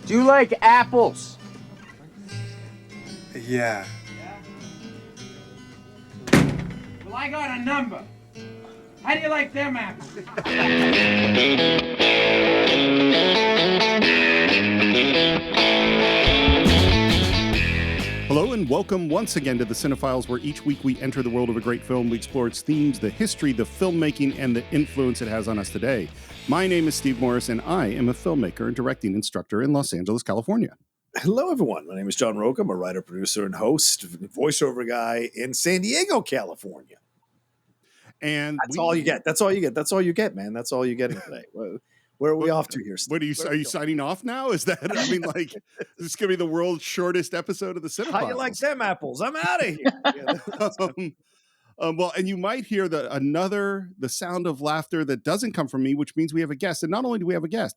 Do you like apples? Yeah. Well, I got a number. How do you like them apples? Hello and welcome once again to the Cine-Files, where each week we enter the world of a great film. We explore its themes, the history, the filmmaking, and the influence it has on us today. My name is Steve Morris, and I am a filmmaker and directing instructor in Los Angeles, California. Hello, everyone. My name is John Roque. I'm a writer, producer, and host, voiceover guy in San Diego, California. And that's all you get. That's all you get. That's all you get, man. That's all you're getting today. Where are we off to here, Steve? What are you signing off now? Is that, I mean, like, this is going to be the world's shortest episode of the Cine-Files. How you like them apples? I'm out of here. Well, and you might hear the sound of laughter that doesn't come from me, which means we have a guest. And not only do we have a guest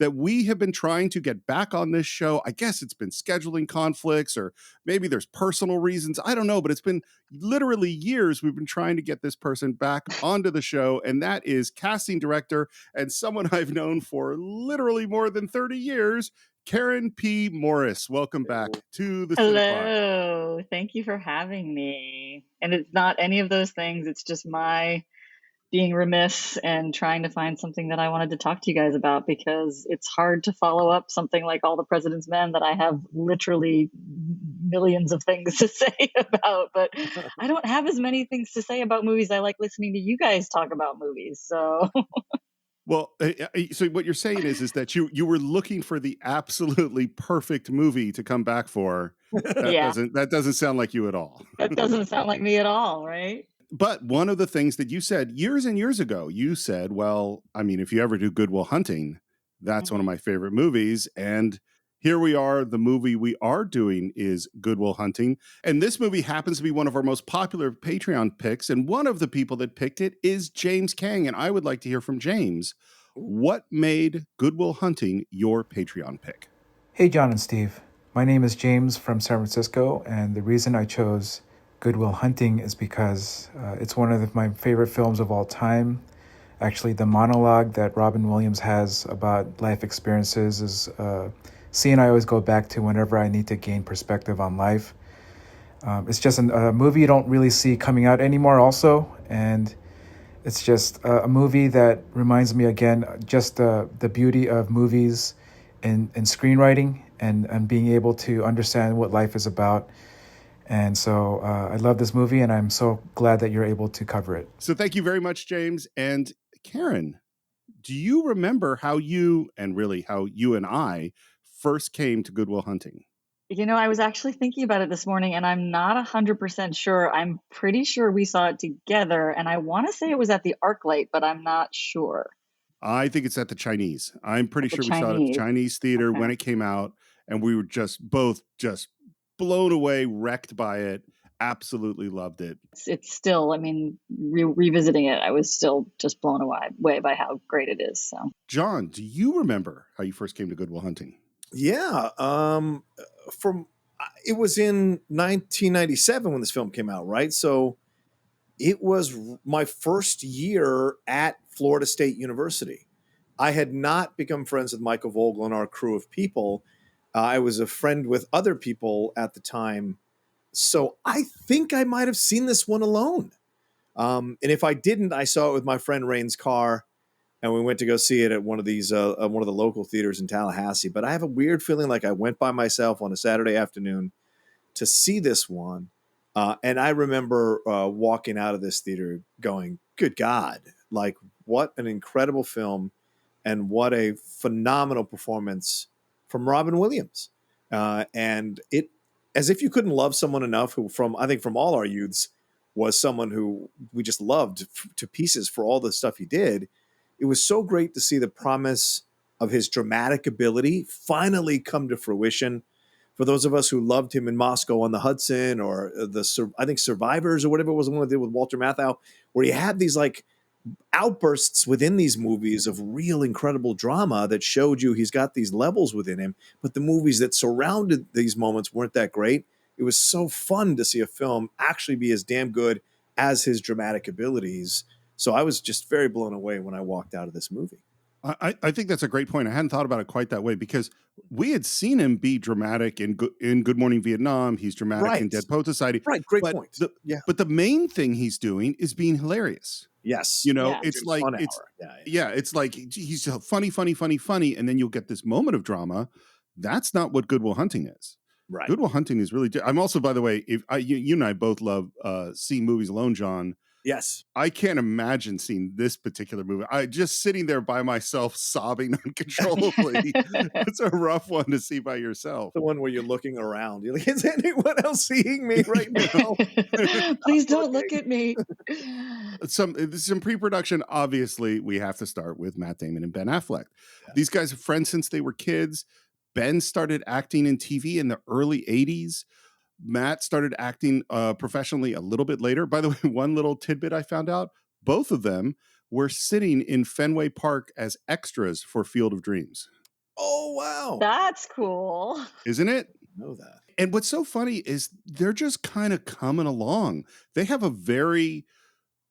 that we have been trying to get back on this show. I guess it's been scheduling conflicts, or maybe there's personal reasons. I don't know, but it's been literally years we've been trying to get this person back onto the show. And that is casting director and someone I've known for literally more than 30 years, Karen P. Morris. Welcome back to the Hello. Thank you for having me. And it's not any of those things. It's just my being remiss and trying to find something that I wanted to talk to you guys about, because it's hard to follow up something like All the President's Men that I have literally millions of things to say about. But I don't have as many things to say about movies. I like listening to you guys talk about movies. So... Well, so what you're saying is that you were looking for the absolutely perfect movie to come back for. That doesn't sound like you at all. That doesn't sound like me at all, right? But one of the things that you said years and years ago, you said, well, I mean, if you ever do Good Will Hunting, that's one of my favorite movies. And here we are. The movie we are doing is Good Will Hunting. And this movie happens to be one of our most popular Patreon picks. And one of the people that picked it is James Kang. And I would like to hear from James. What made Good Will Hunting your Patreon pick? Hey, John and Steve. My name is James from San Francisco. And the reason I chose Good Will Hunting is because it's one of my favorite films of all time. Actually, the monologue that Robin Williams has about life experiences is scene I always go back to whenever I need to gain perspective on life. It's just a movie you don't really see coming out anymore also, and it's just a movie that reminds me again just the beauty of movies and screenwriting and being able to understand what life is about. And so I love this movie, and I'm so glad that you're able to cover it. So thank you very much, James. And Karen, do you remember how you and I first came to Good Will Hunting? You know, I was actually thinking about it this morning, and I'm not 100% sure. I'm pretty sure we saw it together, and I want to say it was at the ArcLight, but I'm not sure. I think it's at the Chinese. I'm pretty sure we saw it at the Chinese theater when it came out, and we were both blown away, wrecked by it. Absolutely loved it. It's still, I mean, revisiting it, I was still just blown away by how great it is. So, John, do you remember how you first came to Good Will Hunting? Yeah. It was in 1997 when this film came out, right? So it was my first year at Florida State University. I had not become friends with Michael Vogel and our crew of people. I was a friend with other people at the time. So I think I might have seen this one alone. And if I didn't, I saw it with my friend Rain's car. And we went to go see it at one of these, one of the local theaters in Tallahassee. But I have a weird feeling like I went by myself on a Saturday afternoon to see this one. And I remember walking out of this theater going, good God, like what an incredible film and what a phenomenal performance from Robin Williams. And it, as if you couldn't love someone enough who I think from all our youths was someone who we just loved to pieces for all the stuff he did. It was so great to see the promise of his dramatic ability finally come to fruition. For those of us who loved him in Moscow on the Hudson, or I think Survivors or whatever it was, the one they did with Walter Matthau, where he had these like outbursts within these movies of real incredible drama that showed you he's got these levels within him. But the movies that surrounded these moments weren't that great. It was so fun to see a film actually be as damn good as his dramatic abilities. So I was just very blown away when I walked out of this movie. I think that's a great point. I hadn't thought about it quite that way because we had seen him be dramatic in Good Morning Vietnam. He's dramatic in Right. Dead Poet Society. Right. Great But point. the Yeah. but the main thing he's doing is being hilarious. Yes. You know, Yeah. it's like Fun it's hour. yeah, it's like he's funny, and then you'll get this moment of drama. That's not what Good Will Hunting is. Right. Good Will Hunting is really. I'm also, by the way, if you and I both love seeing movies alone, John. Yes. I can't imagine seeing this particular movie. I just sitting there by myself, sobbing uncontrollably. It's a rough one to see by yourself. The one where you're looking around. You're like, is anyone else seeing me right now? Please don't look at me. Some pre-production. Obviously, we have to start with Matt Damon and Ben Affleck. Yeah. These guys are friends since they were kids. Ben started acting in TV in the early 80s. Matt started acting professionally a little bit later. By the way, one little tidbit I found out, both of them were sitting in Fenway Park as extras for Field of Dreams. Oh, wow. That's cool. Isn't it? I know that. And what's so funny is they're just kind of coming along. They have a very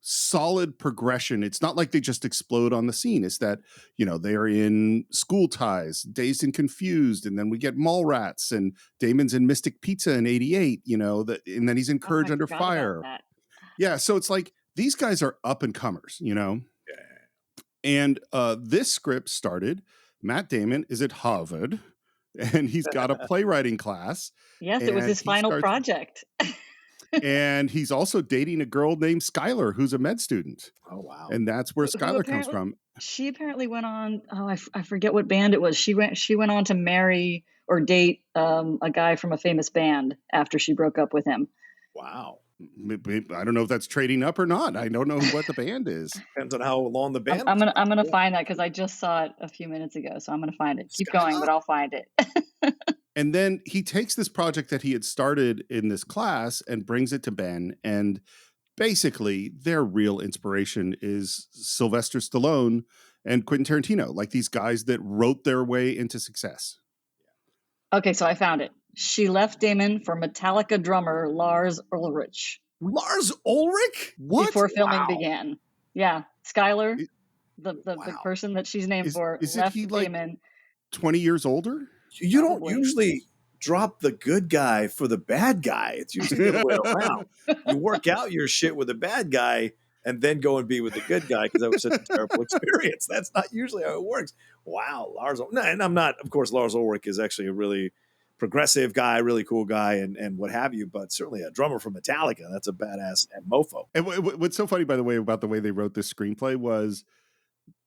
solid progression. It's not like they just explode on the scene. It's that, you know, they are in School Ties, Dazed and Confused, and then we get Mallrats, and Damon's in Mystic Pizza in 88, you know, and then he's in Courage Under Fire. Yeah, so it's like these guys are up and comers, you know. Yeah. And this script started, Matt Damon is at Harvard, and he's got a playwriting class. Yes, it was his final project. And he's also dating a girl named Skylar, who's a med student. Oh, wow. And that's where Skylar comes from. She apparently went on, I forget what band it was. She went on to marry or date a guy from a famous band after she broke up with him. Wow. I don't know if that's trading up or not. I don't know what the band is. Depends on how long the band I'm gonna find that because I just saw it a few minutes ago. So I'm gonna find it. Keep going, but I'll find it. And then he takes this project that he had started in this class and brings it to Ben. And basically, their real inspiration is Sylvester Stallone and Quentin Tarantino, like these guys that wrote their way into success. Okay, so I found it. She left Damon for Metallica drummer Lars Ulrich. Lars Ulrich? What? Before filming began. Yeah, Skylar, the person that she's named for, left Damon. Like 20 years older? You don't usually drop the good guy for the bad guy. It's usually the other way around. You work out your shit with the bad guy and then go and be with the good guy because that was such a terrible experience. That's not usually how it works. Wow, Lars. No, and I'm not, of course, Lars Ulrich is actually a really progressive guy, really cool guy, and what have you, but certainly a drummer from Metallica. That's a badass and mofo. And what's so funny, by the way, about the way they wrote this screenplay was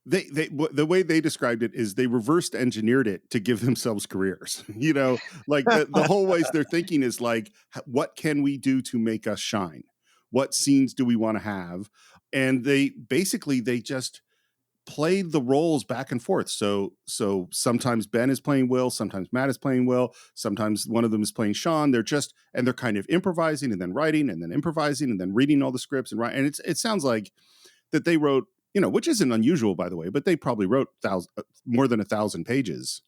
the way they described it is they reversed engineered it to give themselves careers. You know, like the whole ways they're thinking is like, what can we do to make us shine? What scenes do we want to have? And they just played the roles back and forth. So sometimes Ben is playing Will, sometimes Matt is playing Will, sometimes one of them is playing Sean. They're kind of improvising and then writing and then improvising and then reading all the scripts and writing. And it sounds like that they wrote, you know, which isn't unusual, by the way, but they probably wrote more than 1,000 pages,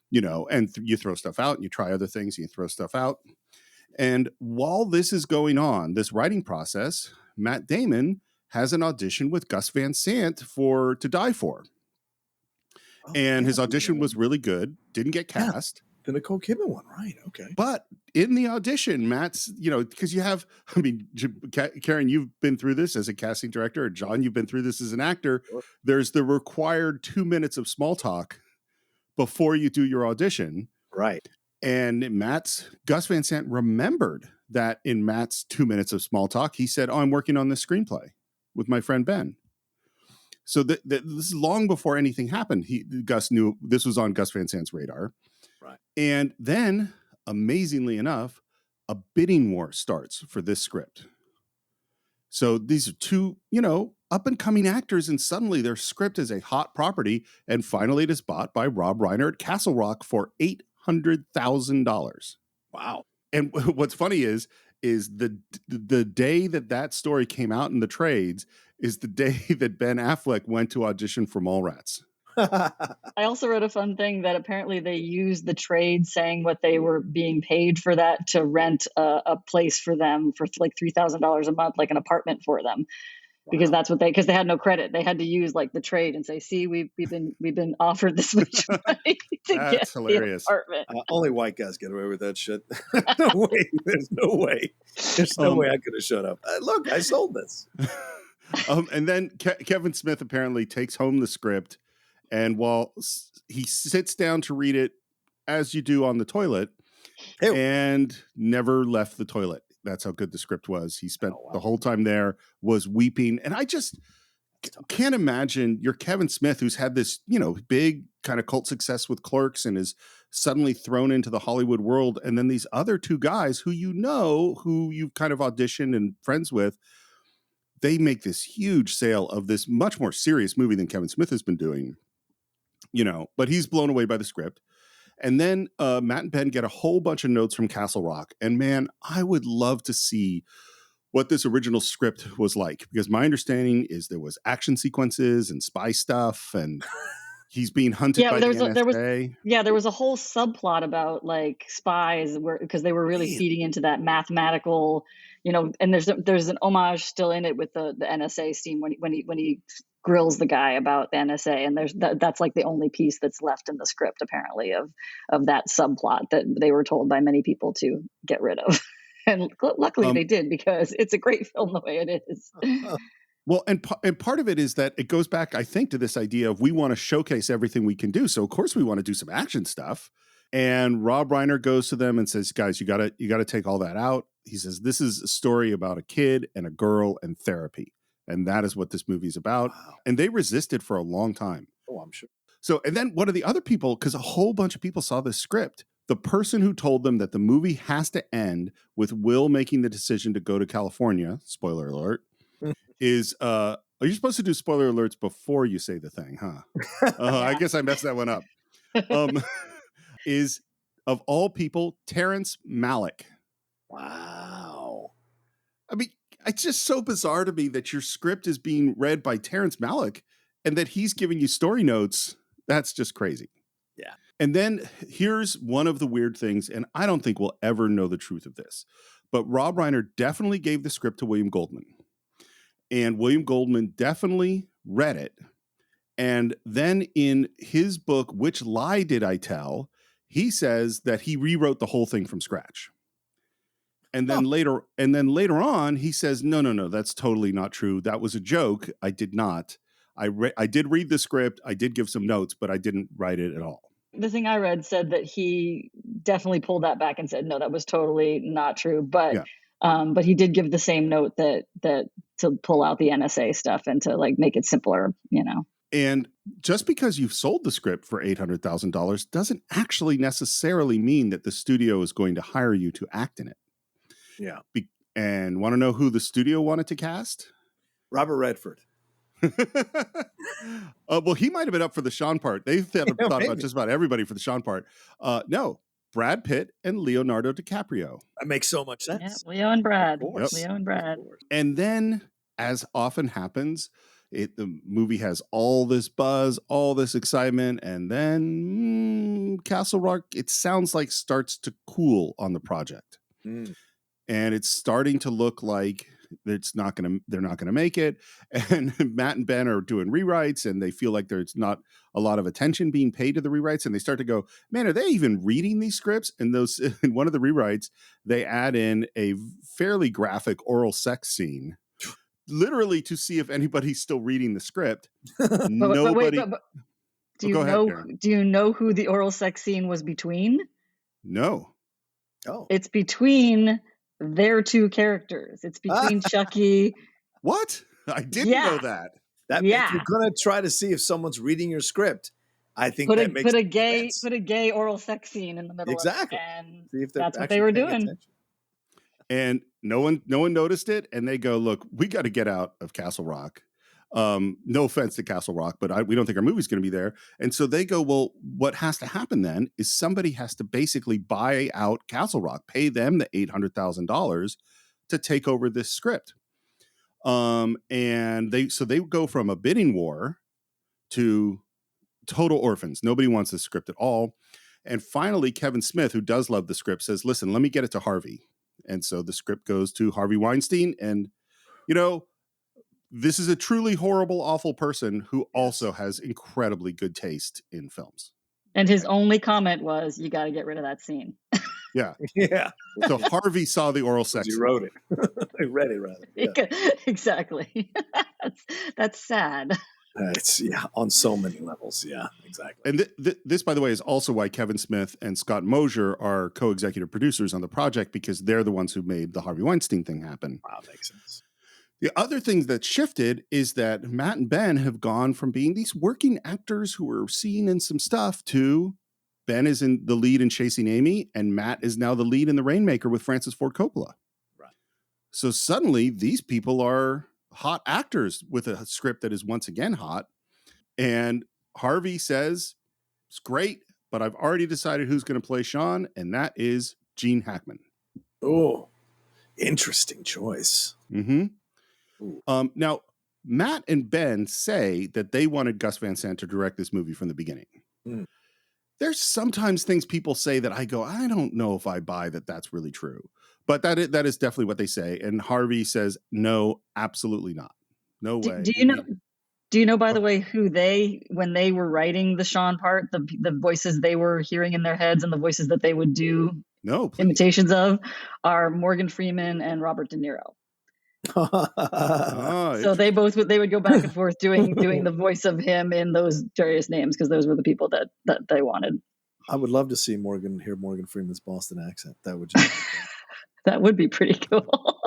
you know, and you throw stuff out and you try other things and you throw stuff out. And while this is going on, this writing process, Matt Damon has an audition with Gus Van Sant for To Die For. And his audition was really good. Didn't get cast. The Nicole Kidman one, right? Okay. But in the audition, Matt's, you know, because you have, I mean, Karen, you've been through this as a casting director, or John, you've been through this as an actor. Sure. There's the required 2 minutes of small talk before you do your audition. Right. And Gus Van Sant remembered that in Matt's 2 minutes of small talk, he said, "Oh, I'm working on this screenplay with my friend Ben." So this is long before anything happened. Gus knew this was on Gus Van Sant's radar. Right. And then, amazingly enough, a bidding war starts for this script. So these are two, you know, up and coming actors, and suddenly their script is a hot property. And finally, it is bought by Rob Reiner at Castle Rock for $800,000. Wow. And what's funny is the day that story came out in the trades is the day that Ben Affleck went to audition for Mallrats. I also wrote a fun thing that apparently they used the trade saying what they were being paid for that to rent a place for them for like $3,000 a month, like an apartment for them. because that's what because they had no credit. They had to use like the trade and say, see, we've been offered this much money to get That's hilarious. the apartment. Only white guys get away with that shit. No way. There's no way. There's no way I could have shut up. Look, I sold this. And then Kevin Smith apparently takes home the script, and while he sits down to read it, as you do on the toilet, and never left the toilet. That's how good the script was. He spent the whole time there, was weeping. And I just can't imagine you're Kevin Smith, who's had this, big kind of cult success with Clerks and is suddenly thrown into the Hollywood world. And then these other two guys who who you've kind of auditioned and friends with, they make this huge sale of this much more serious movie than Kevin Smith has been doing, but he's blown away by the script. And then Matt and Ben get a whole bunch of notes from Castle Rock. And man, I would love to see what this original script was like, because my understanding is there was action sequences and spy stuff, and he's being hunted by the NSA. There was a whole subplot about like spies because they were really feeding into that mathematical, and there's an homage still in it with the NSA scene when he grills the guy about the NSA, and that's like the only piece that's left in the script apparently of that subplot that they were told by many people to get rid of. And luckily they did, because it's a great film the way it is. Well, and part of it is that it goes back, I think, to this idea of we want to showcase everything we can do. So of course we want to do some action stuff. And Rob Reiner goes to them and says, guys, you gotta take all that out. He says, this is a story about a kid and a girl and therapy. And that is what this movie is about. Wow. And they resisted for a long time. Oh, I'm sure. So, and then one of the other people, because a whole bunch of people saw this script, the person who told them that the movie has to end with Will making the decision to go to California, spoiler alert, is, are you supposed to do spoiler alerts before you say the thing, huh? I guess I messed that one up. Is, of all people, Terrence Malick. Wow. I mean, it's just so bizarre to me that your script is being read by Terrence Malick and that he's giving you story notes. That's just crazy. Yeah. And then here's one of the weird things, and I don't think we'll ever know the truth of this, but Rob Reiner definitely gave the script to William Goldman. And William Goldman definitely read it. And then in his book, Which Lie Did I Tell?, he says that he rewrote the whole thing from scratch. And then later on, he says, no, that's totally not true. That was a joke. I did not. I did read the script. I did give some notes, but I didn't write it at all. The thing I read said that he definitely pulled that back and said, no, that was totally not true. But he did give the same note that to pull out the NSA stuff and to like make it simpler, And just because you've sold the script for $800,000 doesn't actually necessarily mean that the studio is going to hire you to act in it. Yeah. And want to know who the studio wanted to cast? Robert Redford. Well, he might have been up for the Sean part. They thought about just about everybody for the Sean part. No, Brad Pitt and Leonardo DiCaprio. That makes so much sense. Yeah, Leo and Brad. Yep. Leo and Brad. And then, as often happens, the movie has all this buzz, all this excitement, and then Castle Rock, it sounds like, starts to cool on the project. And it's starting to look like they're not going to make it. And Matt and Ben are doing rewrites, and they feel like there's not a lot of attention being paid to the rewrites. And they start to go, man, are they even reading these scripts? And in one of the rewrites, they add in a fairly graphic oral sex scene, literally to see if anybody's still reading the script. Nobody. Do you know who the oral sex scene was between? No. Oh, it's between their two characters. It's between Chucky. What? I didn't know that. If you're gonna try to see if someone's reading your script, I think that makes sense. Put a gay oral sex scene in the middle. Exactly. Of it, and see if that's what they were doing. Attention. And no one noticed it, and they go, look, we got to get out of Castle Rock. No offense to Castle Rock, but we don't think our movie's going to be there. And so they go, well, what has to happen then is somebody has to basically buy out Castle Rock, pay them the $800,000 to take over this script. And they go from a bidding war to total orphans. Nobody wants this script at all. And finally, Kevin Smith, who does love the script, says, listen, let me get it to Harvey. And so the script goes to Harvey Weinstein. And, this is a truly horrible, awful person who also has incredibly good taste in films. And his only comment was, "You got to get rid of that scene." Yeah. Yeah. So Harvey saw the oral sex. He wrote it. He read it, rather. Yeah. Exactly. That's sad. It's on so many levels. Yeah, exactly. And this, by the way, is also why Kevin Smith and Scott Mosier are co-executive producers on the project, because they're the ones who made the Harvey Weinstein thing happen. Wow, makes sense. The other thing that shifted is that Matt and Ben have gone from being these working actors who were seen in some stuff to Ben is in the lead in Chasing Amy, and Matt is now the lead in The Rainmaker with Francis Ford Coppola. Right. So suddenly these people are hot actors with a script that is once again hot. And Harvey says, it's great, but I've already decided who's going to play Sean, and that is Gene Hackman. Oh, interesting choice. Mm-hmm. Now, Matt and Ben say that they wanted Gus Van Sant to direct this movie from the beginning. Mm. There's sometimes things people say that I go, I don't know if I buy that that's really true. But that is definitely what they say. And Harvey says, no, absolutely not. No way. Do you know, by the way, who when they were writing the Sean part, the voices they were hearing in their heads and the voices that they would do imitations of are Morgan Freeman and Robert De Niro. So they would go back and forth doing the voice of him in those various names, because those were the people that they wanted. I would love to see hear Morgan Freeman's Boston accent. That would just that would be pretty cool.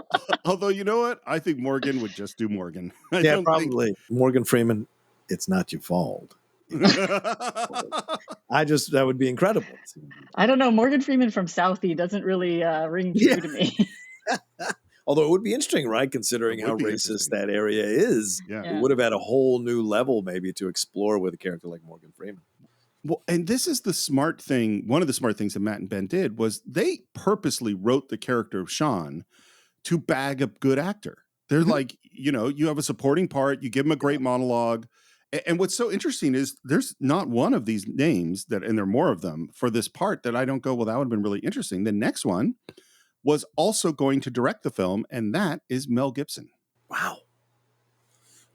Although, you know what? I think Morgan would just do Morgan. Yeah, probably. Morgan Freeman, it's not your fault. That would be incredible. I don't know. Morgan Freeman from Southie doesn't really ring true to me. Although it would be interesting, right? Considering how racist that area is. Yeah. It would have had a whole new level maybe to explore with a character like Morgan Freeman. Well, and this is the smart thing. One of the smart things that Matt and Ben did was they purposely wrote the character of Sean to bag a good actor. They're like, you have a supporting part, you give him a great monologue. And what's so interesting is there's not one of these names and there are more of them for this part that I don't go, well, that would have been really interesting. The next one was also going to direct the film, and that is Mel Gibson. Wow.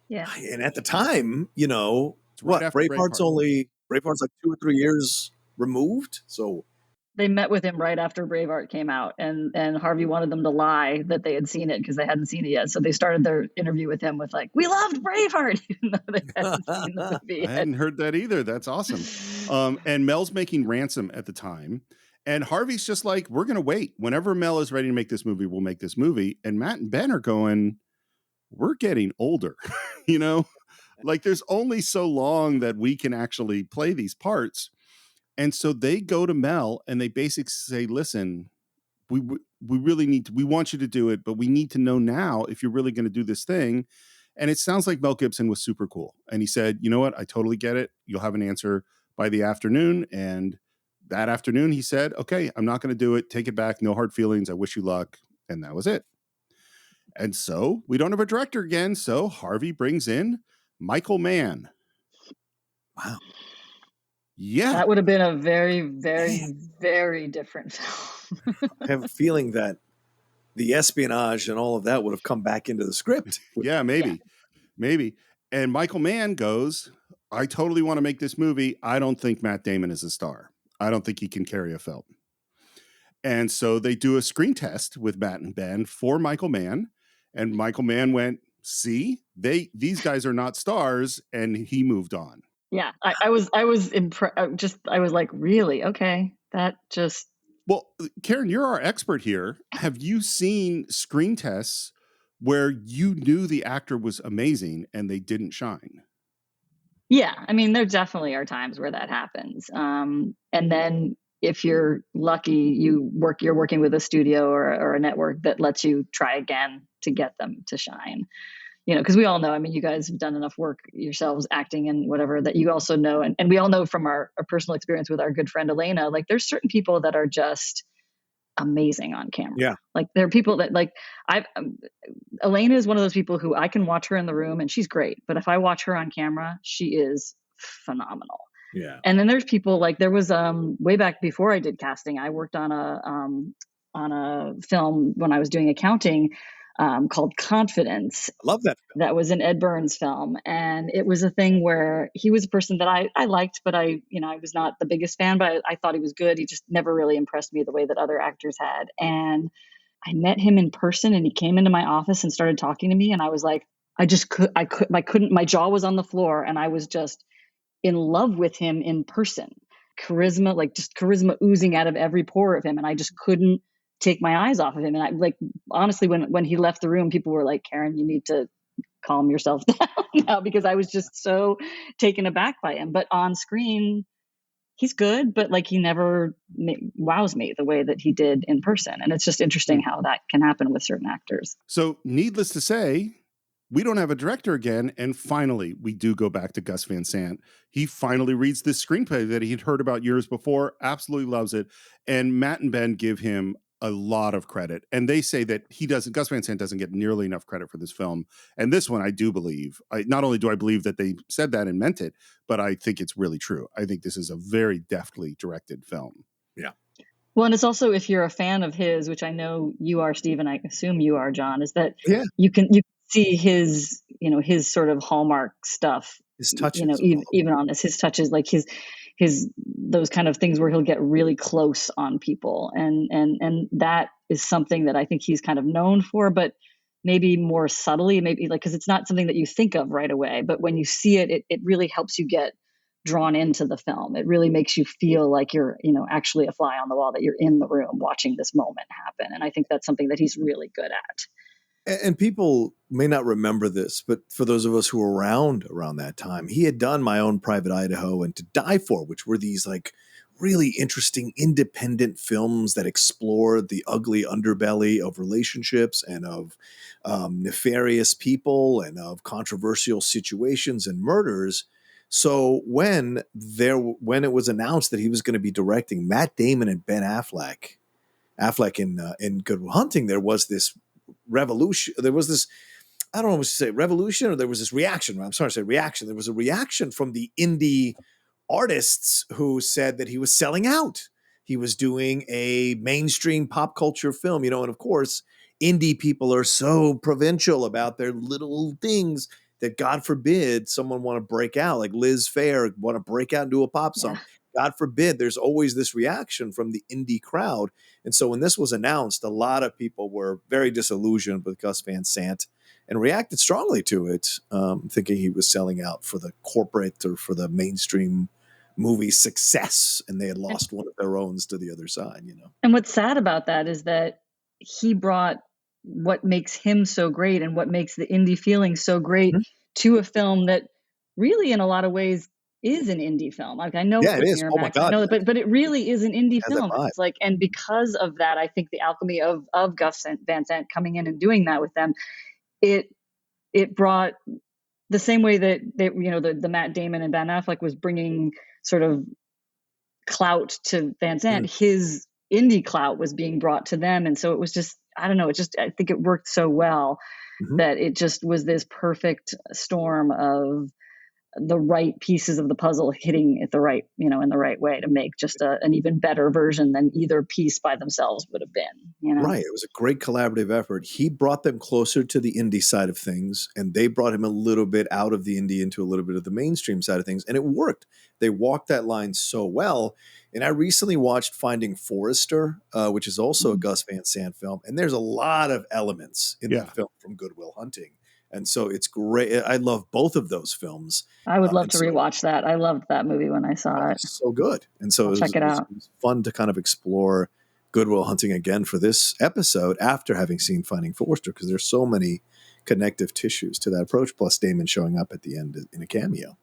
Yeah. And at the time, right Braveheart's like 2 or 3 years removed. So they met with him right after Braveheart came out, and Harvey wanted them to lie that they had seen it because they hadn't seen it yet. So they started their interview with him with like, "We loved Braveheart," even though they hadn't seen the movie yet. I hadn't heard that either. That's awesome. And Mel's making Ransom at the time. And Harvey's just like, we're going to wait. Whenever Mel is ready to make this movie, we'll make this movie. And Matt and Ben are going, we're getting older, like there's only so long that we can actually play these parts. And so they go to Mel and they basically say, listen, we really we want you to do it, but we need to know now if you're really going to do this thing. And it sounds like Mel Gibson was super cool. And he said, you know what? I totally get it. You'll have an answer by the afternoon. And that afternoon he said, okay, I'm not going to do it. Take it back. No hard feelings. I wish you luck. And that was it. And so we don't have a director again. So Harvey brings in Michael Mann. Wow. Yeah. That would have been a very, very, very different film. I have a feeling that the espionage and all of that would have come back into the script. Yeah, maybe. And Michael Mann goes, I totally want to make this movie. I don't think Matt Damon is a star. I don't think he can carry a film. And so they do a screen test with Matt and Ben for Michael Mann. And Michael Mann went, see, these guys are not stars. And he moved on. Yeah, I was impressed. I was like, really? Okay. Well, Karen, you're our expert here. Have you seen screen tests where you knew the actor was amazing and they didn't shine? Yeah, I mean, there definitely are times where that happens. And then if you're lucky, you're working with a studio or a network that lets you try again to get them to shine. Because we all know, I mean, you guys have done enough work yourselves acting and whatever that you also know. And we all know from our personal experience with our good friend Elena, like there's certain people that are just amazing on camera. Yeah. Like there are people that like Elena is one of those people who I can watch her in the room and she's great. But if I watch her on camera, she is phenomenal. Yeah. And then there's people like there was way back before I did casting, I worked on a film when I was doing accounting. called Confidence. I love that film. That was an Ed Burns film. And it was a thing where he was a person that I liked, but I was not the biggest fan, but I thought he was good. He just never really impressed me the way that other actors had. And I met him in person, and he came into my office and started talking to me. And I was like, I couldn't, my jaw was on the floor, and I was just in love with him in person. Charisma, like just charisma oozing out of every pore of him. And I just couldn't take my eyes off of him. And I like, honestly, when he left the room, people were like, Karen, you need to calm yourself down now, because I was just so taken aback by him. But on screen, he's good, but like he never wows me the way that he did in person. And it's just interesting how that can happen with certain actors. So needless to say, we don't have a director again. And finally, we do go back to Gus Van Sant. He finally reads this screenplay that he'd heard about years before, absolutely loves it. And Matt and Ben give him a lot of credit. And they say that Gus Van Sant doesn't get nearly enough credit for this film. And this one, I do believe. Not only do I believe that they said that and meant it, but I think it's really true. I think this is a very deftly directed film. Yeah. Well, and it's also, if you're a fan of his, which I know you are, Steve, and I assume you are, John, is that you can see his, his sort of hallmark stuff, his touches, even on this, his touches, like his those kind of things where he'll get really close on people. And that is something that I think he's kind of known for, but maybe more subtly, maybe like, cause it's not something that you think of right away, but when you see it, it really helps you get drawn into the film. It really makes you feel like you're, actually a fly on the wall, that you're in the room watching this moment happen. And I think that's something that he's really good at. And people may not remember this, but for those of us who were around that time, he had done My Own Private Idaho and To Die For, which were these like really interesting independent films that explored the ugly underbelly of relationships and of nefarious people and of controversial situations and murders. So when it was announced that he was going to be directing Matt Damon and Ben Affleck in Good Will Hunting, there was this revolution. There was this, I don't know what to say, revolution, or there was this reaction. I'm sorry to say reaction. There was a reaction from the indie artists who said that he was selling out. He was doing a mainstream pop culture film, and of course, indie people are so provincial about their little things that God forbid someone want to break out, like Liz Phair want to break out and do a pop song. Yeah. God forbid, there's always this reaction from the indie crowd. And so when this was announced, a lot of people were very disillusioned with Gus Van Sant and reacted strongly to it, thinking he was selling out for the corporate or for the mainstream movie success, and they had lost one of their owns to the other side, And what's sad about that is that he brought what makes him so great and what makes the indie feeling so great to a film that really, in a lot of ways, is an indie film. Like, I know it is. Oh my God, I know that, but it really is an indie film. It's like, and because of that, I think the alchemy of Gus Van Sant coming in and doing that with them, it brought the same way that the Matt Damon and Ben Affleck was bringing sort of clout to Van Sant. His indie clout was being brought to them, and so it was just, I don't know, I think it worked so well that it just was this perfect storm of the right pieces of the puzzle hitting at the right, in the right way to make just an even better version than either piece by themselves would have been. Right. It was a great collaborative effort. He brought them closer to the indie side of things, and they brought him a little bit out of the indie into a little bit of the mainstream side of things. And it worked. They walked that line so well. And I recently watched Finding Forrester, which is also a Gus Van Sant film. And there's a lot of elements in that film from Good Will Hunting. And so it's great. I love both of those films. I would love to rewatch that. I loved that movie when I saw it. It's so good. And so it was fun to kind of explore Good Will Hunting again for this episode after having seen Finding Forrester, because there's so many connective tissues to that approach, plus Damon showing up at the end in a cameo.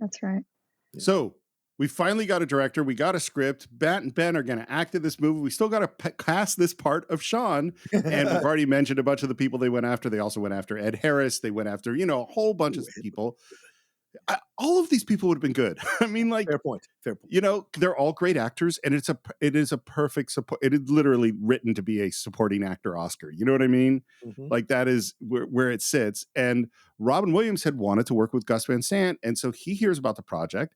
That's right. Yeah. So we finally got a director. We got a script. Matt and Ben are going to act in this movie. We still got to cast this part of Sean. And we've already mentioned a bunch of the people they went after. They also went after Ed Harris. They went after, a whole bunch of people. All of these people would have been good. I mean, like, fair point. They're all great actors, and it is a perfect support. It is literally written to be a supporting actor Oscar. You know what I mean? Like, that is where it sits. And Robin Williams had wanted to work with Gus Van Sant, and so he hears about the project.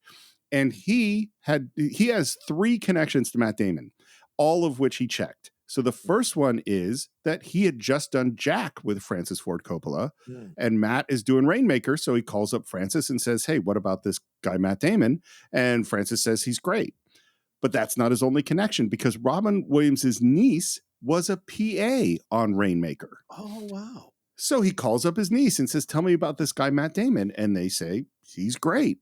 And he has 3 connections to Matt Damon, all of which he checked. So the first one is that he had just done Jack with Francis Ford Coppola, and Matt is doing Rainmaker. So he calls up Francis and says, hey, what about this guy, Matt Damon? And Francis says he's great. But that's not his only connection, because Robin Williams' niece was a PA on Rainmaker. Oh, wow. So he calls up his niece and says, tell me about this guy, Matt Damon. And they say, he's great.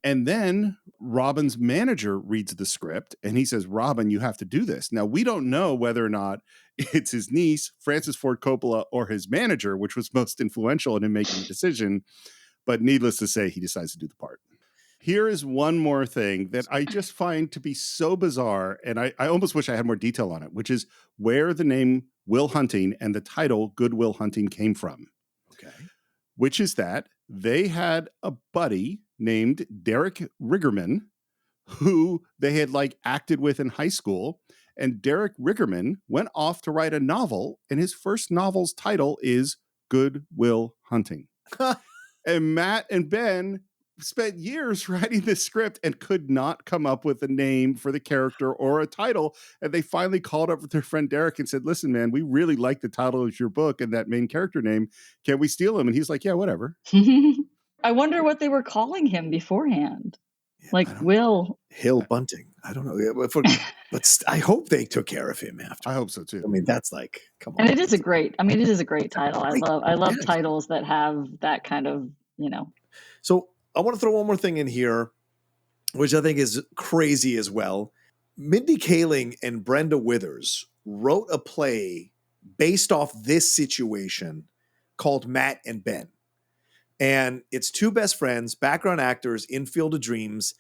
And then Robin's manager reads the script and he says, Robin, you have to do this. Now, we don't know whether or not it's his niece, Francis Ford Coppola, or his manager, which was most influential in him making the decision. But needless to say, he decides to do the part. Here is one more thing that I just find to be so bizarre, and I almost wish I had more detail on it, which is where the name Will Hunting and the title Good Will Hunting came from. Okay. Which is that they had a buddy named Derek Riggerman who they had like acted with in high school. And Derek Riggerman went off to write a novel, and his first novel's title is Good Will Hunting. And Matt and Ben spent years writing this script and could not come up with a name for the character or a title. And they finally called up with their friend Derek and said, listen, man, we really like the title of your book and that main character name. Can we steal him? And he's like, yeah, whatever. I wonder what they were calling him beforehand. Yeah, Like Will Hill Bunting. I don't know. But I hope they took care of him after. I hope so too. I mean, that's like, come on. And it is a great title. I love titles that have that kind of, So I want to throw one more thing in here, which I think is crazy as well. Mindy Kaling and Brenda Withers wrote a play based off this situation called Matt and Ben. And it's two best friends, background actors in Field of Dreams.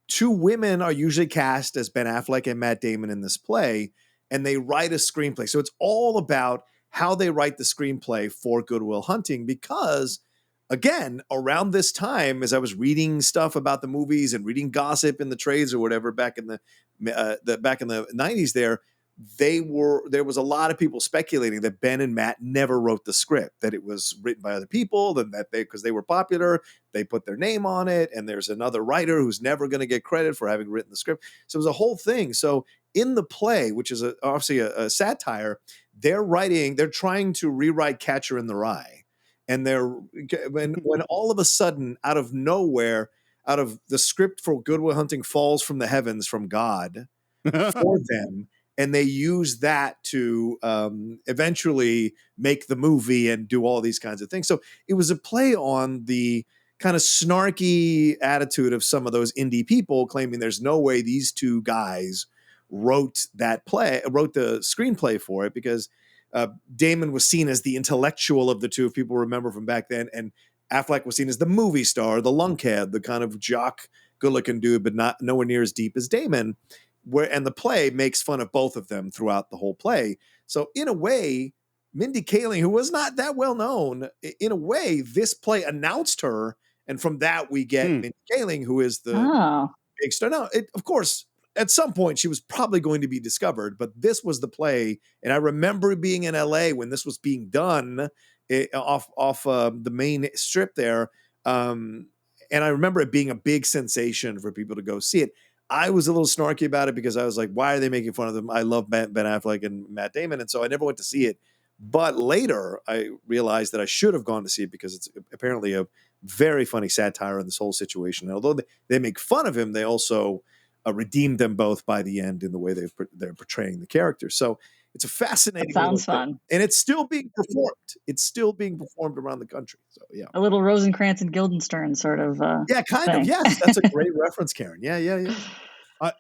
Two women are usually cast as Ben Affleck and Matt Damon in this play, and they write a screenplay. So it's all about how they write the screenplay for Good Will Hunting, because again, around this time, as I was reading stuff about the movies and reading gossip in the trades or whatever back in the 90s there was a lot of people speculating that Ben and Matt never wrote the script, that it was written by other people, and that because they were popular, they put their name on it, and there's another writer who's never going to get credit for having written the script. So it was a whole thing. So in the play, which is obviously a satire, they're trying to rewrite Catcher in the Rye. And when all of a sudden, out of nowhere, out of the script for Good Will Hunting falls from the heavens from God for them, and they use that to eventually make the movie and do all these kinds of things. So it was a play on the kind of snarky attitude of some of those indie people claiming there's no way these two guys wrote the screenplay for it, because Damon was seen as the intellectual of the two, if people remember from back then, and Affleck was seen as the movie star, the lunkhead, the kind of jock, good-looking dude, but not nowhere near as deep as Damon. And the play makes fun of both of them throughout the whole play. So in a way, Mindy Kaling, who was not that well known, in a way, this play announced her, and from that we get Mindy Kaling, who is the big star. Now, of course, at some point she was probably going to be discovered, but this was the play. And I remember being in LA when this was being done off the main strip there. And I remember it being a big sensation for people to go see it. I was a little snarky about it because I was like, why are they making fun of them? I love Ben Affleck and Matt Damon. And so I never went to see it. But later I realized that I should have gone to see it because it's apparently a very funny satire on this whole situation. And although they make fun of him, they also redeemed them both by the end in the way they're portraying the characters. So it's a fascinating. That sounds fun. And it's still being performed. It's still being performed around the country. So yeah. A little Rosencrantz and Guildenstern sort of yeah, kind thing. of. Yes, that's a great reference, Karen. Yeah. I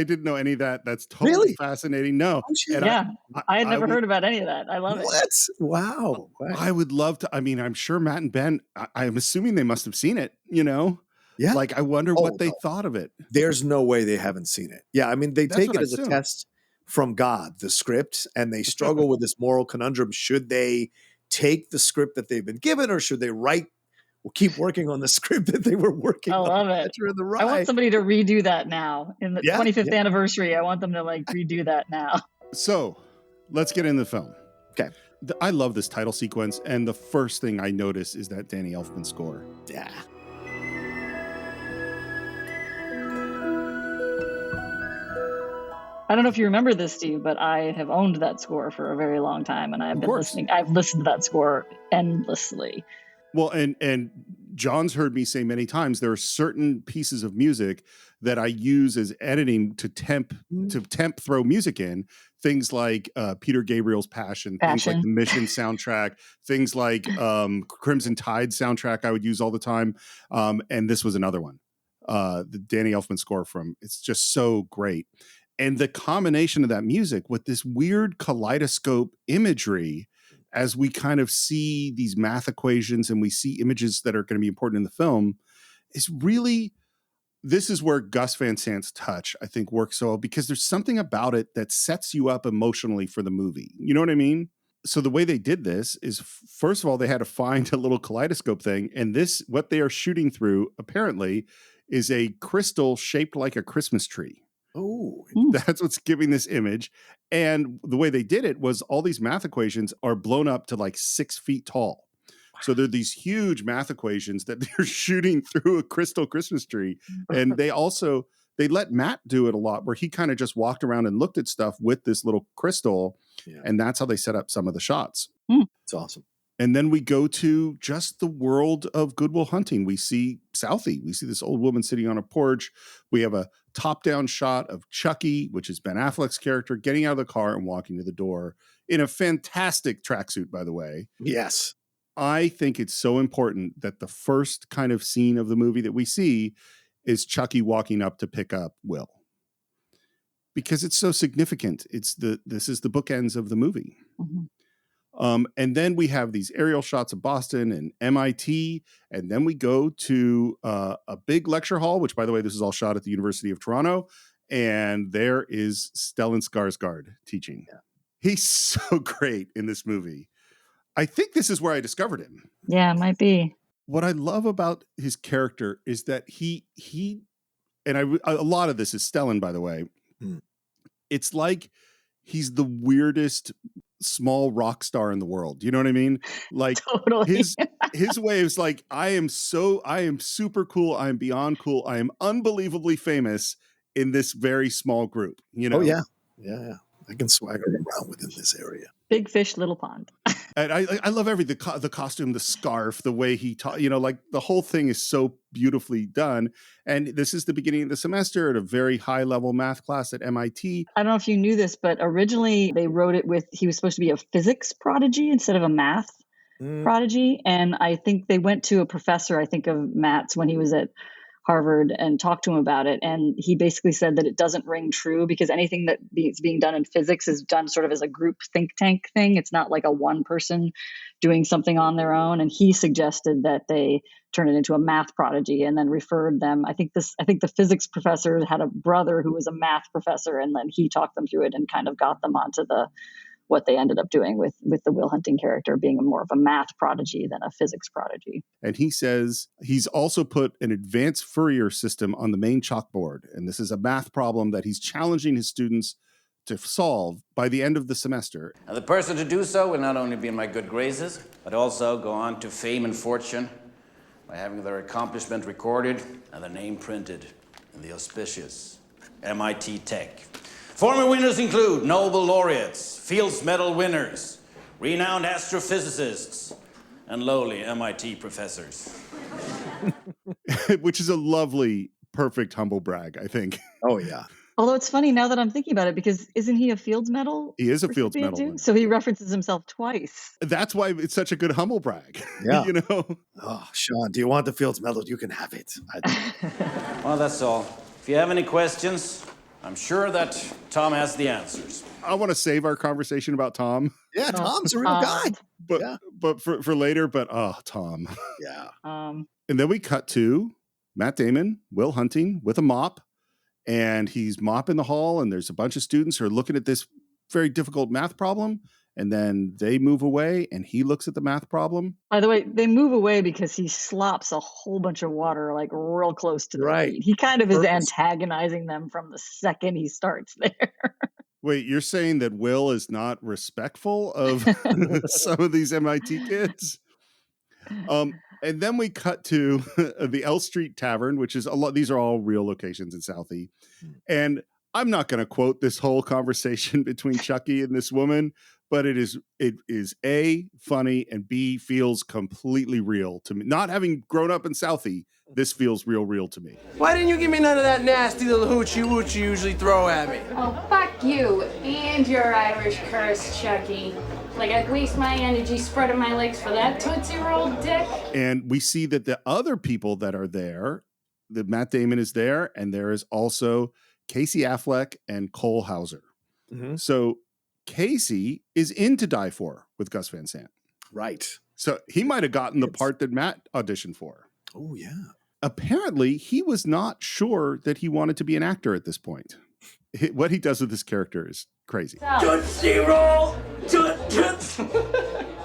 didn't know any of that. That's totally fascinating. No. And I had never heard about any of that. I love it. What? Wow. I would love to. I mean, I'm sure Matt and Ben, I'm assuming they must have seen it, Yeah. Like, I wonder what they thought of it. There's no way they haven't seen it. Yeah. I mean, they That's take it as a test from God, the script, and they struggle with this moral conundrum. Should they take the script that they've been given, or should they keep working on the script that they were working on? I love it. I want somebody to redo that now. In the 25th anniversary, I want them to redo that now. So let's get into the film. Okay. I love this title sequence, and the first thing I notice is that Danny Elfman score. Yeah. I don't know if you remember this, Steve, but I have owned that score for a very long time, and I've Of been course. listening. I've listened to that score endlessly. Well, and John's heard me say many times there are certain pieces of music that I use as editing to temp throw music in. Things like Peter Gabriel's Passion, things like the Mission soundtrack, things like Crimson Tide soundtrack I would use all the time. And this was another one. The Danny Elfman score from, it's just so great. And the combination of that music with this weird kaleidoscope imagery as we kind of see these math equations and we see images that are going to be important in the film is really, this is where Gus Van Sant's touch, I think, works so well, because there's something about it that sets you up emotionally for the movie. You know what I mean? So the way they did this is, first of all, they had to find a little kaleidoscope thing. And this, what they are shooting through, apparently, is a crystal shaped like a Christmas tree. Oh, That's what's giving this image. And the way they did it was all these math equations are blown up to like 6 feet tall. So they're these huge math equations that they're shooting through a crystal Christmas tree. And they let Matt do it a lot, where he kind of just walked around and looked at stuff with this little crystal. Yeah. And that's how they set up some of the shots. It's awesome. And then we go to just the world of Good Will Hunting. We see Southie. We see this old woman sitting on a porch. We have a top-down shot of Chucky, which is Ben Affleck's character, getting out of the car and walking to the door in a fantastic tracksuit, by the way. Yes. I think it's so important that the first kind of scene of the movie that we see is Chucky walking up to pick up Will. Because it's so significant. This is the bookends of the movie. Mm-hmm. And then we have these aerial shots of Boston and MIT. And then we go to a big lecture hall, which, by the way, this is all shot at the University of Toronto. And there is Stellan Skarsgard teaching. Yeah. He's so great in this movie. I think this is where I discovered him. Yeah, it might be. What I love about his character is that he and a lot of this is Stellan, by the way. It's like he's the weirdest small rock star in the world. You know what I mean? Like totally. his way is like, I am super cool. I am beyond cool. I am unbelievably famous in this very small group. You know? Oh yeah. Yeah. I can swagger around within this area. Big fish, little pond. And I love everything, the costume, the scarf, the way he taught, like the whole thing is so beautifully done. And this is the beginning of the semester at a very high level math class at MIT. I don't know if you knew this, but originally they wrote it with, he was supposed to be a physics prodigy instead of a math prodigy. And I think they went to a professor, I think of Matt's when he was at Harvard, and talked to him about it. And he basically said that it doesn't ring true because anything that is being done in physics is done sort of as a group think tank thing. It's not like a one person doing something on their own. And he suggested that they turn it into a math prodigy and then referred them. I think the physics professor had a brother who was a math professor, and then he talked them through it and kind of got them onto what they ended up doing with the Will Hunting character being more of a math prodigy than a physics prodigy. And he says he's also put an advanced Fourier system on the main chalkboard. And this is a math problem that he's challenging his students to solve by the end of the semester. And the person to do so will not only be in my good graces, but also go on to fame and fortune by having their accomplishment recorded and their name printed in the auspicious MIT Tech. Former winners include Nobel laureates, Fields Medal winners, renowned astrophysicists, and lowly MIT professors. Which is a lovely, perfect humble brag, I think. Oh, yeah. Although it's funny now that I'm thinking about it, because isn't he a Fields Medal? He is a Fields Medal winner. So he references himself twice. That's why it's such a good humble brag. Yeah. Oh, Sean, do you want the Fields Medal? You can have it. Well, that's all. If you have any questions, I'm sure that Tom has the answers. I want to save our conversation about Tom. Yeah, Tom's a real guy. But for later, Tom. Yeah. And then we cut to Matt Damon, Will Hunting with a mop, and he's mopping the hall, and there's a bunch of students who are looking at this very difficult math problem, and then they move away, and he looks at the math problem. By the way, they move away because he slops a whole bunch of water like real close to the feet. He kind of is antagonizing them from the second he starts there. Wait, you're saying that Will is not respectful of some of these MIT kids? And then we cut to the L Street Tavern, which is these are all real locations in Southie. And I'm not going to quote this whole conversation between Chucky and this woman, but it is A, funny, and B, feels completely real to me. Not having grown up in Southie, this feels real to me. Why didn't you give me none of that nasty little hoochie-woochie you usually throw at me? Oh, fuck you and your Irish curse, Chucky. Like I'd waste my energy spreading my legs for that Tootsie Roll dick. And we see that the other people that are there, that Matt Damon is there, and there is also Casey Affleck and Cole Hauser. Mm-hmm. So Casey is in To Die For with Gus Van Sant. Right. So he might have gotten the part that Matt auditioned for. Oh, yeah. Apparently, he was not sure that he wanted to be an actor at this point. What he does with this character is crazy. Tootsie Roll!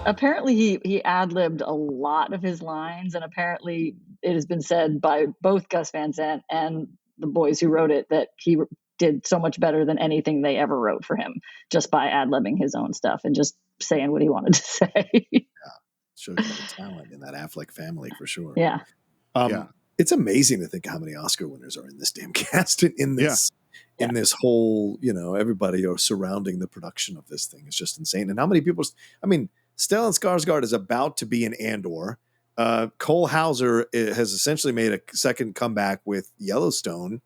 Apparently he ad-libbed a lot of his lines, and apparently it has been said by both Gus Van Sant and the boys who wrote it that he did so much better than anything they ever wrote for him just by ad-libbing his own stuff and just saying what he wanted to say. Shows you the talent in that Affleck family for sure. Yeah. It's amazing to think how many Oscar winners are in this damn cast in this in this whole, everybody are surrounding the production of this thing. It's just insane. And how many people, Stellan Skarsgard is about to be in Andor. Cole Hauser has essentially made a second comeback with Yellowstone.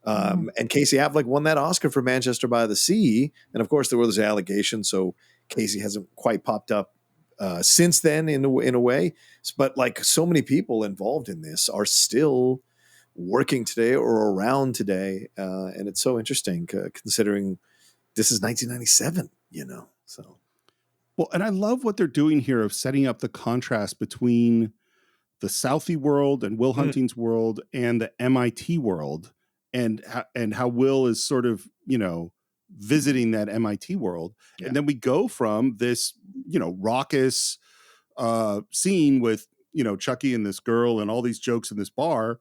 And Casey Affleck won that Oscar for Manchester by the Sea. And of course there were those allegations. So Casey hasn't quite popped up since then in a way, but like so many people involved in this are still working today or around today. And it's so interesting considering this is 1997, so. Well, and I love what they're doing here of setting up the contrast between the Southie world and Will Hunting's world and the MIT world and how Will is sort of, visiting that MIT world. Yeah. And then we go from this, raucous scene with, Chucky and this girl and all these jokes in this bar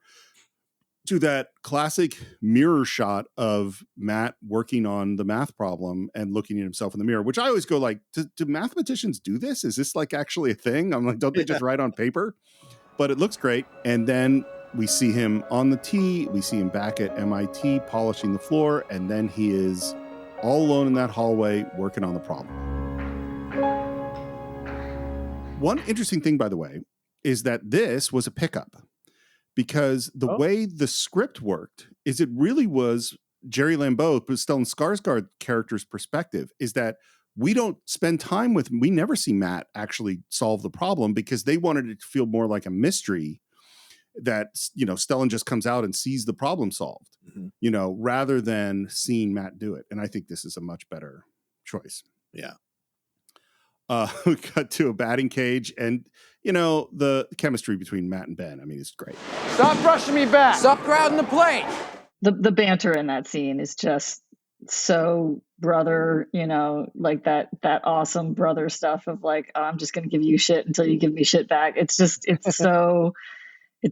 to that classic mirror shot of Matt working on the math problem and looking at himself in the mirror, which I always go like, do mathematicians do this? Is this like actually a thing? I'm like, don't they just write on paper? But it looks great. And then we see him on the tee. We see him back at MIT polishing the floor. And then he is all alone in that hallway working on the problem. One interesting thing, by the way, is that this was a pickup because the way the script worked is it really was Jerry Lambeau, but Stellan Skarsgard character's perspective is that we don't spend time with him. We never see Matt actually solve the problem because they wanted it to feel more like a mystery that, Stellan just comes out and sees the problem solved, rather than seeing Matt do it. And I think this is a much better choice. Yeah. We got to a batting cage and, the chemistry between Matt and Ben, it's great. Stop brushing me back. Stop crowding the plate. The banter in that scene is just so brother, like that awesome brother stuff of like, I'm just going to give you shit until you give me shit back. It's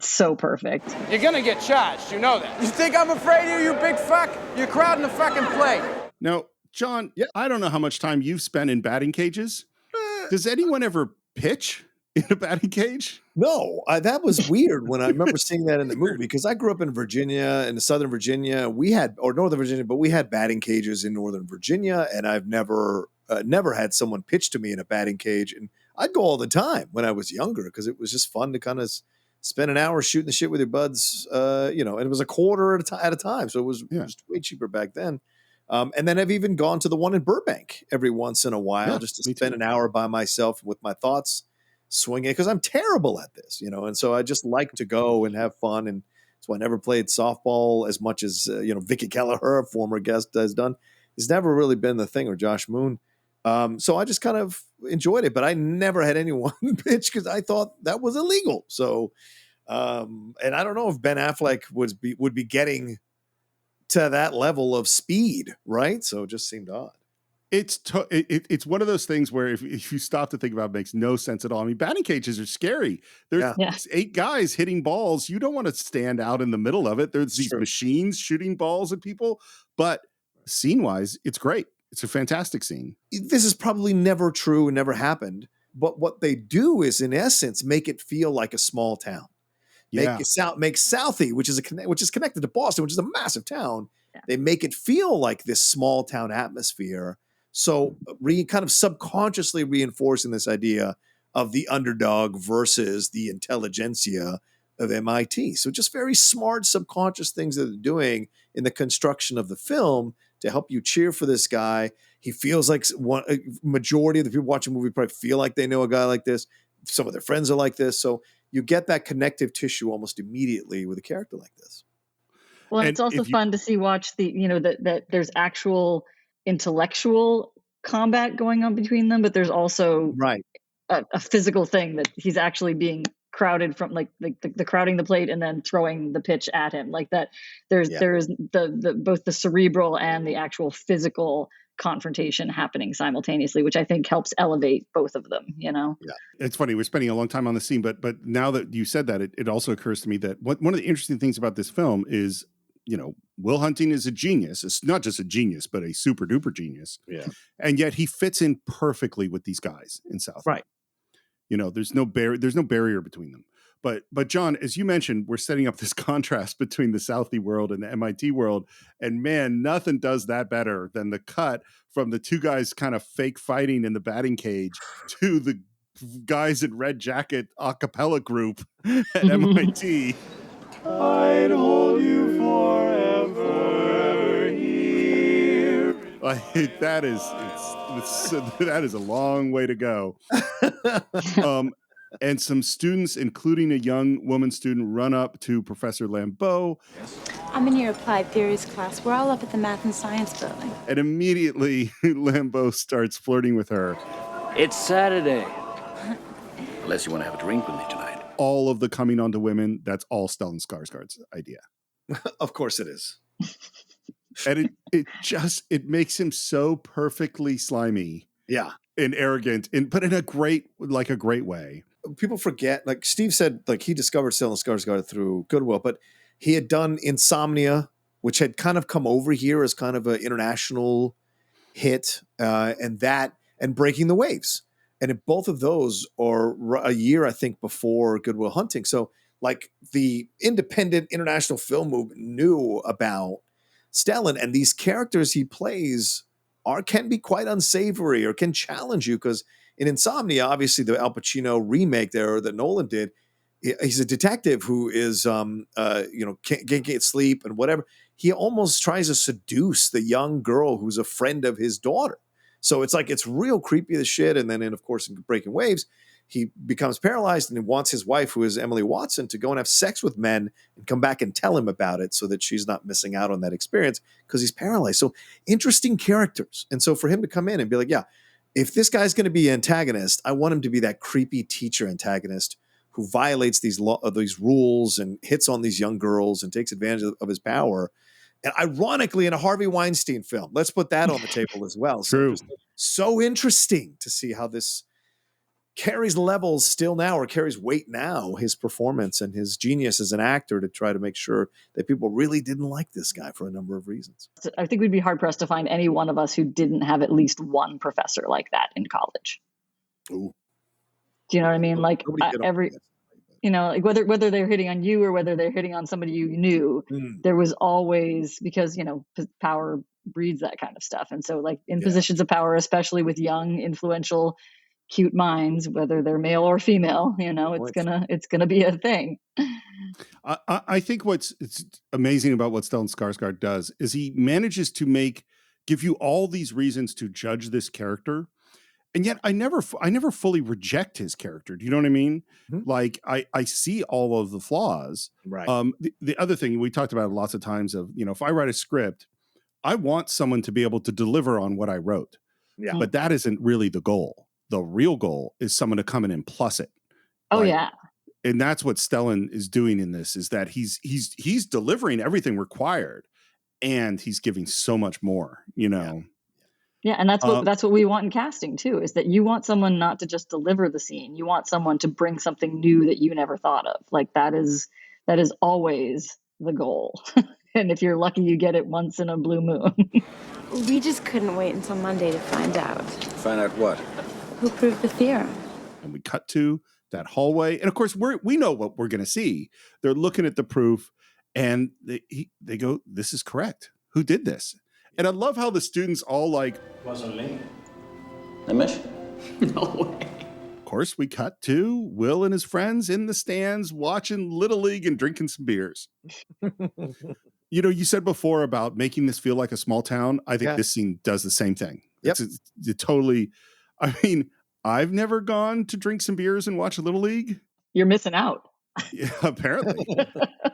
so perfect. You're going to get charged. You know that. You think I'm afraid of you, big fuck? You're crowding the fucking plate. Now, John, I don't know how much time you've spent in batting cages. Does anyone ever pitch in a batting cage? No, that was weird when I remember seeing that in the movie because I grew up in Virginia, in Southern Virginia. Northern Virginia, but we had batting cages in Northern Virginia, and I've never had someone pitch to me in a batting cage. And I'd go all the time when I was younger because it was just fun to kind of spend an hour shooting the shit with your buds, and it was a quarter at a time. So it was way cheaper back then. And then I've even gone to the one in Burbank every once in a while just to spend an hour by myself with my thoughts swinging because I'm terrible at this, and so I just like to go and have fun. And so I never played softball as much as, Vicky Kelleher, a former guest, has done. It's never really been the thing, or Josh Moon. So I just kind of enjoyed it, but I never had anyone pitch because I thought that was illegal. So, and I don't know if Ben Affleck would be getting to that level of speed, right? So it just seemed odd. It's one of those things where if you stop to think about it, it makes no sense at all. Batting cages are scary. There's 8 guys hitting balls. You don't want to stand out in the middle of it. There's these machines shooting balls at people, but scene-wise, it's great. It's a fantastic scene. This is probably never true and never happened, but what they do is, in essence, make it feel like a small town. Make Southie, which is connected to Boston, which is a massive town, They make it feel like this small town atmosphere. So kind of subconsciously reinforcing this idea of the underdog versus the intelligentsia of MIT. So just very smart subconscious things that they're doing in the construction of the film to help you cheer for this guy. He feels like a majority of the people watching the movie probably feel like they know a guy like this. Some of their friends are like this. So you get that connective tissue almost immediately with a character like this. Well, and it's also fun to watch that there's actual intellectual combat going on between them, but there's also a physical thing that he's actually being crowded from, like the crowding the plate and then throwing the pitch at him, like that. There's the both the cerebral and the actual physical confrontation happening simultaneously, which I think helps elevate both of them. Yeah, it's funny. We're spending a long time on the scene, but now that you said that, it also occurs to me that one of the interesting things about this film is, Will Hunting is a genius. It's not just a genius, but a super duper genius. Yeah. And yet he fits in perfectly with these guys in South. Right. There's no barrier between them. But John, as you mentioned, we're setting up this contrast between the Southie world and the MIT world. And man, nothing does that better than the cut from the two guys kind of fake fighting in the batting cage to the guys in red jacket a cappella group at MIT. I'd hold you forever here. Like, that is a long way to go. And some students, including a young woman student, run up to Professor Lambeau. I'm in your applied theories class. We're all up at the math and science building. And immediately Lambeau starts flirting with her. It's Saturday. Unless you want to have a drink with me tonight. All of the coming on to women, that's all Stellan Skarsgard's idea. Of course it is. And it makes him so perfectly slimy. Yeah. And arrogant, but in a great way. People forget, like Steve said, like he discovered Stellan Skarsgard through Goodwill, but he had done Insomnia, which had kind of come over here as kind of an international hit, and Breaking the Waves. And both of those are a year, I think, before Goodwill Hunting. So like the independent international film movement knew about Stellan, and these characters he plays can be quite unsavory or can challenge you, because in Insomnia, obviously the Al Pacino remake there that Nolan did, he's a detective who is can't get sleep and whatever. He almost tries to seduce the young girl who's a friend of his daughter. So it's real creepy as shit. And then of course in Breaking Waves, he becomes paralyzed and he wants his wife, who is Emily Watson, to go and have sex with men and come back and tell him about it so that she's not missing out on that experience because he's paralyzed. So interesting characters. And so for him to come in and be like, yeah, if this guy's going to be an antagonist, I want him to be that creepy teacher antagonist who violates these rules and hits on these young girls and takes advantage of his power. And ironically, in a Harvey Weinstein film, let's put that on the table as well. True. So interesting to see how this carries levels still now, or carries weight now, his performance and his genius as an actor, to try to make sure that people really didn't like this guy for a number of reasons. I think we'd be hard pressed to find any one of us who didn't have at least one professor like that in college. Ooh. Do you know what I mean? Like like whether they're hitting on you or whether they're hitting on somebody you knew, there was always, because, power breeds that kind of stuff. And so like in positions of power, especially with young, influential, cute minds, whether they're male or female, it's gonna be a thing. I think it's amazing about what Stellan Skarsgård does is he manages to give you all these reasons to judge this character, and yet I never fully reject his character. Do you know what I mean? Mm-hmm. Like I see all of the flaws. Right. The other thing we talked about lots of times of, if I write a script, I want someone to be able to deliver on what I wrote. Yeah. But that isn't really the goal. The real goal is someone to come in and plus it. Oh, yeah. And that's what Stellan is doing in this, is that he's delivering everything required, and he's giving so much more, Yeah, and that's what we want in casting too, is that you want someone not to just deliver the scene. You want someone to bring something new that you never thought of. Like that is always the goal. And if you're lucky, you get it once in a blue moon. We just couldn't wait until Monday to find out. Find out what? Who proved the theorem? And we cut to that hallway. And of course, we know what we're going to see. They're looking at the proof and they go, this is correct. who did this. And I love how the students all like, Wasn't me. Nimish? No way. of course, we cut to Will and his friends in the stands watching Little League and drinking some beers. You said before about making this feel like a small town. I think this scene does the same thing. Yep. It totally, I mean, I've never gone to drink some beers and watch Little League. You're missing out. Yeah, apparently.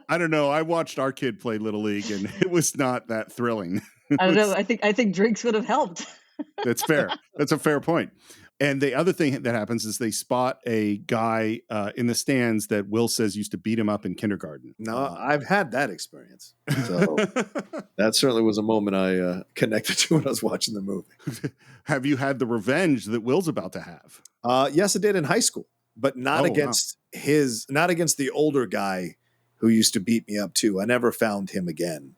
I don't know. I watched our kid play Little League and it was not that thrilling. I don't know. I think drinks would have helped. That's fair. That's a fair point. And the other thing that happens is they spot a guy in the stands that Will says used to beat him up in kindergarten. No, I've had that experience. So that certainly was a moment I connected to when I was watching the movie. Have you had the revenge that Will's about to have? Yes, I did in high school, but not against the older guy who used to beat me up too. I never found him again.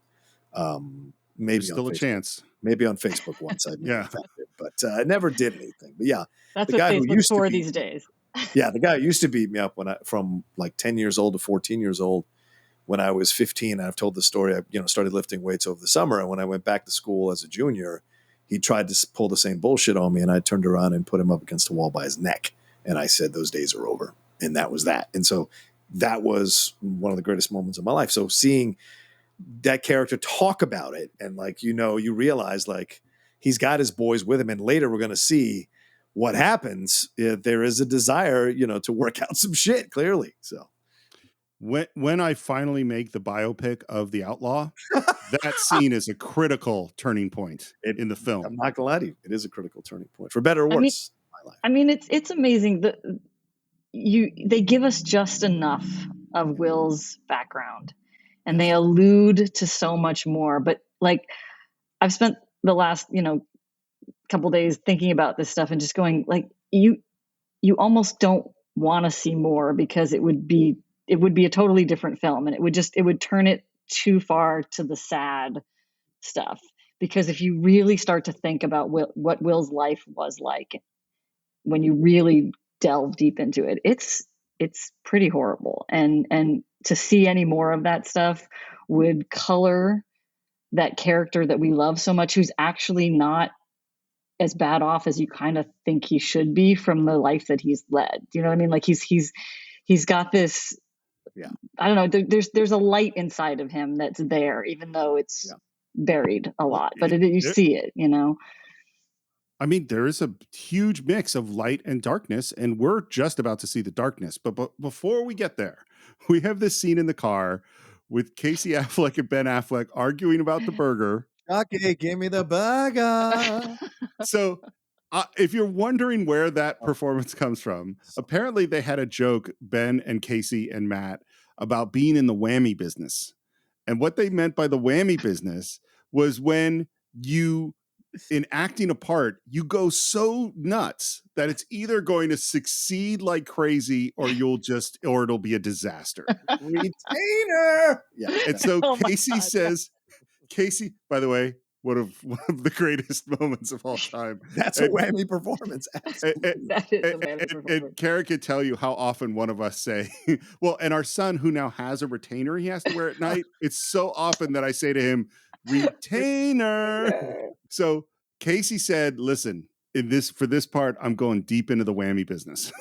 Maybe There's still a Facebook. Chance. Maybe on Facebook once I found it, but I never did anything. But yeah, That's the what guy who Facebook's used to for beat these days. Yeah, the guy who used to beat me up from like 10 years old to 14 years old. When I was 15, I've told the story. I started lifting weights over the summer, and when I went back to school as a junior, he tried to pull the same bullshit on me, and I turned around and put him up against the wall by his neck, and I said those days are over, and that was that. And so that was one of the greatest moments of my life. So seeing that character talk about it, and you realize he's got his boys with him, and later we're going to see what happens if there is a desire, to work out some shit, clearly. So when I finally make the biopic of the outlaw, that scene is a critical turning point in the film. I'm not gonna lie to you. It is a critical turning point, for better or worse. I mean, it's amazing that they give us just enough of Will's background, and they allude to so much more. But I've spent the last couple days thinking about this stuff and just going you almost don't want to see more, because it would be a totally different film, and it would turn it too far to the sad stuff. Because if you really start to think about what Will's life was like, when you really delve deep into it, it's pretty horrible. And to see any more of that stuff would color that character that we love so much, who's actually not as bad off as you kind of think he should be from the life that he's led. You know what I mean? He's got this, I don't know, there's a light inside of him that's there, even though it's buried a lot, but you see it, I mean, there is a huge mix of light and darkness, and we're just about to see the darkness. But before we get there, we have this scene in the car with Casey Affleck and Ben Affleck arguing about the burger. Okay, give me the burger. So if you're wondering where that performance comes from, apparently they had a joke, Ben and Casey and Matt, about being in the whammy business. And what they meant by the whammy business was when in acting a part, you go so nuts that it's either going to succeed like crazy or it'll be a disaster. Retainer. Yeah. And so Casey, by the way, one of the greatest moments of all time. That's a whammy performance. That is a whammy performance. And Kara could tell you how often one of us say, well, and our son, who now has a retainer he has to wear at night, it's so often that I say to him, retainer. So Casey said, listen, for this part, I'm going deep into the whammy business.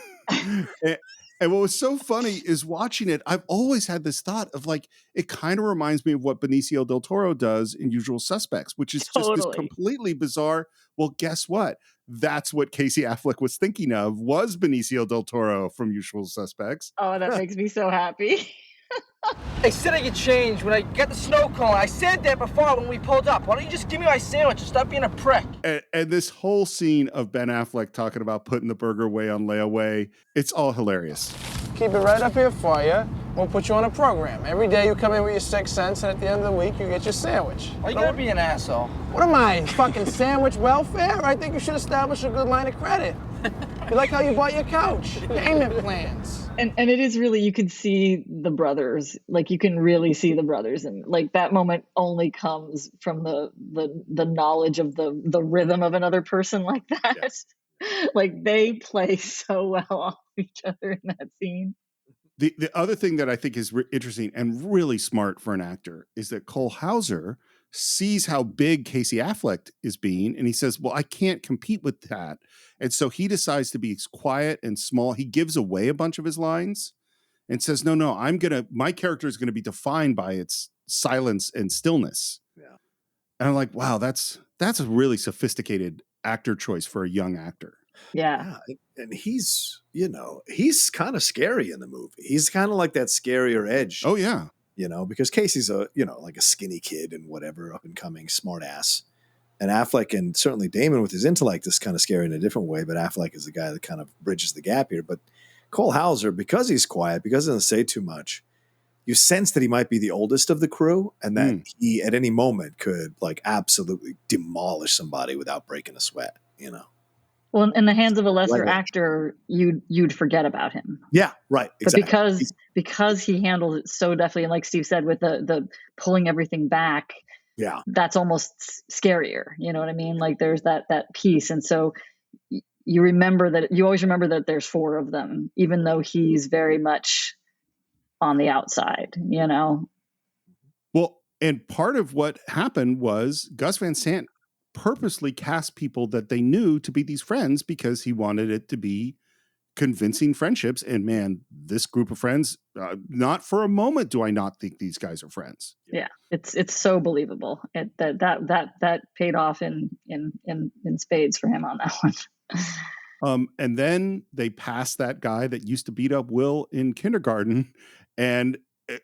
And what was so funny is watching it, I've always had this thought of it kind of reminds me of what Benicio del Toro does in Usual Suspects, which is just this completely bizarre. Well, guess what? That's what Casey Affleck was thinking of, was Benicio del Toro from Usual Suspects. Oh, that makes me so happy. They said I get changed when I get the snow cone. I said that before when we pulled up. Why don't you just give me my sandwich and stop being a prick? And this whole scene of Ben Affleck talking about putting the burger away on layaway, it's all hilarious. Keep it right up here for you. We'll put you on a program. Every day you come in with your 6 cents, and at the end of the week, you get your sandwich. Why you gotta be an asshole? What am I, fucking sandwich welfare? I think you should establish a good line of credit. You like how you bought your couch? Payment plans. And it is really, you can see the brothers, you can really see the brothers, and that moment only comes from the knowledge of the rhythm of another person like that. Yes. They play so well off each other in that scene. The other thing that I think is interesting and really smart for an actor is that Cole Hauser sees how big Casey Affleck is being, and he says, well, I can't compete with that. And so he decides to be quiet and small. He gives away a bunch of his lines and says, no, my character is going to be defined by its silence and stillness. Yeah. And I'm like, wow, that's a really sophisticated actor choice for a young actor. Yeah. And he's kind of scary in the movie. He's kind of like that scarier edge. Oh yeah. Because Casey's like a skinny kid and whatever, up and coming smart ass. And Affleck, and certainly Damon with his intellect, is kind of scary in a different way, but Affleck is the guy that kind of bridges the gap here. But Cole Hauser, because he's quiet, because he doesn't say too much, you sense that he might be the oldest of the crew, and that he at any moment could like absolutely demolish somebody without breaking a sweat, Well, in the hands of a lesser actor, you'd forget about him. Yeah, right. Exactly. But because he handles it so deftly, and like Steve said, with the pulling everything back, that's almost scarier. You know what I mean? Like there's that piece, and so you always remember that there's four of them, even though he's very much on the outside. Well, and part of what happened was Gus Van Sant purposely cast people that they knew to be these friends because he wanted it to be convincing friendships. And man, this group of friends, not for a moment do I not think these guys are friends. Yeah, it's so believable. That paid off in spades for him on that one. And then they passed that guy that used to beat up Will in kindergarten, and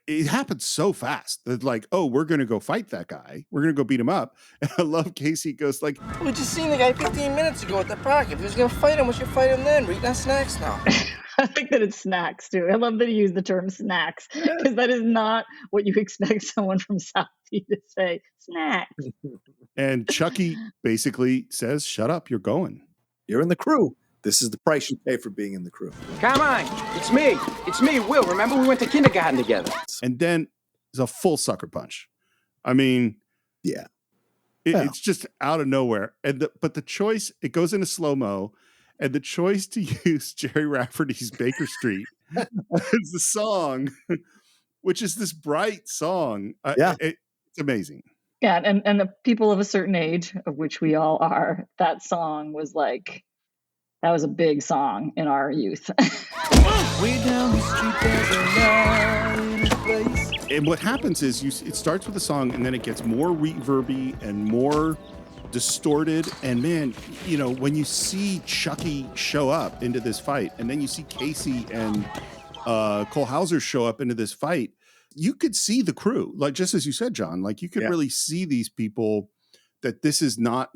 it happened so fast that like, oh, we're going to go fight that guy. We're going to go beat him up. And I love Casey goes like, we just seen the guy 15 minutes ago at the park. If he was going to fight him, we should fight him then. We're eating our snacks now. I think that it's snacks too. I love that he used the term snacks because that is not what you expect someone from South Beach to say. Snacks. And Chucky basically says, shut up, you're going. You're in the crew. This is the price you pay for being in the crew. Come on, it's me, Will. Remember we went to kindergarten together. And then there's a full sucker punch. I mean, yeah, it's just out of nowhere. And but the choice, it goes into slow-mo, and the choice to use Jerry Rafferty's Baker Street as the song, which is this bright song. It's amazing. Yeah, and the people of a certain age, of which we all are, that song was like, that was a big song in our youth. Way down the street, there's a place. And what happens is it starts with a song, and then it gets more reverby and more distorted. And man, when you see Chucky show up into this fight, and then you see Casey and Cole Hauser show up into this fight, you could see the crew, like just as you said, John. Like you could really see these people that this is not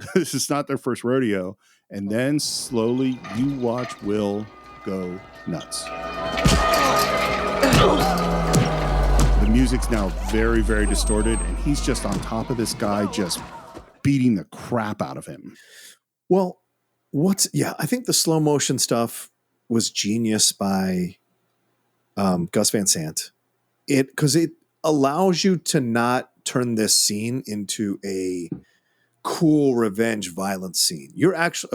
their first rodeo. And then slowly you watch Will go nuts. The music's now very, very distorted, and he's just on top of this guy, just beating the crap out of him. Well, I think the slow motion stuff was genius by Gus Van Sant. Because it allows you to not turn this scene into a cool revenge violence scene. You're actually,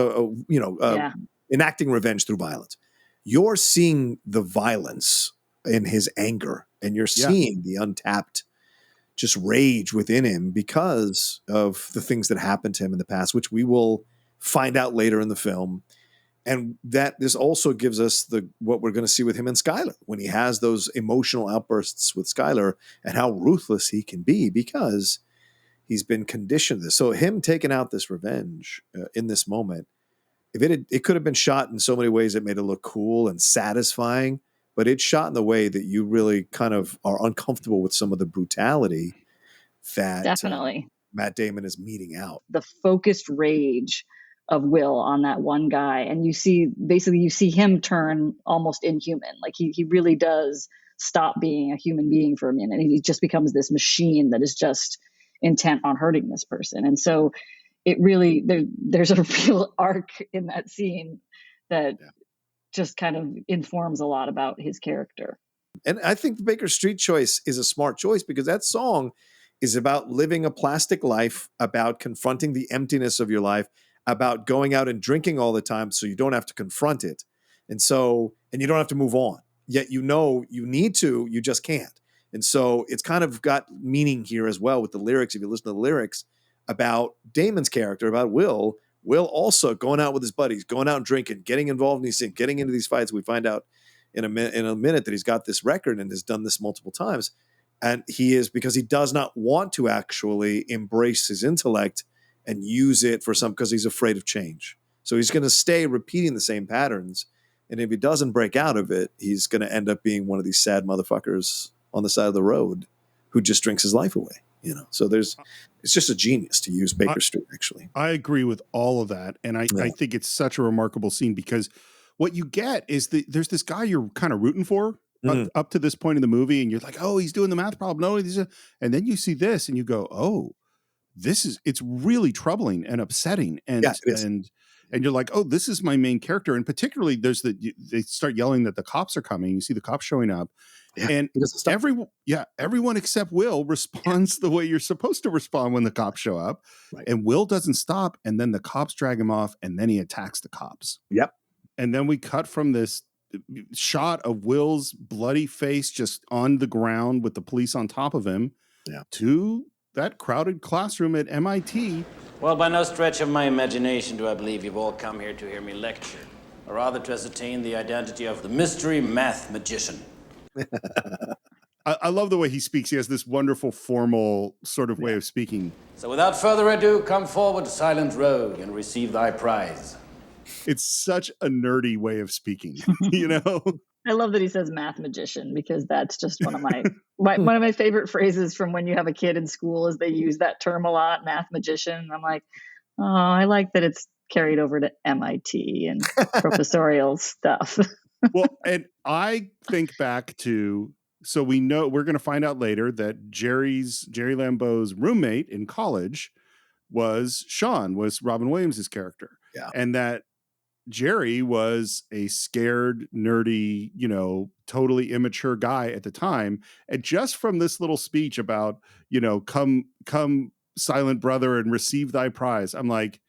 enacting revenge through violence. You're seeing the violence in his anger, and you're seeing the untapped just rage within him because of the things that happened to him in the past, which we will find out later in the film. And that this also gives us what we're going to see with him and Skylar when he has those emotional outbursts with Skylar, and how ruthless he can be because he's been conditioned to this. So him taking out this revenge in this moment, it could have been shot in so many ways that made it look cool and satisfying, but it's shot in the way that you really kind of are uncomfortable with some of the brutality that definitely Matt Damon is meting out. The focused rage of Will on that one guy, and you see him turn almost inhuman. Like he really does stop being a human being for a minute. He just becomes this machine that is just intent on hurting this person. And so it really, there's a real arc in that scene that just kind of informs a lot about his character. And I think the Baker Street choice is a smart choice because that song is about living a plastic life, about confronting the emptiness of your life, about going out and drinking all the time so you don't have to confront it. And you don't have to move on. Yet you need to, you just can't. And so it's kind of got meaning here as well with the lyrics. If you listen to the lyrics about Damon's character, about Will also going out with his buddies, going out and drinking, getting involved in these things, getting into these fights. We find out in a minute that he's got this record and has done this multiple times. And he is, because he does not want to actually embrace his intellect and use it for because he's afraid of change. So he's going to stay repeating the same patterns. And if he doesn't break out of it, he's going to end up being one of these sad motherfuckers on the side of the road who just drinks his life away. So it's just a genius to use Baker Street, actually. I agree with all of that. And I think it's such a remarkable scene because what you get is there's this guy you're kind of rooting for up to this point in the movie. And you're like, oh, he's doing the math problem. No, and then you see this and you go, oh, it's really troubling and upsetting. And, and you're like, oh, this is my main character. And particularly they start yelling that the cops are coming. You see the cops showing up. Yeah, and everyone except Will responds the way you're supposed to respond when the cops show up. Right. And Will doesn't stop. And then the cops drag him off. And then he attacks the cops. Yep. And then we cut from this shot of Will's bloody face just on the ground with the police on top of him to that crowded classroom at MIT. Well, by no stretch of my imagination do I believe you've all come here to hear me lecture, or rather to ascertain the identity of the mystery math magician. I love the way he speaks. He has this wonderful formal sort of way of speaking. So without further ado, come forward, silent rogue, and receive thy prize. It's such a nerdy way of speaking, I love that he says math magician, because that's just one of my one of my favorite phrases from when you have a kid in school is they use that term a lot, math magician. I'm like, oh, I like that it's carried over to MIT and professorial stuff. Well, and I think back to, so we know we're going to find out later that Jerry Lambeau's roommate in college was Robin Williams' character. Yeah. And that Jerry was a scared, nerdy, totally immature guy at the time. And just from this little speech about, come silent brother and receive thy prize, I'm like,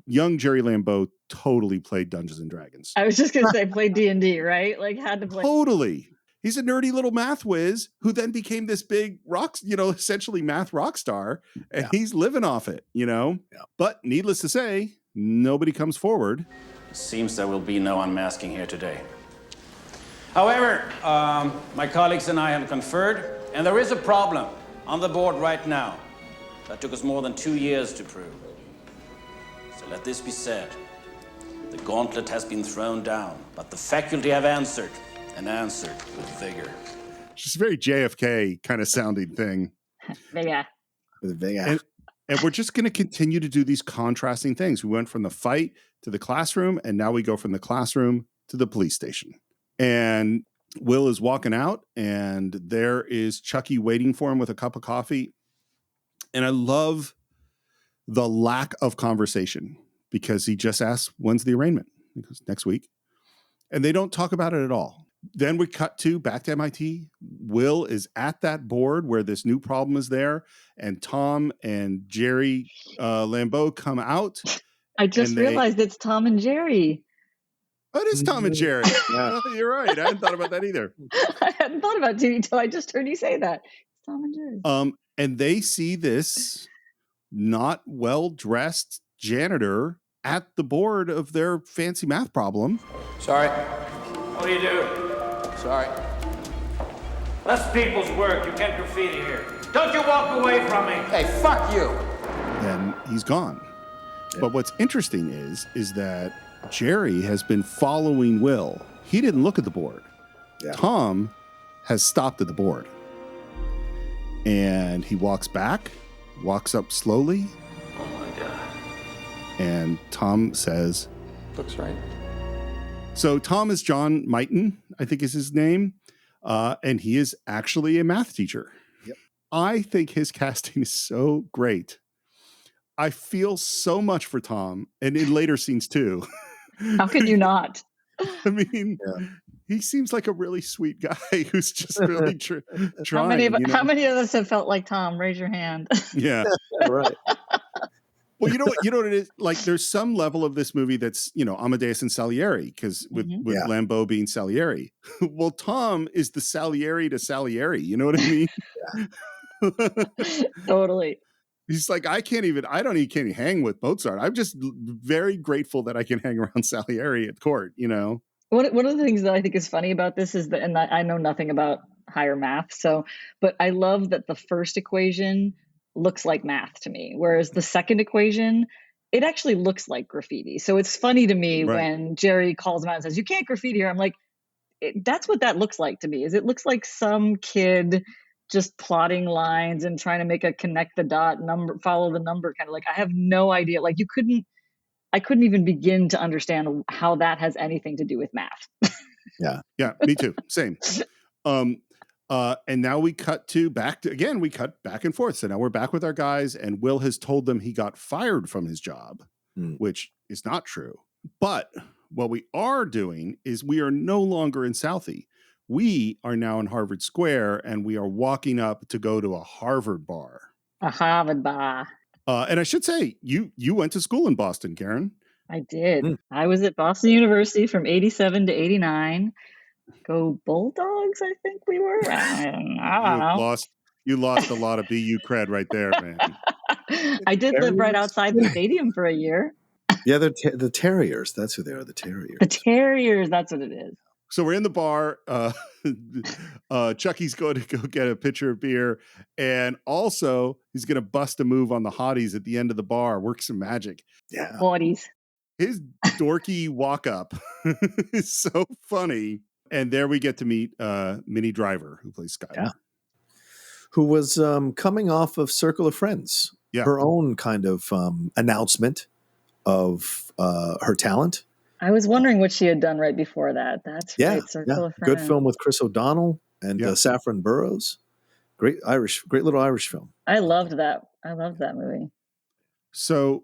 young Jerry Lambeau totally played Dungeons and Dragons. I was just going to say played D&D, right? Like had to play. Totally. He's a nerdy little math whiz who then became this big rock, essentially math rock star. And he's living off it, Yeah. But needless to say, nobody comes forward. Seems there will be no unmasking here today. However, my colleagues and I have conferred, and there is a problem on the board right now that took us more than 2 years to prove. So let this be said. The gauntlet has been thrown down, but the faculty have answered, and answered with vigor. Just a very JFK kind of sounding thing. Yeah. And we're just going to continue to do these contrasting things. We went from the fight to the classroom, and now we go from the classroom to the police station. And Will is walking out, and there is Chucky waiting for him with a cup of coffee. And I love the lack of conversation, because he just asks, when's the arraignment? Because next week. And they don't talk about it at all. Then we cut back to MIT. Will is at that board where this new problem is there. And Tom and Jerry Lambeau come out. I just realized it's Tom and Jerry. It is Tom and Jerry. Yeah. You're right. I hadn't thought about that either. I hadn't thought about it until I just heard you say that. It's Tom and Jerry. And they see this not well-dressed janitor at the board of their fancy math problem. Sorry. What are you doing? Sorry. That's people's work. You can't graffiti here. Don't you walk away from me. Hey, fuck you. Then he's gone. Yeah. But what's interesting is that Jerry has been following Will. He didn't look at the board. Yeah. Tom has stopped at the board. And he walks back, walks up slowly. Oh my God. And Tom says, looks right. So Tom is John Mighton, I think is his name. And he is actually a math teacher. Yep. I think his casting is so great. I feel so much for Tom, and in later scenes too. How can you not? I mean, he seems like a really sweet guy who's just really trying. How many of us have felt like Tom? Raise your hand. Yeah. Right. Well, you know what it is? Like, there's some level of this movie that's, Amadeus and Salieri, because with Lambeau being Salieri. Well, Tom is the Salieri to Salieri. You know what I mean? Totally. He's like, can't even hang with Mozart. I'm just very grateful that I can hang around Salieri at court, One of the things that I think is funny about this is that, and I know nothing about higher math, but I love that the first equation looks like math to me, whereas the second equation, it actually looks like graffiti. So it's funny to me when Jerry calls him out and says, "You can't graffiti here." I'm like, that's what that looks like to me. Is it looks like some kid just plotting lines and trying to make a connect the dot number, follow the number kind of like, I have no idea. Like I couldn't even begin to understand how that has anything to do with math. Yeah, me too. Same. And now we cut back and forth. So now we're back with our guys, and Will has told them he got fired from his job, which is not true. But what we are doing is we are no longer in Southie. We are now in Harvard Square, and we are walking up to go to a Harvard bar. A Harvard bar. And I should say, you went to school in Boston, Karen. I did. I was at Boston University from 87 to 89. Go Bulldogs, I think we were. I don't know. You lost a lot of BU cred right there, man. I did live right outside the stadium for a year. Yeah, the Terriers. That's who they are, the Terriers. The Terriers, that's what it is. So we're in the bar. Chucky's going to go get a pitcher of beer. And also, he's going to bust a move on the hotties at the end of the bar. Work some magic. Yeah. Hotties. His dorky walk up is so funny. And there we get to meet Minnie Driver, who plays Skylar. Yeah. Who was coming off of Circle of Friends. Yeah. Her own kind of announcement of her talent. I was wondering what she had done right before that. That's right. Circle of Friends. Good film with Chris O'Donnell and Saffron Burrows. Great little Irish film. I loved that. I loved that movie. So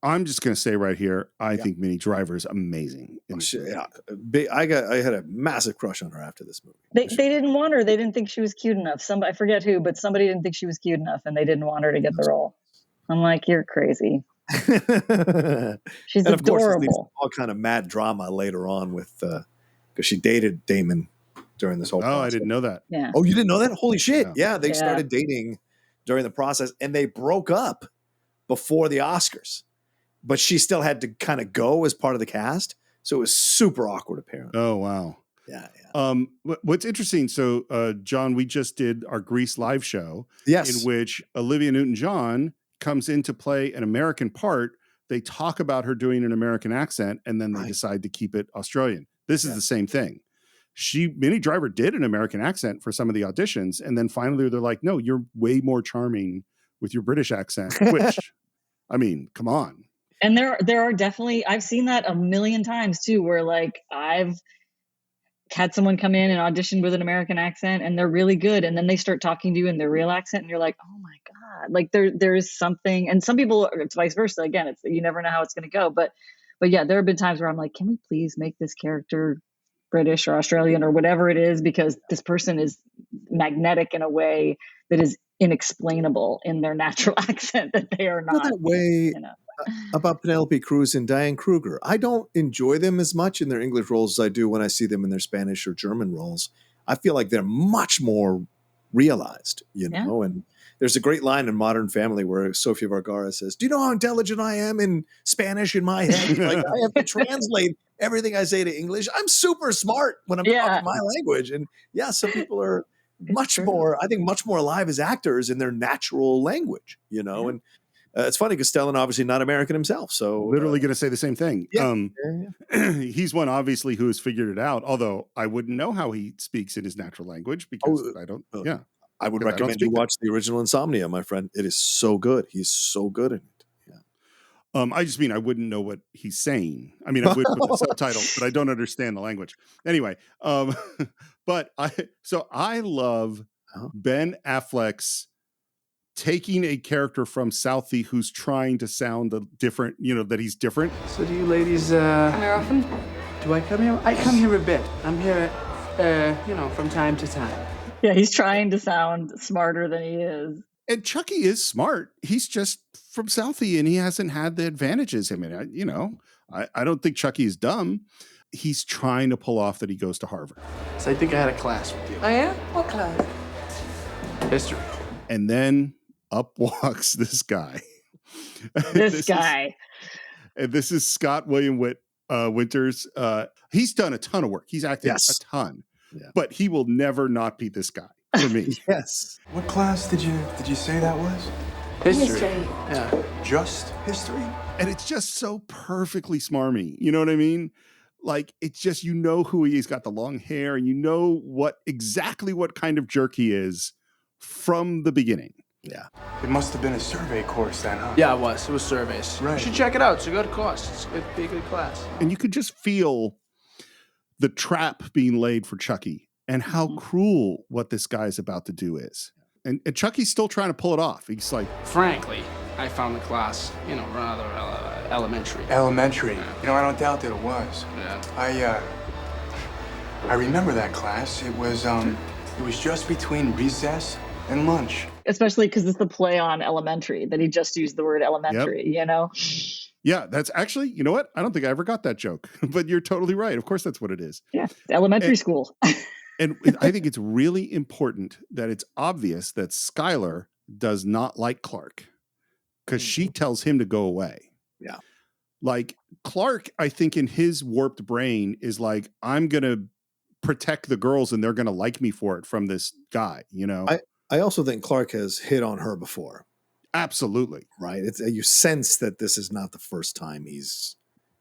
I'm just going to say right here, I think Minnie Driver is amazing. I had a massive crush on her after this movie. They didn't want her. They didn't think she was cute enough. I forget who, but somebody didn't think she was cute enough, and they didn't want her to get the role. I'm like, you're crazy. She's and of adorable. Course, it leads to all kind of mad drama later on with because she dated Damon during this whole process. I didn't know that. Yeah. Oh, you didn't know that? Holy shit. Yeah, they started dating during the process, and they broke up before the Oscars. But she still had to kind of go as part of the cast. So it was super awkward, apparently. Oh, wow. Yeah. What's interesting, so John, we just did our Grease live show. Yes. In which Olivia Newton-John comes in to play an American part. They talk about her doing an American accent, and then they decide to keep it Australian. This is the same thing. Minnie Driver did an American accent for some of the auditions, and then finally they're like, no, you're way more charming with your British accent, which, I mean, come on. And there are definitely, I've seen that a million times too, where like I've had someone come in and audition with an American accent and they're really good. And then they start talking to you in their real accent and you're like, oh my God, like there is something. And some people, it's vice versa. Again, you never know how it's going to go. But yeah, there have been times where I'm like, can we please make this character British or Australian or whatever it is? Because this person is magnetic in a way that is inexplainable in their natural accent that they are not. That way, about Penelope Cruz and Diane Kruger. I don't enjoy them as much in their English roles as I do when I see them in their Spanish or German roles. I feel like they're much more realized, know? And there's a great line in Modern Family where Sofia Vergara says, do you know how intelligent I am in Spanish in my head? Like I have to translate everything I say to English. I'm super smart when I'm talking my language. And some people are much more alive as actors in their natural language, and it's funny because Stellan obviously not American himself, so literally going to say the same thing. Yeah. He's one obviously who has figured it out. Although I wouldn't know how he speaks in his natural language because I don't. I would recommend you watch the original Insomnia, my friend. It is so good. He's so good in it. Yeah. I just mean I wouldn't know what he's saying. I mean, I would with the subtitles, but I don't understand the language. Anyway, but I love Ben Affleck's taking a character from Southie who's trying to sound different, that he's different. So do you ladies come here often? Do I come here? I come here a bit. I'm here, from time to time. Yeah, he's trying to sound smarter than he is. And Chucky is smart. He's just from Southie, and he hasn't had the advantages. I mean, I don't think Chucky is dumb. He's trying to pull off that he goes to Harvard. So I think I had a class with you. Oh, yeah? What class? History. And then up walks this guy. This guy. And this is Scott William Winters. He's done a ton of work. He's acted a ton. Yeah. But he will never not be this guy for me. Yes. What class did you say that was? History. Yeah. Just history? And it's just so perfectly smarmy. You know what I mean? Like, it's just, you know who he is. He's got the long hair, and you know exactly what kind of jerk he is from the beginning. Yeah. It must have been a survey course then, huh? Yeah, it was. It was surveys. Right. You should check it out. It's a good course. It'd be a good class. And you could just feel the trap being laid for Chucky and how cruel what this guy's about to do is. And Chucky's still trying to pull it off. He's like, Frankly, I found the class, rather elementary. Elementary. I don't doubt that it was. Yeah. I remember that class. It was just between recess and lunch. Especially because it's the play on elementary, that he just used the word elementary, Yeah, that's actually, you know what? I don't think I ever got that joke, but you're totally right. Of course, that's what it is. Yeah, elementary school. And I think it's really important that it's obvious that Skylar does not like Clark because she tells him to go away. Yeah. Like Clark, I think in his warped brain is like, I'm going to protect the girls and they're going to like me for it from this guy, I also think Clark has hit on her before. Absolutely. Right. You sense that this is not the first time he's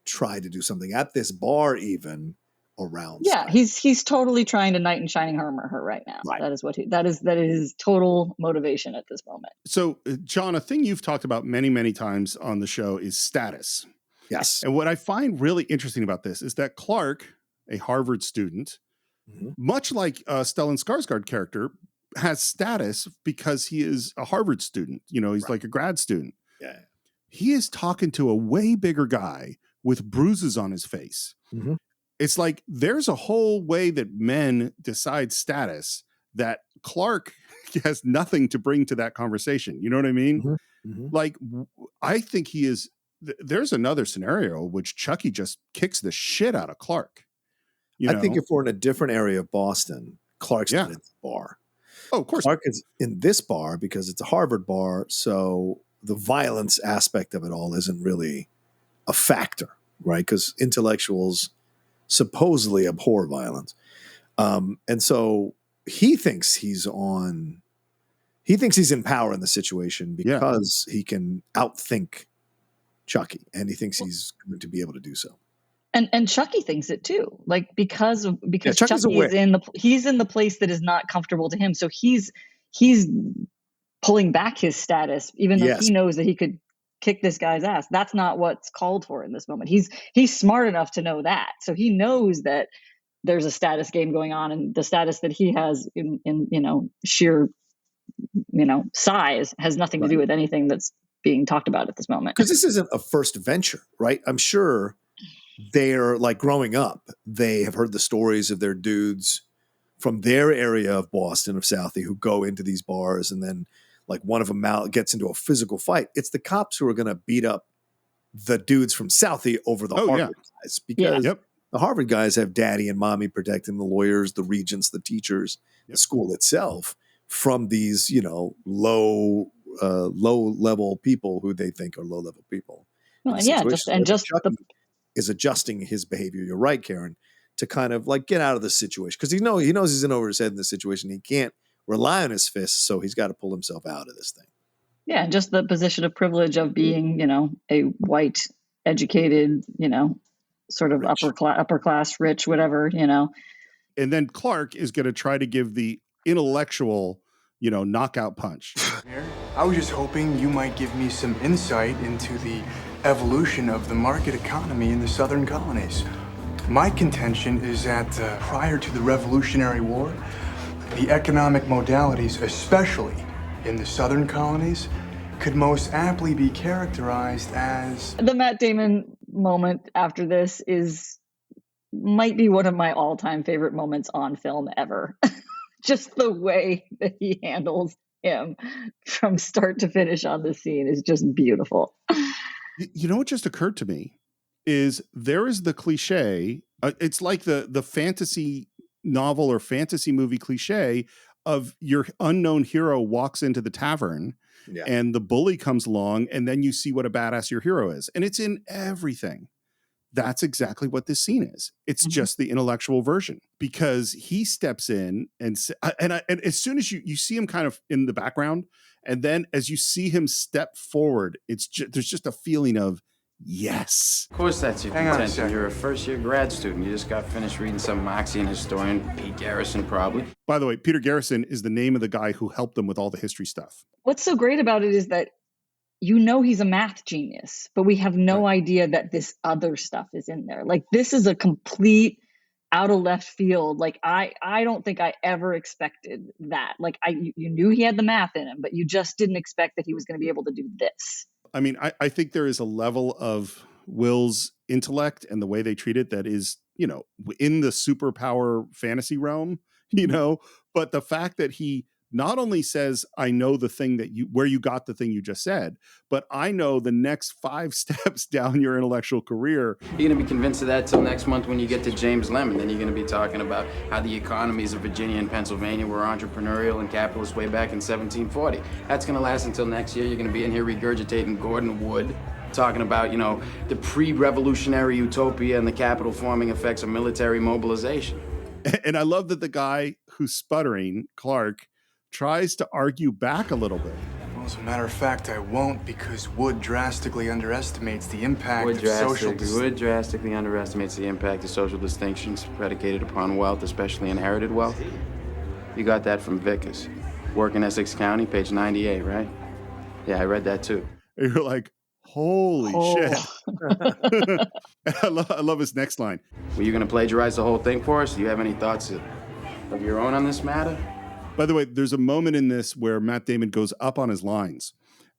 tried to do something at this bar, even around. Yeah, he's totally trying to knight in shining armor her right now. Right. That is his total motivation at this moment. So, John, a thing you've talked about many, many times on the show is status. Yes. And what I find really interesting about this is that Clark, a Harvard student, much like Stellan Skarsgard character, has status because he is a Harvard student. He's like a grad student. Yeah. He is talking to a way bigger guy with bruises on his face. Mm-hmm. It's like there's a whole way that men decide status that Clark has nothing to bring to that conversation. You know what I mean? Mm-hmm. Mm-hmm. Like, I think he is. There's another scenario which Chucky just kicks the shit out of Clark. I think if we're in a different area of Boston, Clark's not in the bar. Oh, of course. Clark is in this bar because it's a Harvard bar. So the violence aspect of it all isn't really a factor, right? Because intellectuals supposedly abhor violence. And so he thinks he's in power in the situation because he can outthink Chucky, and he thinks he's going to be able to do so. And Chucky thinks it too, like because Chucky is he's in the place that is not comfortable to him. So he's pulling back his status, even though he knows that he could kick this guy's ass. That's not what's called for in this moment. He's smart enough to know that. So he knows that there's a status game going on, and the status that he has in sheer size has nothing to do with anything that's being talked about at this moment. Because this isn't a first venture, right? I'm sure they're like growing up, they have heard the stories of their dudes from their area of Boston, of Southie, who go into these bars, and then like one of them gets into a physical fight. It's the cops who are going to beat up the dudes from Southie over the Harvard guys, because the Harvard guys have daddy and mommy protecting the lawyers, the regents, the teachers, the school itself from these, low level people who they think are low level people. Well, is adjusting his behavior. You're right, Karen, to kind of like get out of the situation, because he knows he's in over his head in this situation. He can't rely on his fists, so he's got to pull himself out of this thing. Yeah, just the position of privilege of being, a white, educated, sort of rich. upper class, rich, whatever, And then Clark is going to try to give the intellectual, knockout punch. I was just hoping you might give me some insight into the evolution of the market economy in the southern colonies. My contention is that prior to the Revolutionary War, the economic modalities, especially in the southern colonies, could most aptly be characterized as... The Matt Damon moment after this might be one of my all-time favorite moments on film ever. Just the way that he handles him from start to finish on this scene is just beautiful. You know what just occurred to me is there is the cliche. It's like the fantasy novel or fantasy movie cliche of your unknown hero walks into the tavern and the bully comes along and then you see what a badass your hero is. And it's in everything. That's exactly what this scene is. It's just the intellectual version because he steps in and as soon as you see him kind of in the background, and then as you see him step forward, there's just a feeling of yes. Of course that's your contention. You're a first-year grad student. You just got finished reading some Marxian historian, Pete Garrison, probably. By the way, Peter Garrison is the name of the guy who helped them with all the history stuff. What's so great about it is that he's a math genius, but we have no idea that this other stuff is in there. Like, this is a complete out of left field. Like, I don't think I ever expected that. Like, you knew he had the math in him, but you just didn't expect that he was going to be able to do this. I mean, I think there is a level of Will's intellect and the way they treat it that is, in the superpower fantasy realm, but the fact that he not only says, I know the thing where you got the thing you just said, but I know the next 5 steps down your intellectual career. You're going to be convinced of that till next month when you get to James Lemon. Then you're going to be talking about how the economies of Virginia and Pennsylvania were entrepreneurial and capitalist way back in 1740. That's going to last until next year. You're going to be in here regurgitating Gordon Wood, talking about, the pre-revolutionary utopia and the capital forming effects of military mobilization. And I love that the guy who's sputtering, Clark, tries to argue back a little bit. Well, as a matter of fact, I won't, because Wood drastically underestimates the impact of social... Wood drastically underestimates the impact of social distinctions predicated upon wealth, especially inherited wealth. You got that from Vickers. Work in Essex County, page 98, right? Yeah, I read that too. And you're like, holy shit. I love his next line. Were you going to plagiarize the whole thing for us? Do you have any thoughts of your own on this matter? By the way, there's a moment in this where Matt Damon goes up on his lines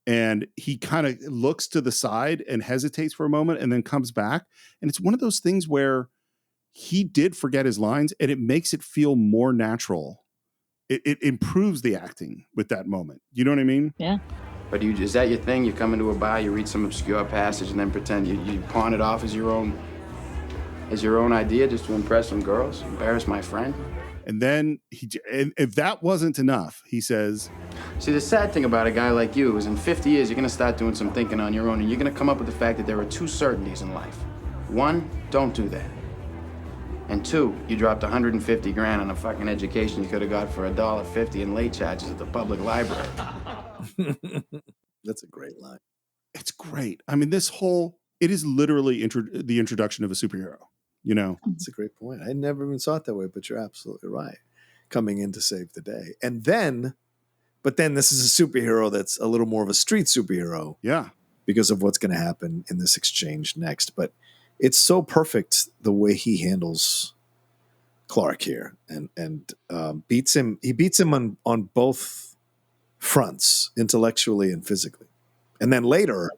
and he kind of looks to the side and hesitates for a moment and then comes back. And it's one of those things where he did forget his lines and it makes it feel more natural. It improves the acting with that moment. You know what I mean? Yeah. But is that your thing? You come into a bar, you read some obscure passage and then pretend you pawn it off as your own idea just to impress some girls, embarrass my friend? And then if that wasn't enough, he says, see, the sad thing about a guy like you is in 50 years, you're going to start doing some thinking on your own, and you're going to come up with the fact that there are 2 certainties in life. 1, don't do that. And 2, you dropped 150 grand on a fucking education you could have got for $1.50 in late charges at the public library. That's a great line. It's great. I mean, it is literally the introduction of a superhero. That's a great point. I never even saw it that way, but you're absolutely right. Coming in to save the day. But then this is a superhero that's a little more of a street superhero. Yeah. Because of what's going to happen in this exchange next. But it's so perfect the way he handles Clark here and beats him. He beats him on both fronts, intellectually and physically. And then later,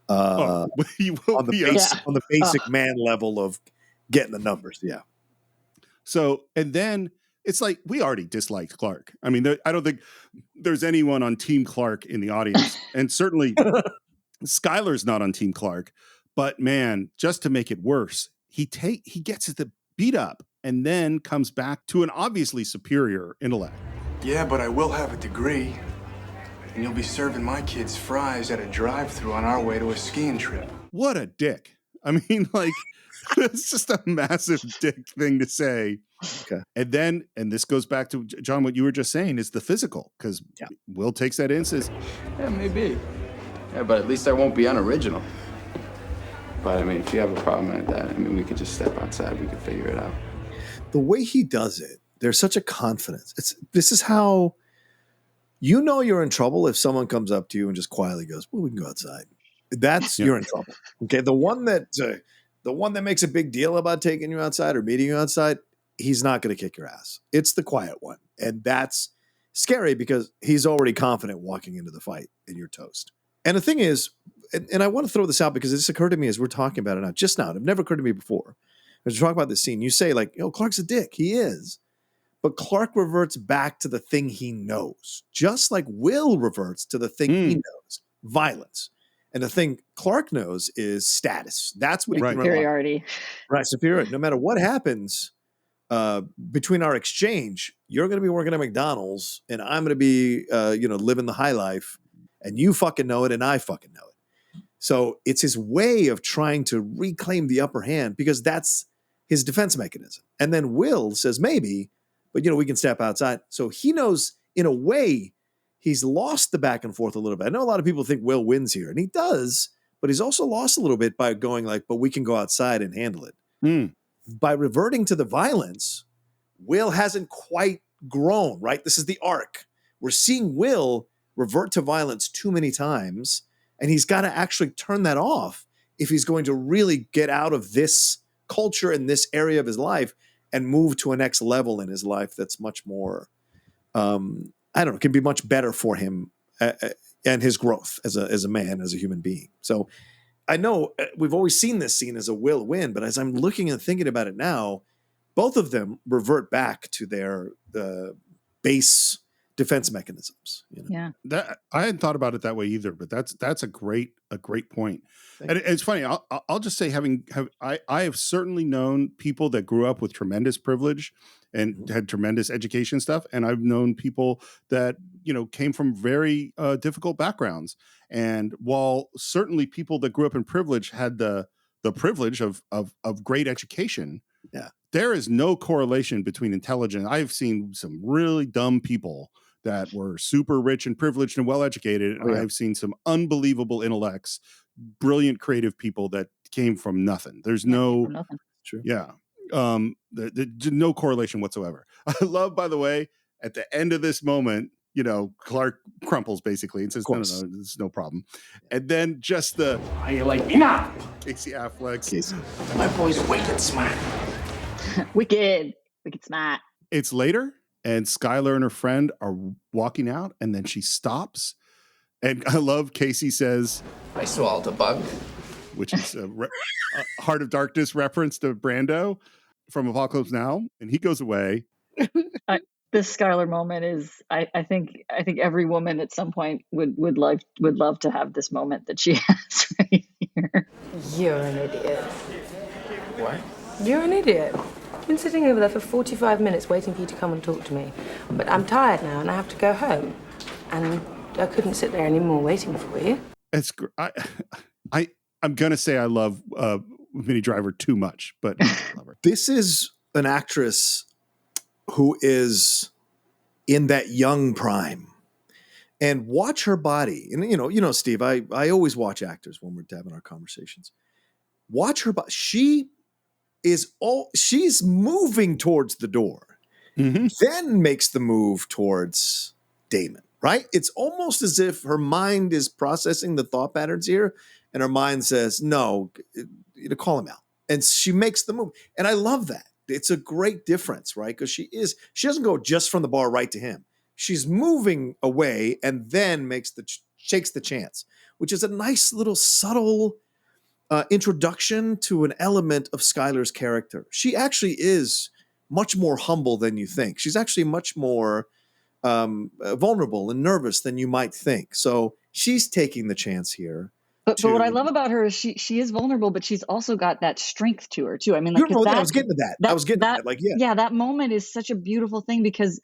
on the basic man level of getting the numbers. Yeah. So, and then it's like, we already disliked Clark. I mean, I don't think there's anyone on Team Clark in the audience. And certainly Skylar's not on Team Clark, but man, just to make it worse, he gets the beat up and then comes back to an obviously superior intellect. Yeah, but I will have a degree. And you'll be serving my kids fries at a drive-thru on our way to a skiing trip. What a dick. I mean, like, it's just a massive dick thing to say. Okay. And this goes back to, John, what you were just saying is the physical, because Will takes that in and says, yeah, maybe. Yeah, but at least I won't be unoriginal. But, I mean, if you have a problem like that, I mean, we could just step outside. We could figure it out. The way he does it, there's such a confidence. This is how... you're in trouble if someone comes up to you and just quietly goes, well, we can go outside. You're in trouble. Okay. The one that makes a big deal about taking you outside or meeting you outside, he's not going to kick your ass. It's the quiet one. And that's scary because he's already confident walking into the fight and you're toast. And the thing is, and I want to throw this out because this occurred to me as we're talking about it now, just now. It never occurred to me before. As we talk about this scene, you say like, Clark's a dick. He is. but Clark reverts back to the thing he knows, just like Will reverts to the thing he knows, violence. And the thing Clark knows is status. That's what he can rely on. Superiority. Right, superiority. No matter what happens between our exchange, you're going to be working at McDonald's and I'm going to be, living the high life, and you fucking know it and I fucking know it. So it's his way of trying to reclaim the upper hand because that's his defense mechanism. And then Will says maybe, but we can step outside. So he knows in a way he's lost the back and forth a little bit. I know a lot of people think Will wins here, and he does, but he's also lost a little bit by going like, but we can go outside and handle it. By reverting to the violence, Will hasn't quite grown, right? This is the arc. We're seeing Will revert to violence too many times, and he's got to actually turn that off if he's going to really get out of this culture and this area of his life and move to a next level in his life that's much more, can be much better for him and his growth as a man, as a human being. So I know we've always seen this scene as a Will win, but as I'm looking and thinking about it now, both of them revert back to their base defense mechanisms. Yeah, that I hadn't thought about it that way either, but that's a great point. And it's funny. I'll just say, I have certainly known people that grew up with tremendous privilege and had tremendous education stuff, and I've known people that came from very difficult backgrounds. And while certainly people that grew up in privilege had the privilege of great education, there is no correlation between intelligence. I've seen some really dumb people that were super rich and privileged and well-educated. And I've seen some unbelievable intellects, brilliant creative people that came from nothing. There's no, True. Yeah. No correlation whatsoever. I love, by the way, at the end of this moment, Clark crumples basically and says, no, this is no problem. And then just How you like me now? Casey Affleck. My boy's wicked smart. wicked smart. It's later, and Skylar and her friend are walking out, and then she stops. And I love Casey says, I swallowed a bug. Which is a Heart of Darkness reference to Brando from Apocalypse Now. And he goes away. This Skylar moment is, I think every woman at some point would love to have this moment that she has right here. You're an idiot. What? You're an idiot. I've been sitting over there for 45 minutes waiting for you to come and talk to me. But I'm tired now and I have to go home. And I couldn't sit there anymore waiting for you. It's I'm going to say I love Minnie Driver too much, but I love her. This is an actress who is in that young prime. And watch her body. And Steve, I always watch actors when we're having our conversations. Watch her body. She's moving towards the door, then makes the move towards Damon, right? It's almost as if her mind is processing the thought patterns here, and her mind says, no, call him out. And she makes the move. And I love that. It's a great difference, right? Because she doesn't go just from the bar right to him. She's moving away and then shakes the chance, which is a nice little subtle introduction to an element of Skylar's character. She actually is much more humble than you think. She's actually much more vulnerable and nervous than you might think. So she's taking the chance here. But what I love about her is she is vulnerable, but she's also got that strength to her too. I mean, like I was getting to that. I was getting to that. Like, yeah, that moment is such a beautiful thing because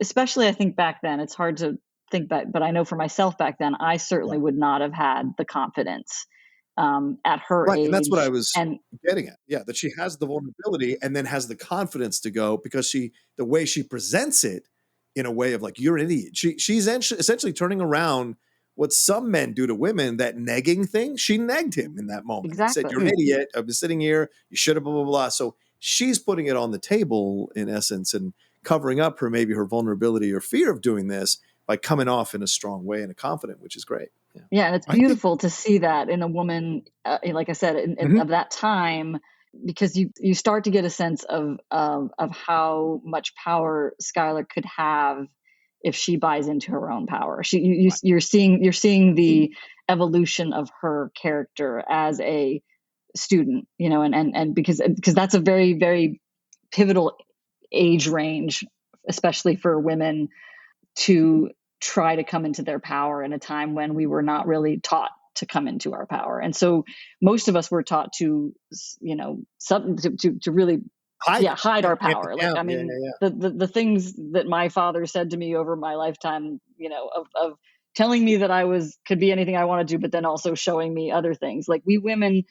especially I think back then, it's hard to think back, but I know for myself back then, I certainly would not have had the confidence at her age. And that's what I was getting at. Yeah, that she has the vulnerability and then has the confidence to go because the way she presents it in a way of like, you're an idiot. She's essentially turning around what some men do to women, that negging thing. She negged him in that moment. Exactly. Said, you're an idiot. I've been sitting here. You should have blah, blah, blah. So she's putting it on the table in essence and covering up maybe her vulnerability or fear of doing this by coming off in a strong way and a confident, which is great. Yeah, and it's beautiful to see that in a woman, like I said, of that time, because you start to get a sense of how much power Skylar could have if she buys into her own power. You're seeing the evolution of her character as a student, and because that's a very, very pivotal age range, especially for women, to try to come into their power in a time when we were not really taught to come into our power. And so most of us were taught to, you know, to really hide our power. Like, I mean, the things that my father said to me over my lifetime, you know, of telling me that I could be anything I want to do, but then also showing me other things. Like, we women,